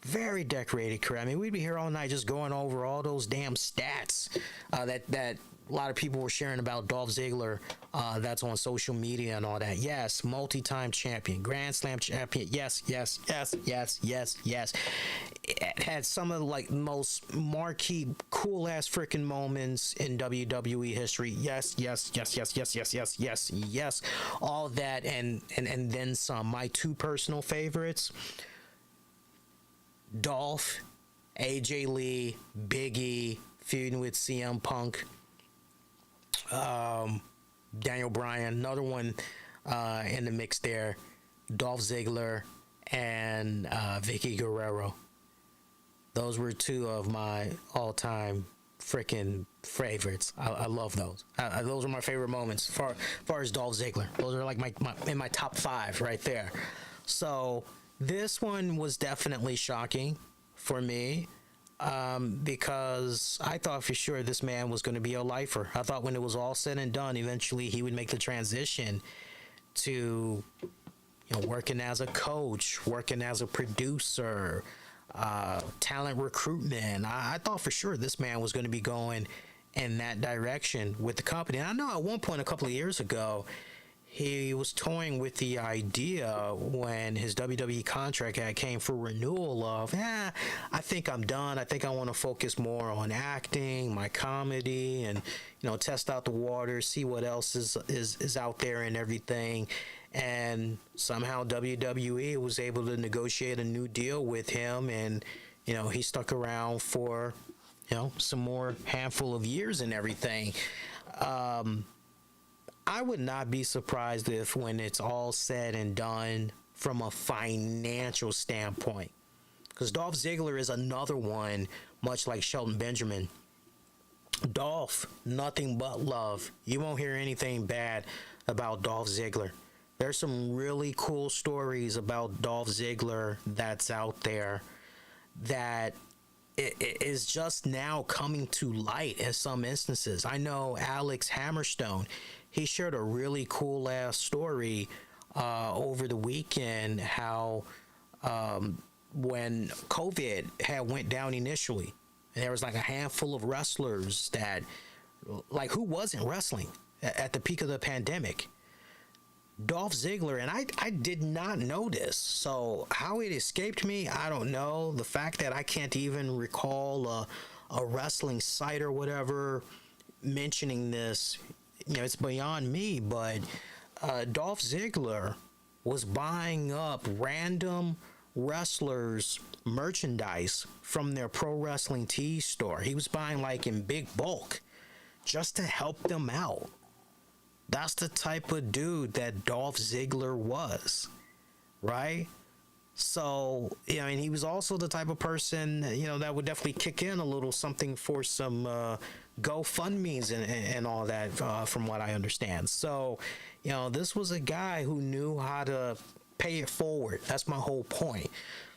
Very decorated career. I mean, we'd be here all night just going over all those damn stats that a lot of people were sharing about Dolph Ziggler. That's on social media and all that. Yes, multi-time champion, Grand Slam champion. Yes. It had some of the most marquee, cool-ass freaking moments in WWE history. Yes. All that and then some. My two personal favorites: Dolph, AJ Lee, Big E feuding with CM Punk. Daniel Bryan, another one in the mix there. Dolph Ziggler and Vicky Guerrero. Those were two of my all-time freaking favorites. I love those. Those are my favorite moments as far as Dolph Ziggler. Those are like my in my top 5 right there. So this one was definitely shocking for me. Because I thought for sure this man was going to be a lifer. I thought when it was all said and done, eventually he would make the transition to, working as a coach, working as a producer, talent recruitment. I thought for sure this man was going to be going in that direction with the company. And I know at one point a couple of years ago, he was toying with the idea when his WWE contract had came for renewal of, I think I'm done. I think I want to focus more on acting, my comedy, and test out the waters, see what else is out there and everything. And somehow WWE was able to negotiate a new deal with him, and he stuck around for some more handful of years and everything. I would not be surprised if, when it's all said and done from a financial standpoint, because Dolph Ziggler is another one, much like Shelton Benjamin. Dolph, nothing but love. You won't hear anything bad about Dolph Ziggler. There's some really cool stories about Dolph Ziggler that's out there that it is just now coming to light in some instances. I know Alex Hammerstone, he shared a really cool ass story over the weekend, how when COVID had went down initially, and there was like a handful of wrestlers that, like, who wasn't wrestling at the peak of the pandemic? Dolph Ziggler, and I did not know this, so how it escaped me, I don't know. The fact that I can't even recall a wrestling site or whatever mentioning this, it's beyond me. But Dolph Ziggler was buying up random wrestlers' merchandise from their pro wrestling tee store. He was buying like in big bulk just to help them out. That's the type of dude that Dolph Ziggler was, right? So, and he was also the type of person, that would definitely kick in a little something for some GoFundMes and all that, from what I understand. So, this was a guy who knew how to pay it forward. That's my whole point.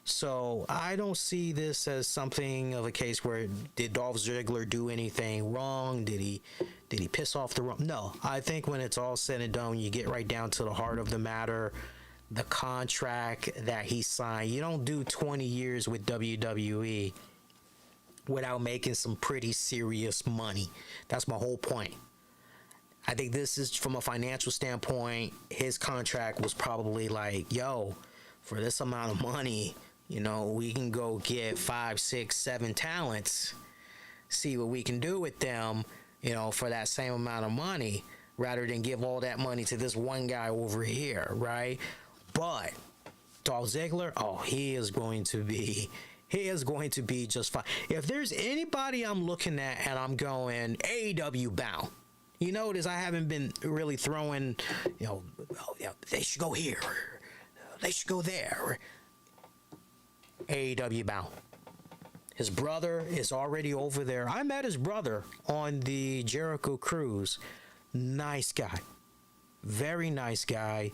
So I don't see this as something of a case where, did Dolph Ziggler do anything wrong? Did he piss off the wrong? No, I think when it's all said and done, you get right down to the heart of the matter, the contract that he signed. You don't do 20 years with WWE without making some pretty serious money. That's my whole point. I think this is, from a financial standpoint, his contract was probably like, yo, for this amount of money, we can go get 5, 6, 7 talents, see what we can do with them, for that same amount of money, rather than give all that money to this one guy over here, right? But Dolph Ziggler, he is going to be just fine. If there's anybody I'm looking at and I'm going AEW bound, you notice I haven't been really throwing, they should go here, they should go there. AEW bound. His brother is already over there. I met his brother on the Jericho cruise. Nice guy. Very nice guy.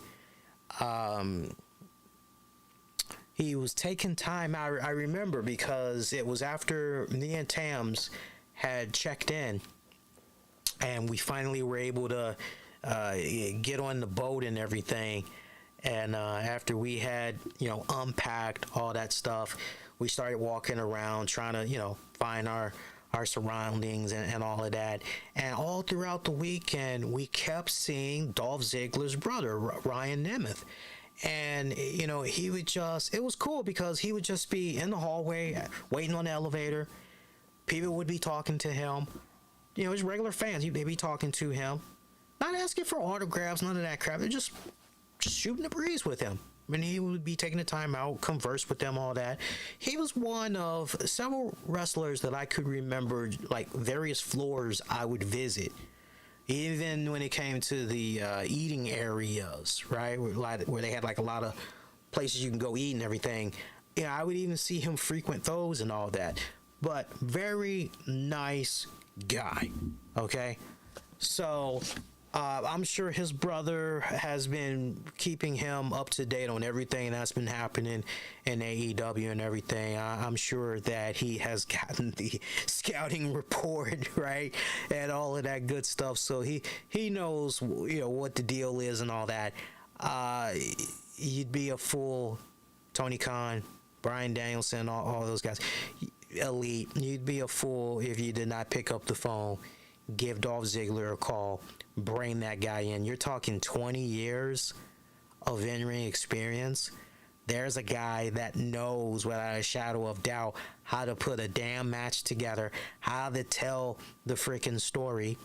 He was taking time. I remember, because it was after me and Tams had checked in, and we finally were able to get on the boat and everything. And after we had, unpacked all that stuff, we started walking around trying to, find our surroundings and all of that. And all throughout the weekend, we kept seeing Dolph Ziggler's brother, Ryan Nemeth. And, he would just, it was cool because he would just be in the hallway waiting on the elevator. People would be talking to him. His regular fans, they'd be talking to him. Not asking for autographs, none of that crap. They're just shooting the breeze with him. And he would be taking the time out, converse with them, all that. He was one of several wrestlers that I could remember, like various floors I would visit. Even when it came to the eating areas, right? Where they had like a lot of places you can go eat and everything. I would even see him frequent those and all that. But very nice guy, okay? So I'm sure his brother has been keeping him up to date on everything that's been happening in AEW and everything. I'm sure that he has gotten the scouting report, right, and all of that good stuff. So he knows, what the deal is and all that. You'd be a fool, Tony Khan, Bryan Danielson, all those guys, Elite. You'd be a fool if you did not pick up the phone, give Dolph Ziggler a call, bring that guy in. You're talking 20 years of in-ring experience. There's a guy that knows without a shadow of doubt how to put a damn match together, how to tell the freaking story.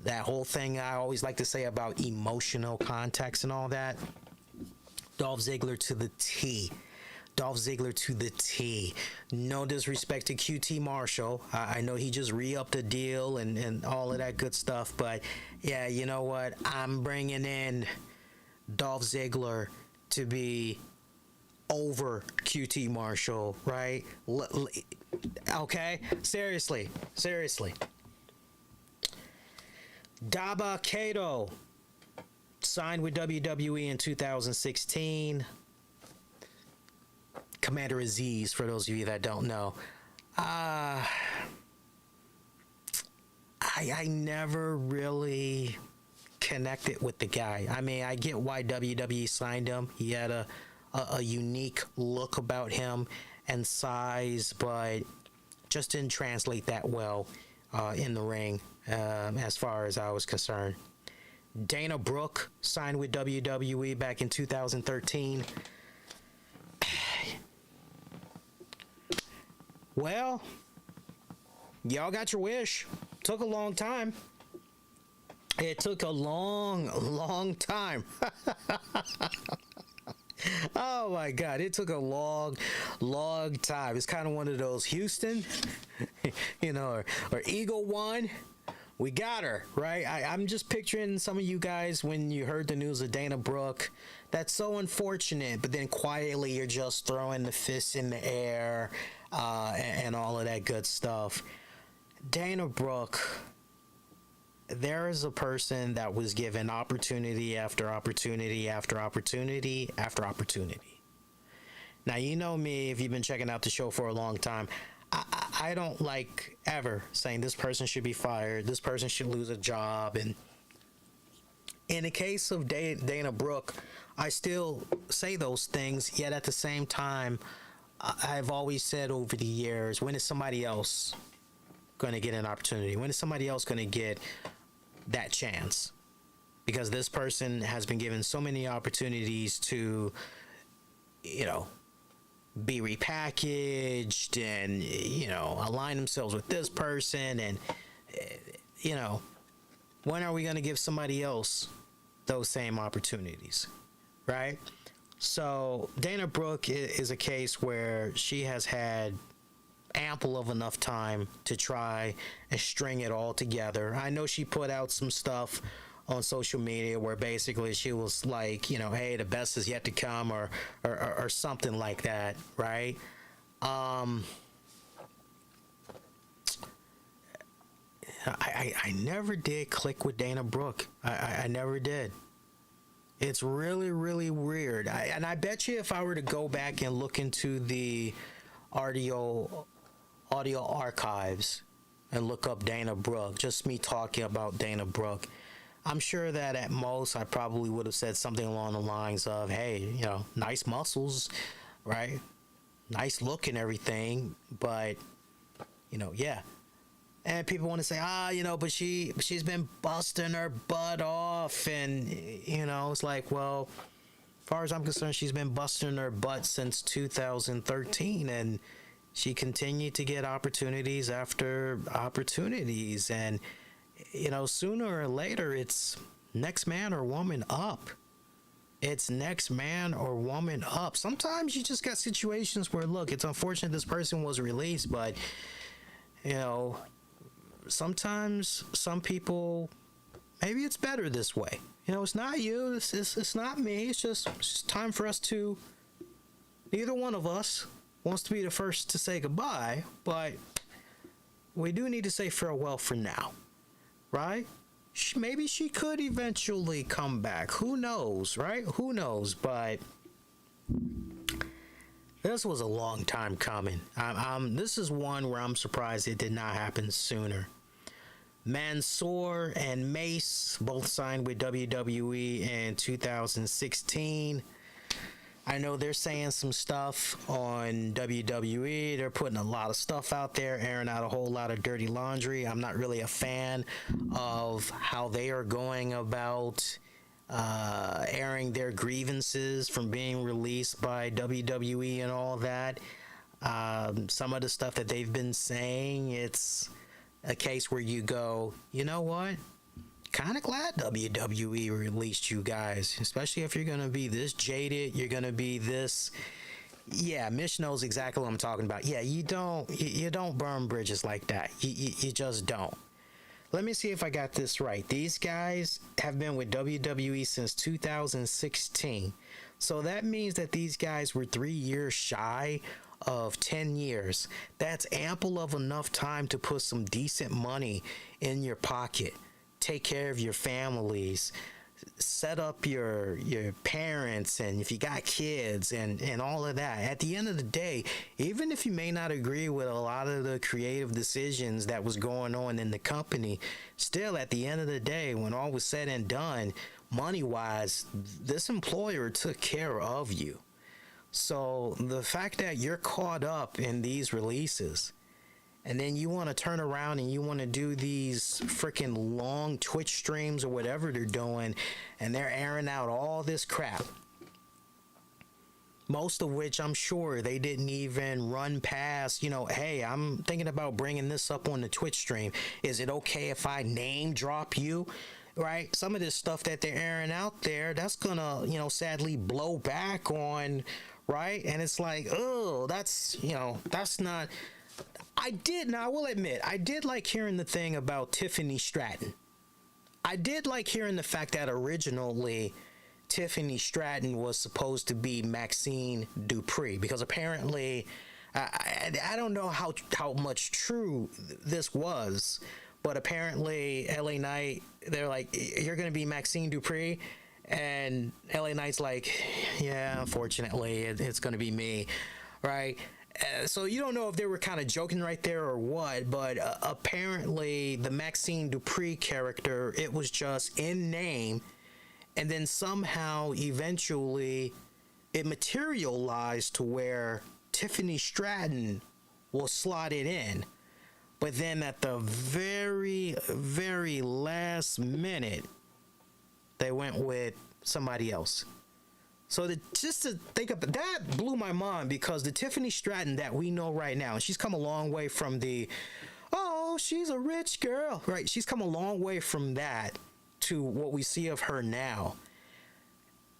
That whole thing I always like to say about emotional context and all that. Dolph Ziggler to the T. Dolph Ziggler to the T. No disrespect to QT Marshall. I know he just re-upped the deal and all of that good stuff. But, yeah, you know what? I'm bringing in Dolph Ziggler to be over QT Marshall, right? Okay? Seriously. Daba Kato signed with WWE in 2016. Commander Aziz, for those of you that don't know. I never really connected with the guy. I mean, I get why WWE signed him. He had a unique look about him and size, but just didn't translate that well in the ring as far as I was concerned. Dana Brooke signed with WWE back in 2013. Well, y'all got your wish. Took a long time. It took a long time. Oh my God, it took a long time. It's kind of one of those Houston, or Eagle One. We got her, right? I'm just picturing some of you guys when you heard the news of Dana Brooke. That's so unfortunate, but then quietly you're just throwing the fists in the air and all of that good stuff. Dana Brooke, there is a person that was given opportunity after opportunity after opportunity after opportunity. Now, you know me, if you've been checking out the show for a long time, I don't like ever saying this person should be fired, this person should lose a job. And in the case of Dana Brooke, I still say those things, yet at the same time, I've always said over the years, when is somebody else going to get an opportunity? When is somebody else going to get that chance? Because this person has been given so many opportunities to, be repackaged and, align themselves with this person. And, when are we going to give somebody else those same opportunities? Right? So Dana Brooke is a case where she has had ample of enough time to try and string it all together. I know she put out some stuff on social media where basically she was like, hey, the best is yet to come, or something like that, right? I never did click with Dana Brooke. I never did. It's really, really weird. And I bet you if I were to go back and look into the audio archives and look up Dana Brooke, just me talking about Dana Brooke, I'm sure that at most I probably would have said something along the lines of, hey, nice muscles, right? Nice look and everything, but, yeah. And people want to say, but she's been busting her butt off. And, it's like, well, as far as I'm concerned, she's been busting her butt since 2013. And she continued to get opportunities after opportunities. And, sooner or later, it's next man or woman up. It's next man or woman up. Sometimes you just got situations where, look, it's unfortunate this person was released, but, sometimes some people, maybe it's better this way. It's not you, it's not me. It's just time for us to, neither one of us wants to be the first to say goodbye, but we do need to say farewell for now, right? Maybe she could eventually come back. Who knows, right? Who knows? But this was a long time coming. This is one where I'm surprised it did not happen sooner. Mansoor and Mace both signed with WWE in 2016. I know they're saying some stuff on WWE. They're putting a lot of stuff out there, airing out a whole lot of dirty laundry. I'm not really a fan of how they are going about airing their grievances from being released by WWE and all that. Some of the stuff that they've been saying, it's a case where you go, you know what? Kind of glad WWE released you guys, especially if you're going to be this jaded, you're going to be this. Yeah, Mish knows exactly what I'm talking about. Yeah, you don't burn bridges like that. You just don't. Let me see if I got this right. These guys have been with WWE since 2016. So that means that these guys were 3 years shy of 10 years. That's ample of enough time to put some decent money in your pocket. Take care of your families, set up your parents, and if you got kids and all of that. At the end of the day, even if you may not agree with a lot of the creative decisions that was going on in the company, still at the end of the day, when all was said and done, money-wise, this employer took care of you. So the fact that you're caught up in these releases, and then you want to turn around and you want to do these freaking long Twitch streams or whatever they're doing, and they're airing out all this crap, most of which I'm sure they didn't even run past, hey, I'm thinking about bringing this up on the Twitch stream. Is it okay if I name drop you? Right? Some of this stuff that they're airing out there, that's gonna, sadly blow back on, right? And it's like, oh, that's not. I will admit, I did like hearing the thing about Tiffany Stratton. I did like hearing the fact that originally Tiffany Stratton was supposed to be Maxine Dupree, because apparently, I don't know how much true this was, but apparently LA Knight, they're like, you're going to be Maxine Dupree? And LA Knight's like, yeah, unfortunately, it's going to be me, right? So you don't know if they were kind of joking right there or what, but apparently the Maxine Dupree character, it was just in name, and then somehow eventually it materialized to where Tiffany Stratton was slotted in. But then at the very, very last minute, they went with somebody else. So just to think of that blew my mind, because the Tiffany Stratton that we know right now, and she's come a long way from the, oh, she's a rich girl, right? She's come a long way from that to what we see of her now.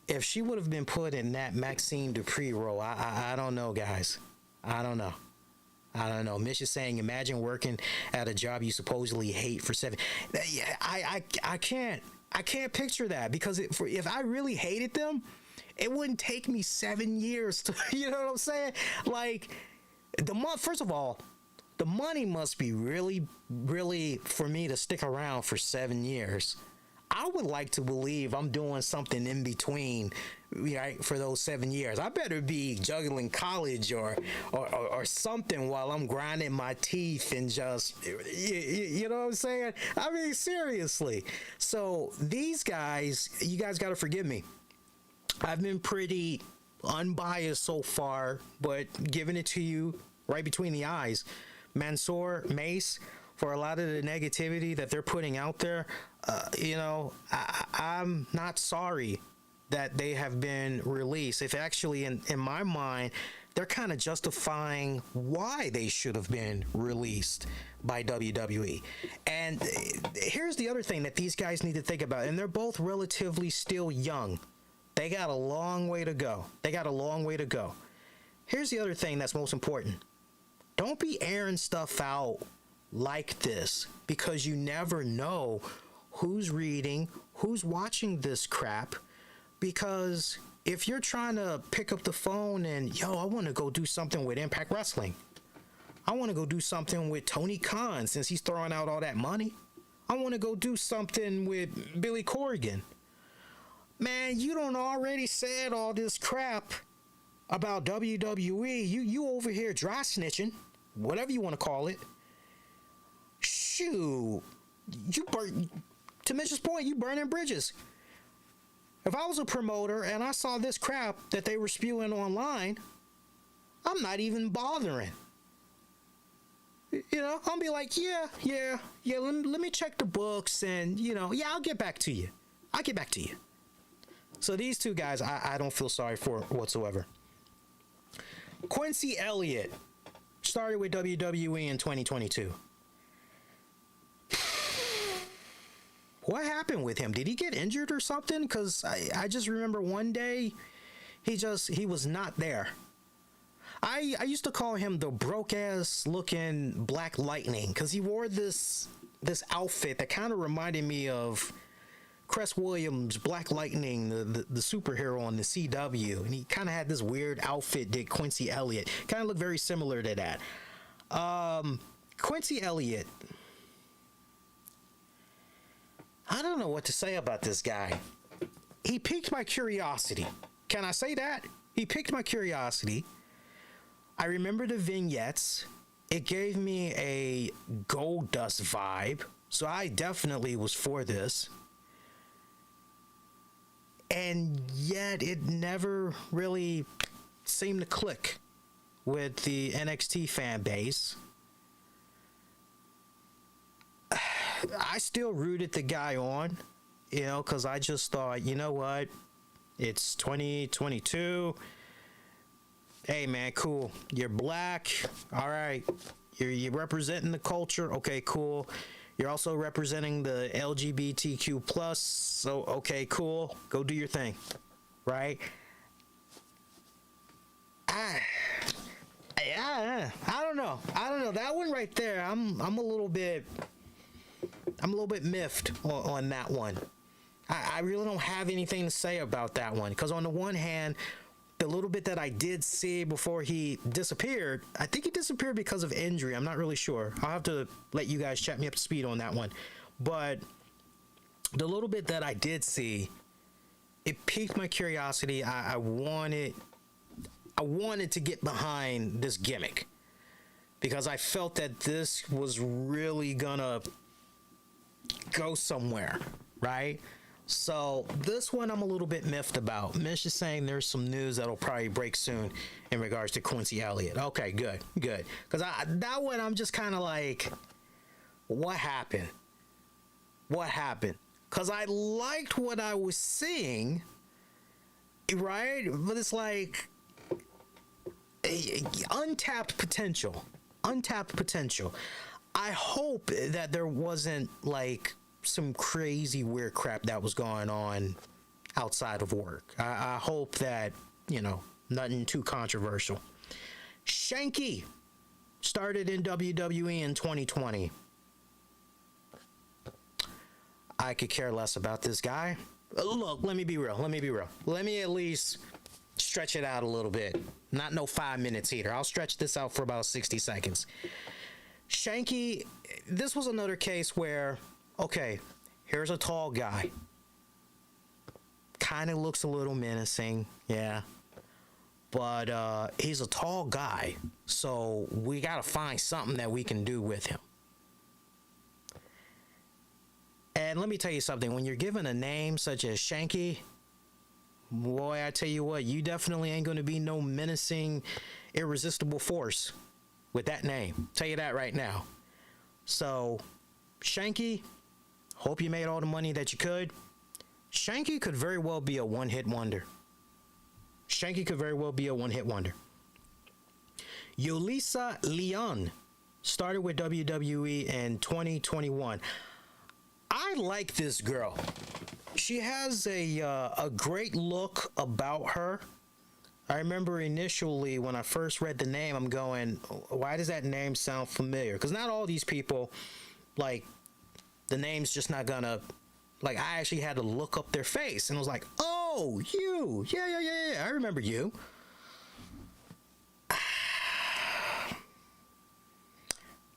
If she would have been put in that Maxine Dupree role, I don't know, guys. I don't know. Mish is saying, imagine working at a job you supposedly hate for 7. Yeah, I can't picture that, because if I really hated them, it wouldn't take me 7 years to, you know what I'm saying? Like, first of all, the money must be really, really for me to stick around for 7 years. I would like to believe I'm doing something in between, right, for those 7 years. I better be juggling college or something while I'm grinding my teeth and just, you know what I'm saying? I mean, seriously. So these guys, you guys got to forgive me. I've been pretty unbiased so far, but giving it to you right between the eyes. Mansoor, Mace, for a lot of the negativity that they're putting out there, I'm not sorry that they have been released. If actually, in my mind, they're kind of justifying why they should have been released by WWE. And here's the other thing that these guys need to think about, and they're both relatively still young. They got a long way to go. Here's the other thing that's most important. Don't be airing stuff out like this, because you never know who's reading, who's watching this crap. Because if you're trying to pick up the phone and, I want to go do something with Impact Wrestling. I want to go do something with Tony Khan since he's throwing out all that money. I want to go do something with Billy Corgan. Man, you don't already said all this crap about WWE. You over here dry snitching, whatever you want to call it. Shoot, to Mitch's point, you burning bridges. If I was a promoter and I saw this crap that they were spewing online, I'm not even bothering. You know, I'll be like, yeah, let me check the books and, I'll get back to you. I'll get back to you. So these two guys, I don't feel sorry for whatsoever. Quincy Elliott started with WWE in 2022. What happened with him? Did he get injured or something? Because I just remember one day he was not there. I used to call him the broke-ass looking Black Lightning because he wore this outfit that kind of reminded me of Cress Williams' Black Lightning, the superhero on the CW. And he kind of had this weird outfit, did Quincy Elliott. Kind of looked very similar to that. Quincy Elliott. I don't know what to say about this guy. He piqued my curiosity. Can I say that? He piqued my curiosity. I remember the vignettes. It gave me a Goldust vibe. So I definitely was for this. And yet it never really seemed to click with the NXT fan base. I still rooted the guy on, because I just thought, you know what? It's 2022. Hey, man, cool. You're black. All right. You're representing the culture. Okay, cool. You're also representing the LGBTQ plus. So, okay, cool. Go do your thing. Right? I don't know. That one right there, I'm a little bit miffed on that one. I really don't have anything to say about that one. Because on the one hand, the little bit that I did see before he disappeared, I think he disappeared because of injury. I'm not really sure. I'll have to let you guys chat me up to speed on that one. But the little bit that I did see, it piqued my curiosity. I wanted to get behind this gimmick. Because I felt that this was really gonna go somewhere, right? So this one I'm a little bit miffed about. Mish is saying there's some news that'll probably break soon in regards to Quincy Elliott. Okay, good. Because that one I'm just kind of like, what happened? Because I liked what I was seeing, right? But it's like untapped potential. I hope that there wasn't like some crazy weird crap that was going on outside of work. I hope that, nothing too controversial. Shanky started in WWE in 2020. I could care less about this guy. Look, let me be real. Let me at least stretch it out a little bit. Not no 5 minutes either. I'll stretch this out for about 60 seconds. Shanky, this was another case where, okay, here's a tall guy. Kind of looks a little menacing, yeah. But he's a tall guy, so we got to find something that we can do with him. And let me tell you something. When you're given a name such as Shanky, boy, I tell you what, you definitely ain't going to be no menacing, irresistible force with that name. Tell you that right now. So, Shanky, hope you made all the money that you could. Shanky could very well be a one-hit wonder. Yulisa Leon started with WWE in 2021. I like this girl. She has a great look about her. I remember initially when I first read the name, I'm going, why does that name sound familiar? Because not all these people, like, the name's just not gonna, like, I actually had to look up their face and I was like, oh, you, yeah, I remember you.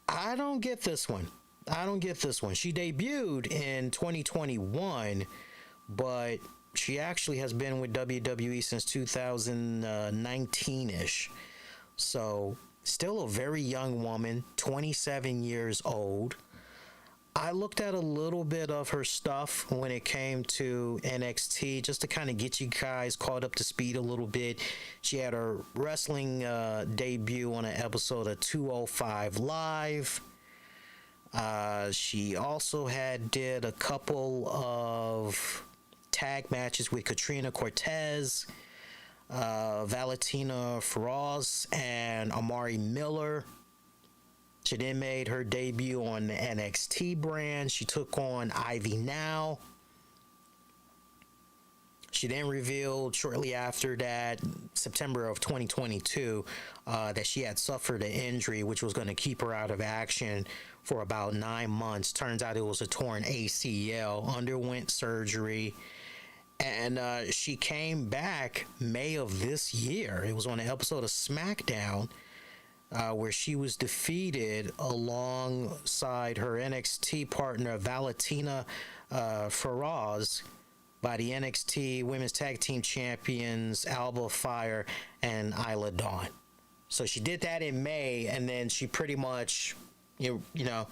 I don't get this one. She debuted in 2021, but she actually has been with WWE since 2019-ish. So, still a very young woman, 27 years old. I looked at a little bit of her stuff when it came to NXT, just to kind of get you guys caught up to speed a little bit. She had her wrestling debut on an episode of 205 Live. She also did a couple of tag matches with Katrina Cortez, Valentina Feroz, and Amari Miller. She then made her debut on the NXT brand. She took on Ivy Now. She then revealed shortly after that, September of 2022, that she had suffered an injury which was going to keep her out of action for about 9 months. Turns out it was a torn ACL, underwent surgery, and she came back May of this year. It was on an episode of Smackdown, where she was defeated alongside her NXT partner Valentina Feroz by the NXT Women's Tag Team Champions Alba Fire and Isla Dawn. So she did that in May, and then she pretty much, you know,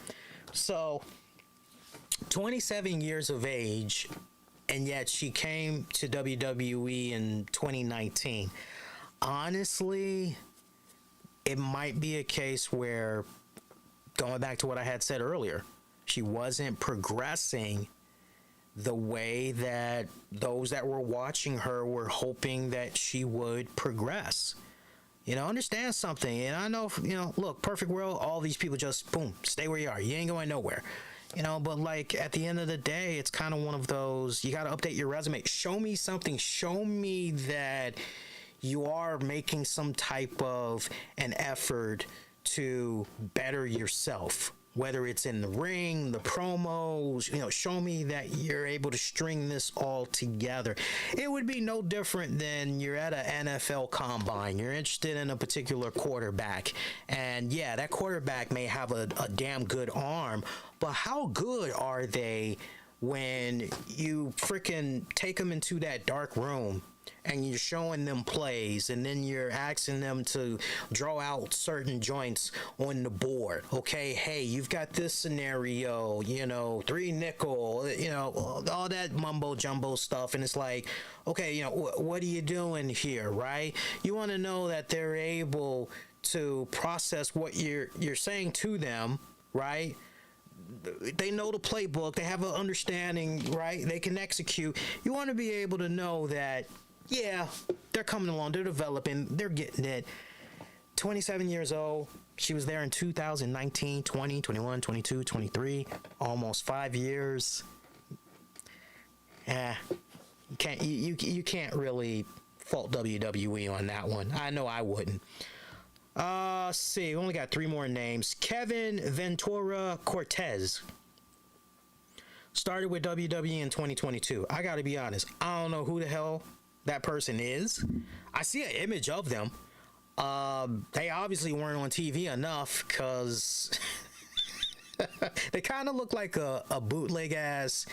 so 27 years of age, and yet she came to WWE in 2019. Honestly, it might be a case where, going back to what I had said earlier, she wasn't progressing the way that those that were watching her were hoping that she would progress. You know, understand something. And I know, you know, look, perfect world, all these people just, boom, stay where you are. You ain't going nowhere. You know, but like at the end of the day, it's kind of one of those, you got to update your resume. Show me something. Show me that you are making some type of an effort to better yourself, whether it's in the ring, the promos, you know, show me that you're able to string this all together. It would be no different than you're at an NFL combine. You're interested in a particular quarterback. And yeah, that quarterback may have a damn good arm, but how good are they when you freaking take them into that dark room and you're showing them plays, and then you're asking them to draw out certain joints on the board? Okay, hey, you've got this scenario, you know, 3 nickel, you know, all that mumbo jumbo stuff, and it's like, okay, you know, what are you doing here, right? You want to know that they're able to process what you're saying to them, right? They know the playbook, they have an understanding, right? They can execute. You want to be able to know that, yeah, they're coming along, they're developing, they're getting it. 27 years old, she was there in 2019, 20, 21, 22, 23, almost 5 years. You can't really fault WWE on that one. I know I wouldn't. Let's see, we only got 3 more names. Kevin Ventura Cortez started with WWE in 2022. I gotta be honest, I don't know who the hell that person is. I see an image of them. They obviously weren't on TV enough, because they kind of look like a bootleg ass,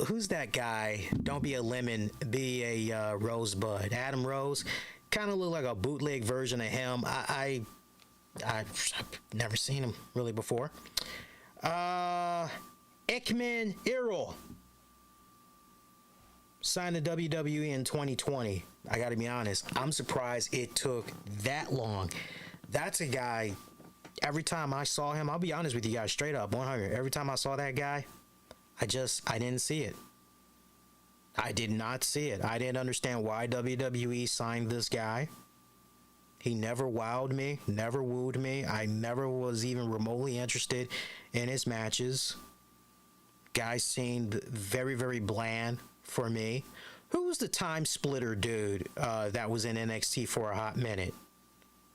who's that guy? Don't be a lemon, be a rosebud. Adam Rose kind of look like a bootleg version of him. I've never seen him really before. Ekman Errol signed to WWE in 2020. I gotta be honest, I'm surprised it took that long. That's a guy, every time I saw him, I'll be honest with you guys, straight up 100, every time I saw that guy, I didn't see it. I did not see it. I didn't understand why WWE signed this guy. He never wowed me, never wooed me. I never was even remotely interested in his matches. Guy seemed very, very bland for me. Who was the time splitter dude that was in NXT for a hot minute?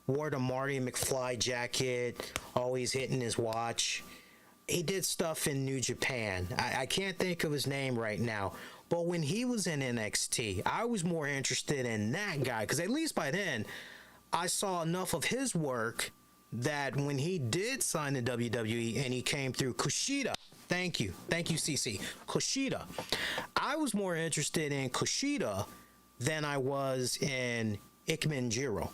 Wore the Marty McFly jacket, always hitting his watch. He did stuff in New Japan. I can't think of his name right now. But when he was in NXT, I was more interested in that guy, because at least by then, I saw enough of his work that when he did sign to WWE and he came through Kushida, thank you, CC, Kushida, I was more interested in Kushida than I was in Ikemen Jiro.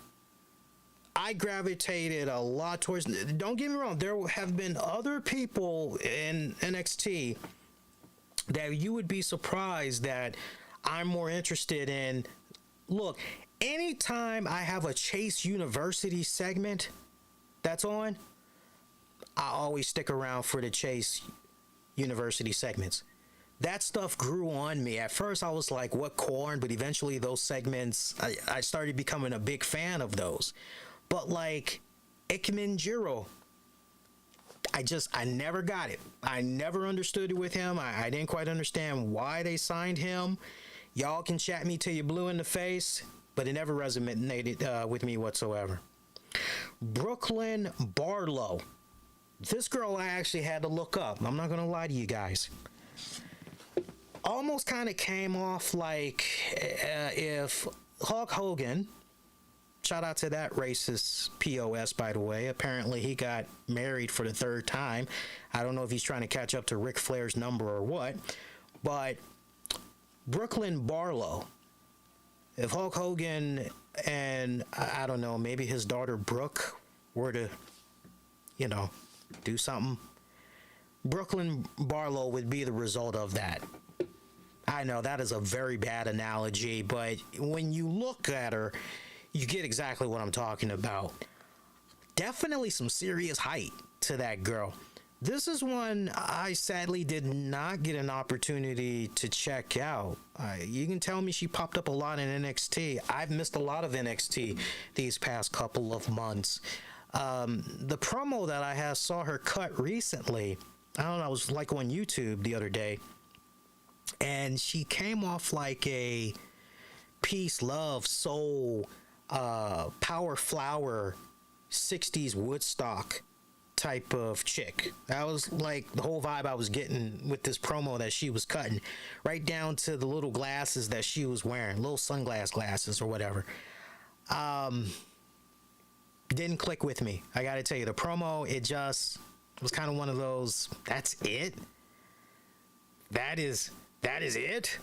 I gravitated a lot towards. Don't get me wrong, there have been other people in NXT that you would be surprised that I'm more interested in. Look, anytime I have a Chase University segment that's on, I always stick around for the Chase University segments. That stuff grew on me. At first, I was like, what corn? But eventually, those segments, I started becoming a big fan of those. But like, Ikemen Jiro, I never got it. I never understood it with him. I didn't quite understand why they signed him. Y'all can chat me till you're blue in the face, but it never resonated with me whatsoever. Brooklyn Barlow. This girl I actually had to look up. I'm not going to lie to you guys. Almost kind of came off like if Hulk Hogan, shout out to that racist POS, by the way. Apparently he got married for the third time. I don't know if he's trying to catch up to Ric Flair's number or what. But Brooklyn Barlow, if Hulk Hogan and, I don't know, maybe his daughter Brooke were to, do something, Brooklyn Barlow would be the result of that. I know that is a very bad analogy, but when you look at her, you get exactly what I'm talking about. Definitely some serious height to that girl. This is one I sadly did not get an opportunity to check out. You can tell me she popped up a lot in NXT. I've missed a lot of NXT these past couple of months. The promo that I saw her cut recently, I don't know, I was like on YouTube the other day, and she came off like a peace, love, soul, power flower, 60s Woodstock type of chick. That was like the whole vibe I was getting with this promo that she was cutting, right down to the little glasses that she was wearing, little sunglass glasses or whatever. Didn't click with me. I gotta tell you, the promo, it was kind of one of those, that's it? That is it?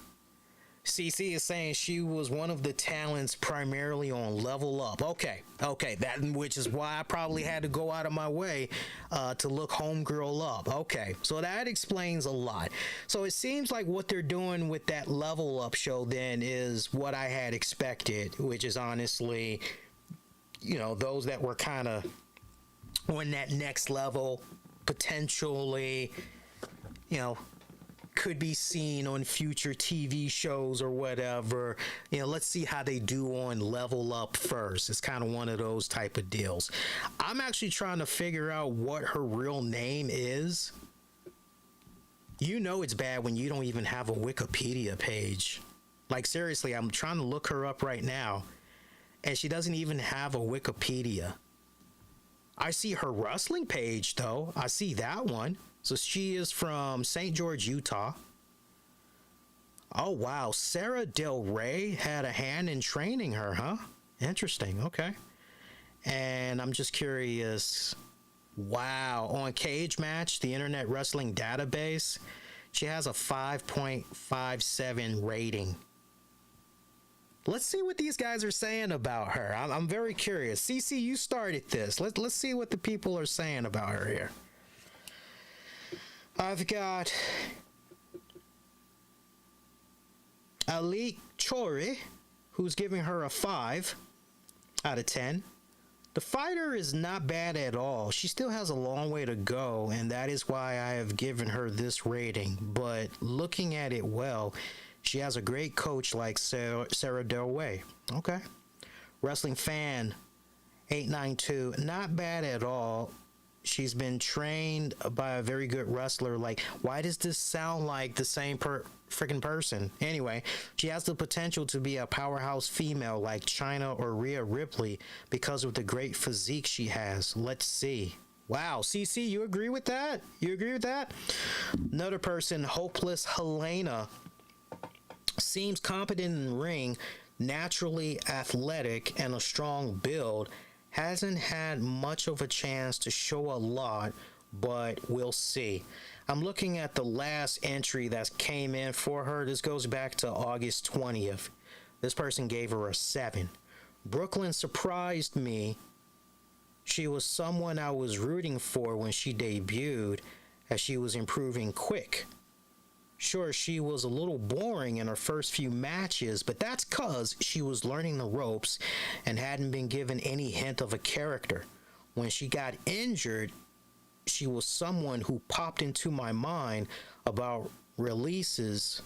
CC is saying she was one of the talents primarily on Level Up. Okay, that, which is why I probably had to go out of my way to look Homegirl up. Okay, so that explains a lot. So it seems like what they're doing with that Level Up show then is what I had expected, which is honestly, those that were kind of on that next level, potentially, could be seen on future TV shows or whatever. Let's see how they do on Level Up first. It's kind of one of those type of deals. I'm actually trying to figure out what her real name is. It's bad when you don't even have a Wikipedia page. Like, seriously, I'm trying to look her up right now, and she doesn't even have a Wikipedia. I see her wrestling page, though. I see that one. So she is from St. George, Utah. Oh, wow. Sarah Del Rey had a hand in training her, huh? Interesting. Okay. And I'm just curious. Wow. On Cage Match, the Internet Wrestling Database, she has a 5.57 rating. Let's see what these guys are saying about her. I'm very curious. CC, you started this. Let's see what the people are saying about her here. I've got Ali Chori, who's giving her a 5 out of 10. The fighter is not bad at all. She still has a long way to go, and that is why I have given her this rating. But looking at it well, she has a great coach like Sarah Del Rey. Okay. Wrestling Fan 892, not bad at all. She's been trained by a very good wrestler. Like, why does this sound like the same freaking person? Anyway, she has the potential to be a powerhouse female like Chyna or Rhea Ripley because of the great physique she has. Let's see. Wow, CC, you agree with that? You agree with that? Another person, Hopeless Helena, seems competent in the ring, naturally athletic, and a strong build. Hasn't had much of a chance to show a lot, but we'll see. I'm looking at the last entry that came in for her. This goes back to August 20th. This person gave her a 7. Brooklyn surprised me She was someone I was rooting for when she debuted, as she was improving quick. Sure, she was a little boring in her first few matches, but that's because she was learning the ropes and hadn't been given any hint of a character. When she got injured, she was someone who popped into my mind about releases.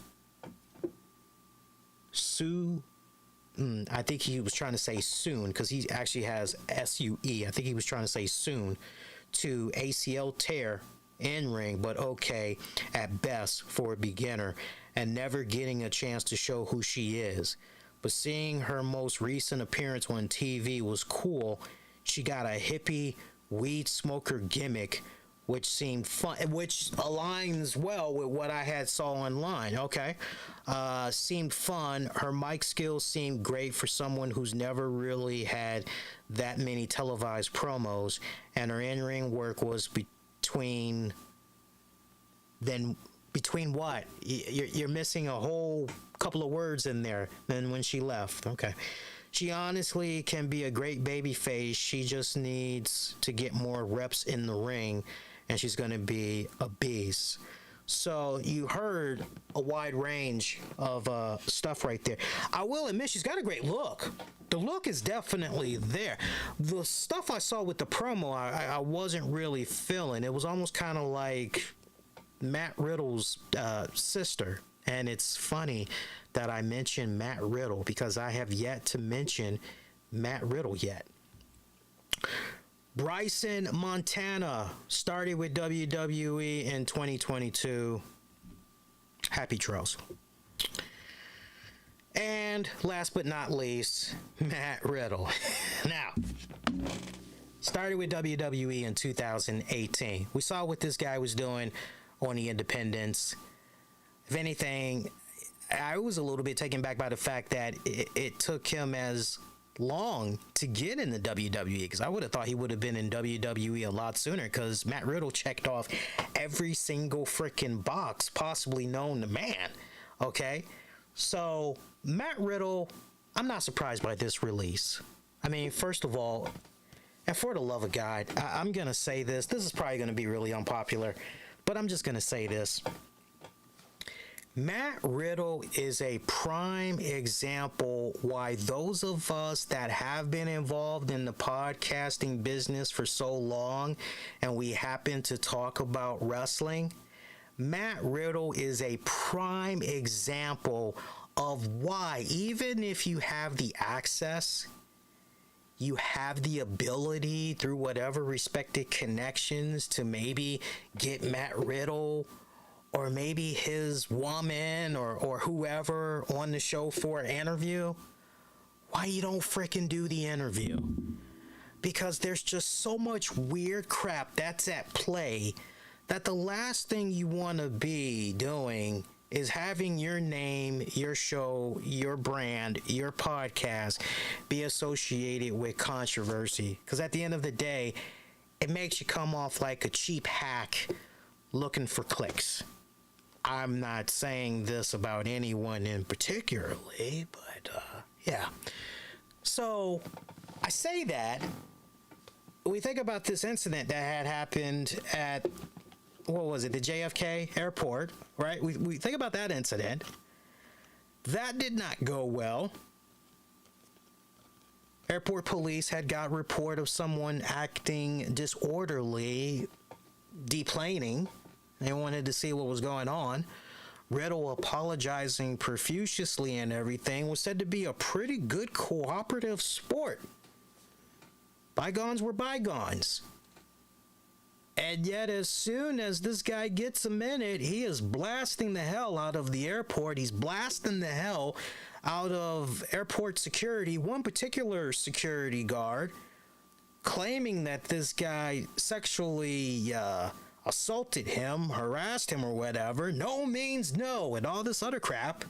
I think he was trying to say soon, because he actually has SUE. I think he was trying to say soon to ACL tear in ring, but okay at best for a beginner, and never getting a chance to show who she is. But seeing her most recent appearance on TV was cool. She got a hippie weed smoker gimmick, which seemed fun, which aligns well with what I had saw online. Okay, seemed fun. Her mic skills seemed great for someone who's never really had that many televised promos, and her in-ring work was between what? You're missing a whole couple of words in there. Then when she left, okay. She honestly can be a great baby face. She just needs to get more reps in the ring, and she's going to be a beast. So you heard a wide range of stuff right there. I will admit she's got a great look. The look is definitely there. The stuff I saw with the promo, I wasn't really feeling. It was almost kind of like Matt Riddle's sister. And it's funny that I mentioned Matt Riddle, because I have yet to mention Matt Riddle yet. Bryson Montana started with WWE in 2022. Happy trails. And last but not least, Matt Riddle. Now, started with WWE in 2018. We saw what this guy was doing on the independents. If anything, I was a little bit taken back by the fact that it took him as long to get in the WWE, because I would have thought he would have been in WWE a lot sooner, because Matt Riddle checked off every single freaking box possibly known to man. Okay, so Matt Riddle, I'm not surprised by this release. I mean, first of all, and for the love of God, I'm gonna say this is probably gonna be really unpopular, but I'm just gonna say this. Matt Riddle is a prime example why those of us that have been involved in the podcasting business for so long, and we happen to talk about wrestling, Matt Riddle is a prime example of why, even if you have the access, you have the ability through whatever respected connections to maybe get Matt Riddle or maybe his woman or whoever on the show for an interview, why you don't freaking do the interview? Because there's just so much weird crap that's at play that the last thing you want to be doing is having your name, your show, your brand, your podcast be associated with controversy. Because at the end of the day, it makes you come off like a cheap hack looking for clicks. I'm not saying this about anyone in particularly, but yeah. So I say that we think about this incident that had happened at, what was it, the JFK airport, right? We think about that incident. That did not go well. Airport police had got report of someone acting disorderly, deplaning. They wanted to see what was going on. Riddle apologizing profusely and everything was said to be a pretty good cooperative sport. Bygones were bygones. And yet, as soon as this guy gets a minute, he is blasting the hell out of the airport. He's blasting the hell out of airport security, one particular security guard, claiming that this guy sexually assaulted him, harassed him, or whatever. No means no, and all this other crap.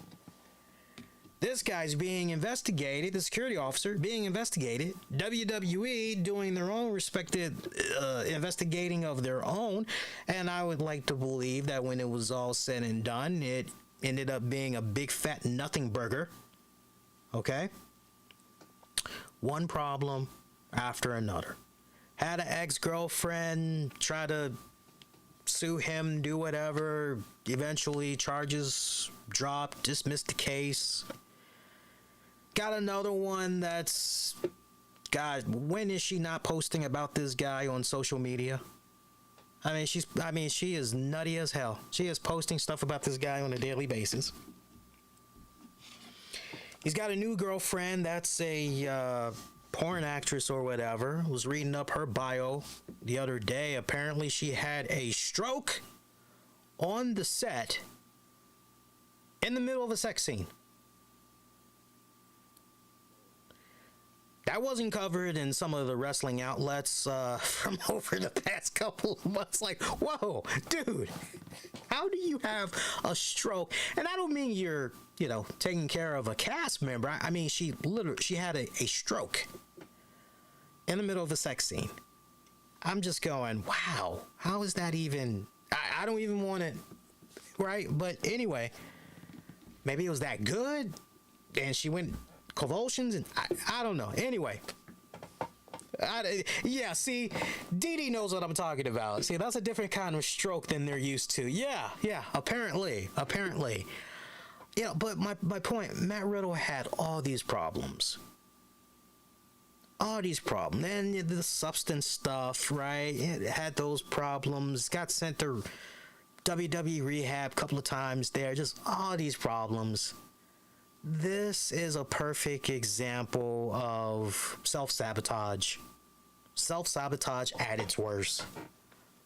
This guy's being investigated, the security officer being investigated, WWE doing their own respected investigating of their own, and I would like to believe that when it was all said and done, it ended up being a big fat nothing burger. Okay? One problem after another. had an ex-girlfriend try to sue him, do whatever. Eventually, charges dropped, dismissed the case. Got another one that's... God, when is she not posting about this guy on social media? She is nutty as hell. She is posting stuff about this guy on a daily basis. He's got a new girlfriend that's a porn actress or whatever. I was reading up her bio the other day. Apparently she had a stroke on the set in the middle of a sex scene. That wasn't covered in some of the wrestling outlets from over the past couple of months. Like, whoa, dude, how do you have a stroke? And I don't mean you're, taking care of a cast member. I mean, she had a stroke in the middle of a sex scene. I'm just going, wow, how is that even? I don't even want it, right? But anyway, maybe it was that good, and she went convulsions, and I don't know. Anyway, see, Dee knows what I'm talking about. See, that's a different kind of stroke than they're used to. Yeah, apparently. But my point, Matt Riddle had all these problems. And the substance stuff, right? It had those problems. Got sent to WWE rehab a couple of times there. Just all these problems. This is a perfect example of self-sabotage. Self-sabotage at its worst.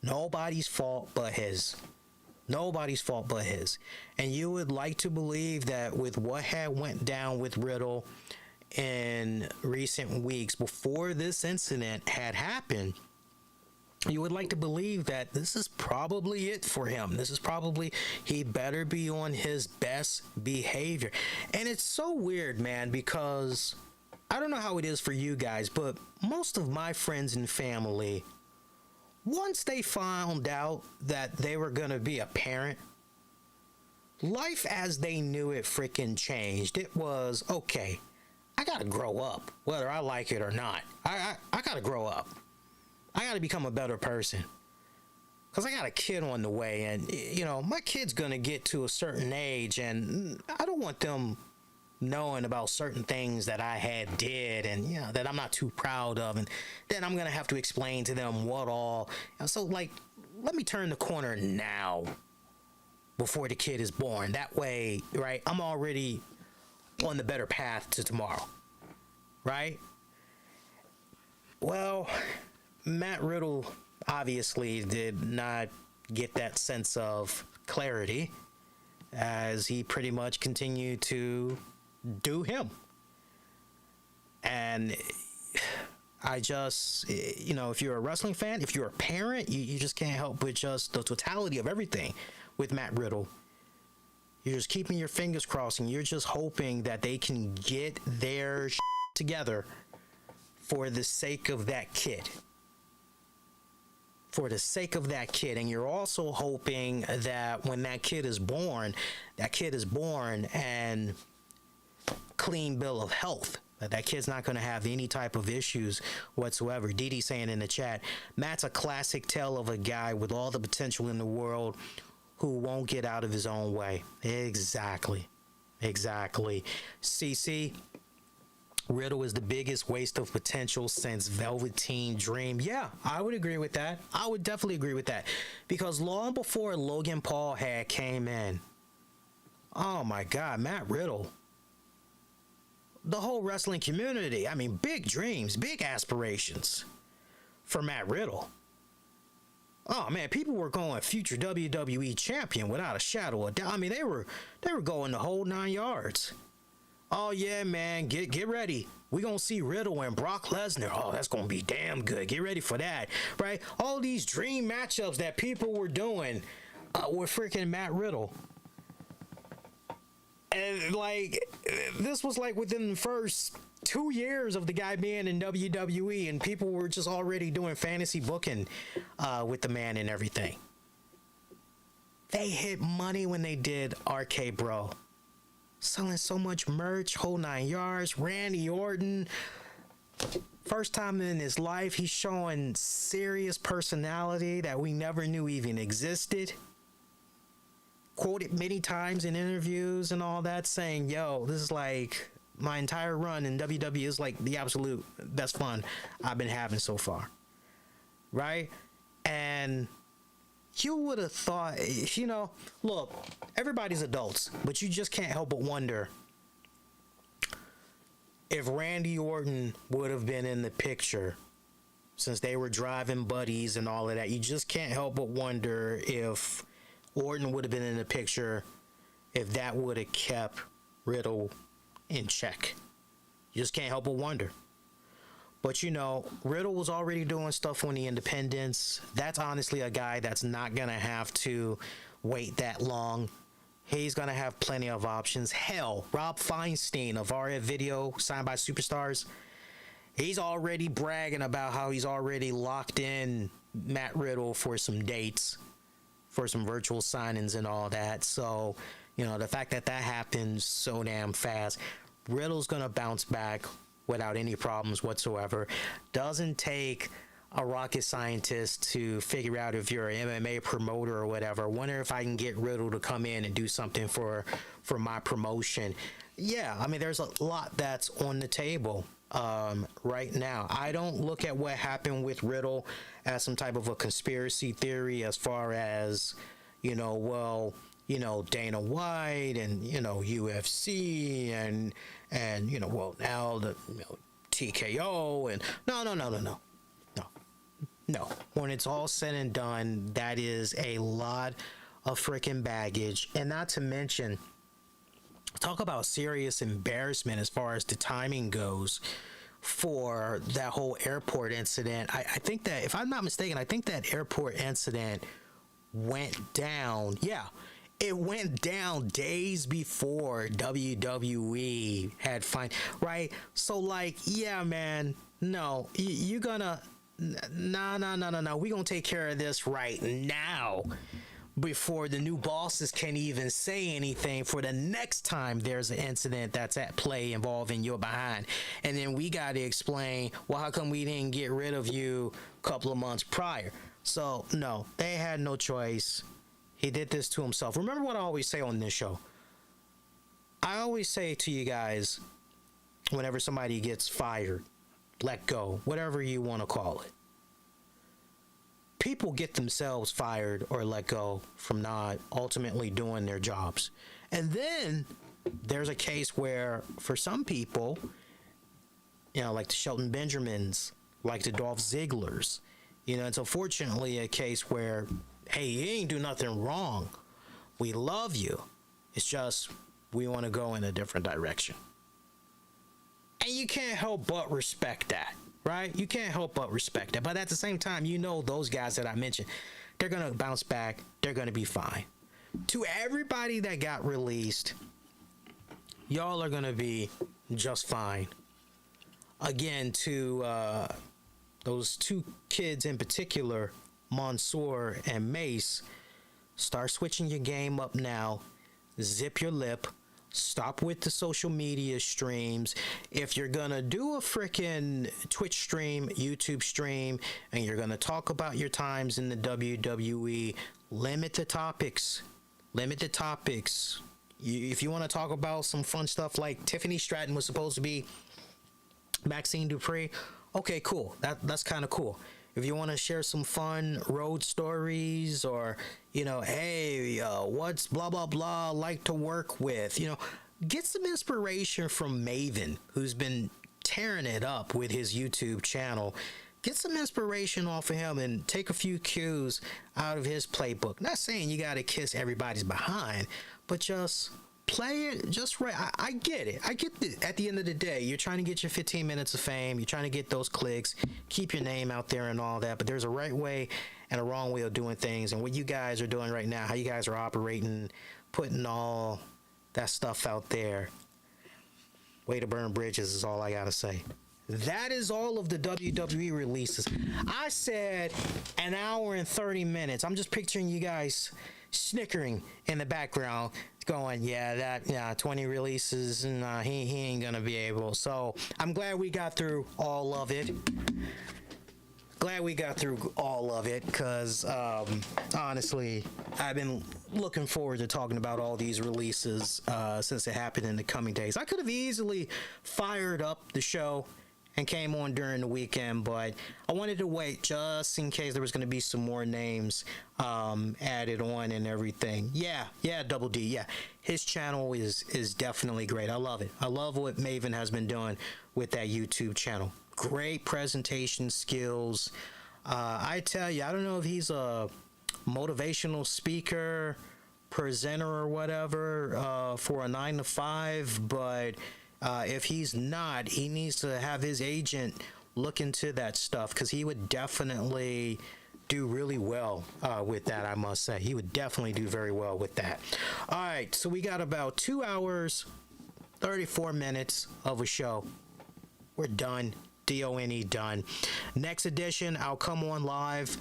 Nobody's fault but his. And you would like to believe that with what had went down with Riddle in recent weeks before this incident had happened, you would like to believe that this is probably it for him. He better be on his best behavior. And it's so weird, man, because I don't know how it is for you guys, but most of my friends and family, once they found out that they were going to be a parent, life as they knew it freaking changed. It was, okay, I got to grow up, whether I like it or not. I got to grow up. I got to become a better person, because I got a kid on the way, and my kid's gonna get to a certain age, and I don't want them knowing about certain things that I had did, and that I'm not too proud of, and then I'm gonna have to explain to them what all. So, like, let me turn the corner now before the kid is born. That way, right? I'm already on the better path to tomorrow, right? Well, Matt Riddle obviously did not get that sense of clarity, as he pretty much continued to do him. And I just, if you're a wrestling fan, if you're a parent, you just can't help but just the totality of everything with Matt Riddle. You're just keeping your fingers crossed, and you're just hoping that they can get their together for the sake of that kid. And you're also hoping that when that kid is born and clean bill of health. That kid's not going to have any type of issues whatsoever. Dee saying in the chat, Matt's a classic tale of a guy with all the potential in the world who won't get out of his own way. Exactly. CC, Riddle is the biggest waste of potential since Velveteen Dream. Yeah, I would agree with that. I would definitely agree with that. Because long before Logan Paul had came in, oh my God, Matt Riddle, the whole wrestling community, I mean, big dreams, big aspirations for Matt Riddle. Oh man, people were going future WWE champion without a shadow of doubt. I mean, they were going the whole 9 yards. Oh yeah, man, get ready. We're gonna see Riddle and Brock Lesnar. Oh, that's gonna be damn good. Get ready for that, right? All these dream matchups that people were doing with freaking Matt Riddle. And like, this was like within the first 2 years of the guy being in WWE, and people were just already doing fantasy booking with the man and everything. They hit money when they did RK Bro. Selling so much merch, whole 9 yards, Randy Orton, First time in his life, he's showing serious personality that we never knew even existed. Quoted many times in interviews and all that, saying, yo, this is like my entire run in WWE is like the absolute best fun I've been having so far. Right? And you would have thought, you know, look, everybody's adults, but you just can't help but wonder if Randy Orton would have been in the picture, since they were driving buddies and all of that. You just can't help but wonder if Orton would have been in the picture, if that would have kept Riddle in check. You just can't help but wonder. But, you know, Riddle was already doing stuff on the independents. That's honestly a guy that's not going to have to wait that long. He's going to have plenty of options. Hell, Rob Feinstein of RF Video, signed by Superstars, he's already bragging about how he's already locked in Matt Riddle for some dates, for some virtual signings and all that. So, you know, the fact that that happens so damn fast, Riddle's going to bounce back without any problems whatsoever. Doesn't take a rocket scientist to figure out if you're an MMA promoter or whatever. Wonder if I can get Riddle to come in and do something for my promotion. Yeah, I mean, there's a lot that's on the table right now. I don't look at what happened with Riddle as some type of a conspiracy theory, as far as, you know, well, you know, Dana White and, you know, UFC and you know, well, now the, you know, TKO and no. When it's all said and done, that is a lot of freaking baggage. And not to mention, talk about serious embarrassment as far as the timing goes for that whole airport incident. I think that, if I'm not mistaken, I think that airport incident went down. Yeah, it went down days before WWE had right? So, like, yeah, man, no, you're gonna... No. We're going to take care of this right now before the new bosses can even say anything for the next time there's an incident that's at play involving your behind. And then we got to explain, well, how come we didn't get rid of you a couple of months prior? So, no, they had no choice. He did this to himself. Remember what I always say on this show? I always say to you guys, whenever somebody gets fired, let go, whatever you want to call it. People get themselves fired or let go from not ultimately doing their jobs. And then there's a case where, for some people, you know, like the Shelton Benjamins, like the Dolph Zigglers, you know, it's unfortunately a case where, hey, you ain't do nothing wrong. We love you. It's just we want to go in a different direction. And you can't help but respect that, right? You can't help but respect that. But at the same time, you know, those guys that I mentioned, they're going to bounce back. They're going to be fine. To everybody that got released, y'all are going to be just fine. Again, to those two kids in particular, Mansoor and Mace, start switching your game up now. Zip your lip. Stop with the social media streams. If you're gonna do a freaking Twitch stream, YouTube stream, and you're gonna talk about your times in the WWE, limit the topics. If you want to talk about some fun stuff like Tiffany Stratton was supposed to be Maxine Dupree, okay, cool. That's kind of cool. If you want to share some fun road stories, or, you know, hey, what's blah, blah, blah like to work with, you know, get some inspiration from Maven, who's been tearing it up with his YouTube channel. Get some inspiration off of him and take a few cues out of his playbook. Not saying you got to kiss everybody's behind, but just play it just right. I get it. I get it. At the end of the day, you're trying to get your 15 minutes of fame. You're trying to get those clicks, keep your name out there and all that. But there's a right way and a wrong way of doing things. And what you guys are doing right now, how you guys are operating, putting all that stuff out there, way to burn bridges is all I got to say. That is all of the WWE releases. I said an hour and 30 minutes. I'm just picturing you guys snickering in the background, going, yeah, 20 releases, and he ain't gonna be able. So I'm glad we got through all of it. Because honestly, I've been looking forward to talking about all these releases since it happened in the coming days. I could have easily fired up the show and came on during the weekend, but I wanted to wait just in case there was going to be some more names added on and everything. Yeah, Double D, yeah. His channel is definitely great. I love it. I love what Maven has been doing with that YouTube channel. Great presentation skills. I tell you, I don't know if he's a motivational speaker, presenter, or whatever for a 9 to 5, but if he's not, he needs to have his agent look into that stuff, because he would definitely do really well with that. I must say, he would definitely do very well with that. All right, so we got about 2 hours 34 minutes of a show. We're done. DONE done. Next edition, I'll come on live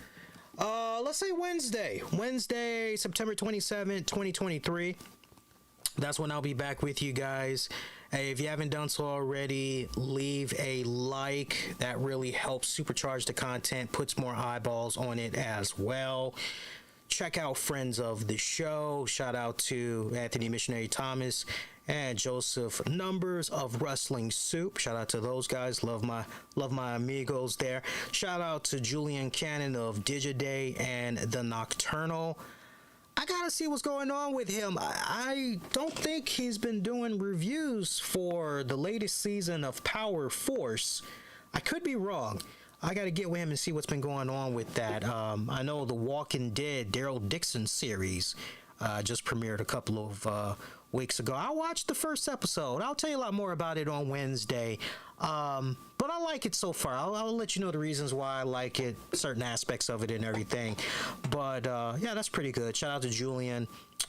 let's say Wednesday, September 27th, 2023. That's when I'll be back with you guys. Hey, if you haven't done so already, leave a like. That really helps supercharge the content, puts more eyeballs on it as well. Check out friends of the show. Shout out to Anthony Missionary Thomas and Joseph Numbers of Wrestling Soup. Shout out to those guys. Love my amigos there. Shout out to Julian Cannon of Digiday and The Nocturnal. I gotta see what's going on with him. I don't think he's been doing reviews for the latest season of Power Force. I could be wrong. I gotta get with him and see what's been going on with that. I know the Walking Dead Daryl Dixon series just premiered a couple of weeks ago. I watched the first episode. I'll tell you a lot more about it on Wednesday. But I like it so far. I'll let you know the reasons why I like it, certain aspects of it and everything. But yeah, that's pretty good. Shout out to Julian.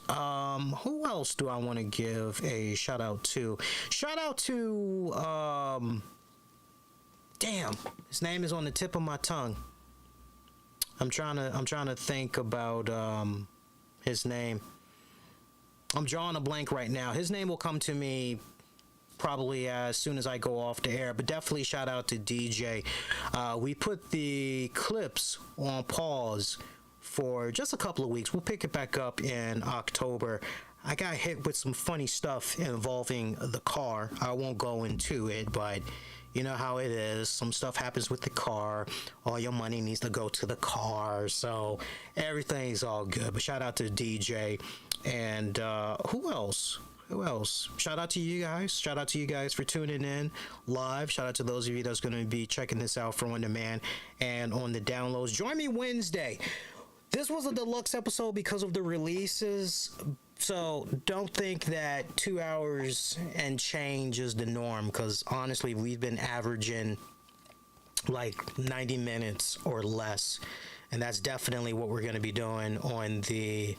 Who else do I want to give a shout out to? Shout out to damn, his name is on the tip of my tongue. I'm trying to think about his name. I'm drawing a blank right now. His name will come to me probably as soon as I go off the air, but definitely shout out to DJ. We put the clips on pause for just a couple of weeks. We'll pick it back up in October. I got hit with some funny stuff involving the car. I won't go into it, but you know how it is. Some stuff happens with the car. All your money needs to go to the car, so everything's all good. But shout out to DJ. And who else? Shout out to you guys. Shout out to you guys for tuning in live. Shout out to those of you that's going to be checking this out for on demand and on the downloads. Join me Wednesday. This was a deluxe episode because of the releases. So don't think that 2 hours and change is the norm, because honestly, we've been averaging like 90 minutes or less. And that's definitely what we're going to be doing on the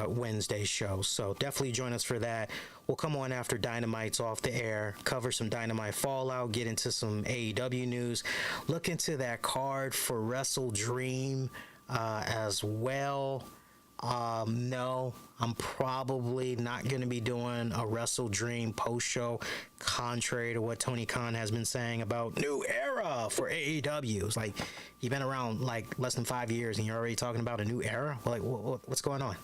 Wednesday show. So definitely join us for that. We'll come on after Dynamite's off the air, cover some Dynamite Fallout, get into some AEW news, look into that card for Wrestle Dream as well. No, I'm probably not going to be doing a Wrestle Dream post show, contrary to what Tony Khan has been saying about new era for AEW. It's like, you've been around like less than 5 years and you're already talking about a new era? Like, what's going on?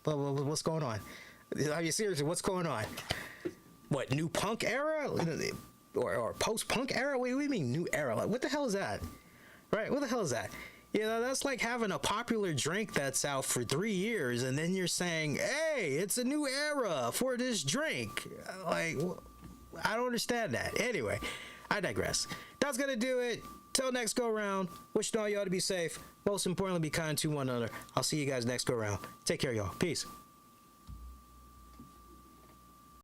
What's going on? Are you serious? What's going on? What, new punk era? Or post-punk era? What do you mean new era? Like, what the hell is that? Right? What the hell is that? You know, that's like having a popular drink that's out for 3 years and then you're saying, hey, it's a new era for this drink. Like, I don't understand that. Anyway, I digress. That's going to do it. Till next go round. Wishing all y'all to be safe. Most importantly, be kind to one another. I'll see you guys next go round. Take care, y'all. Peace.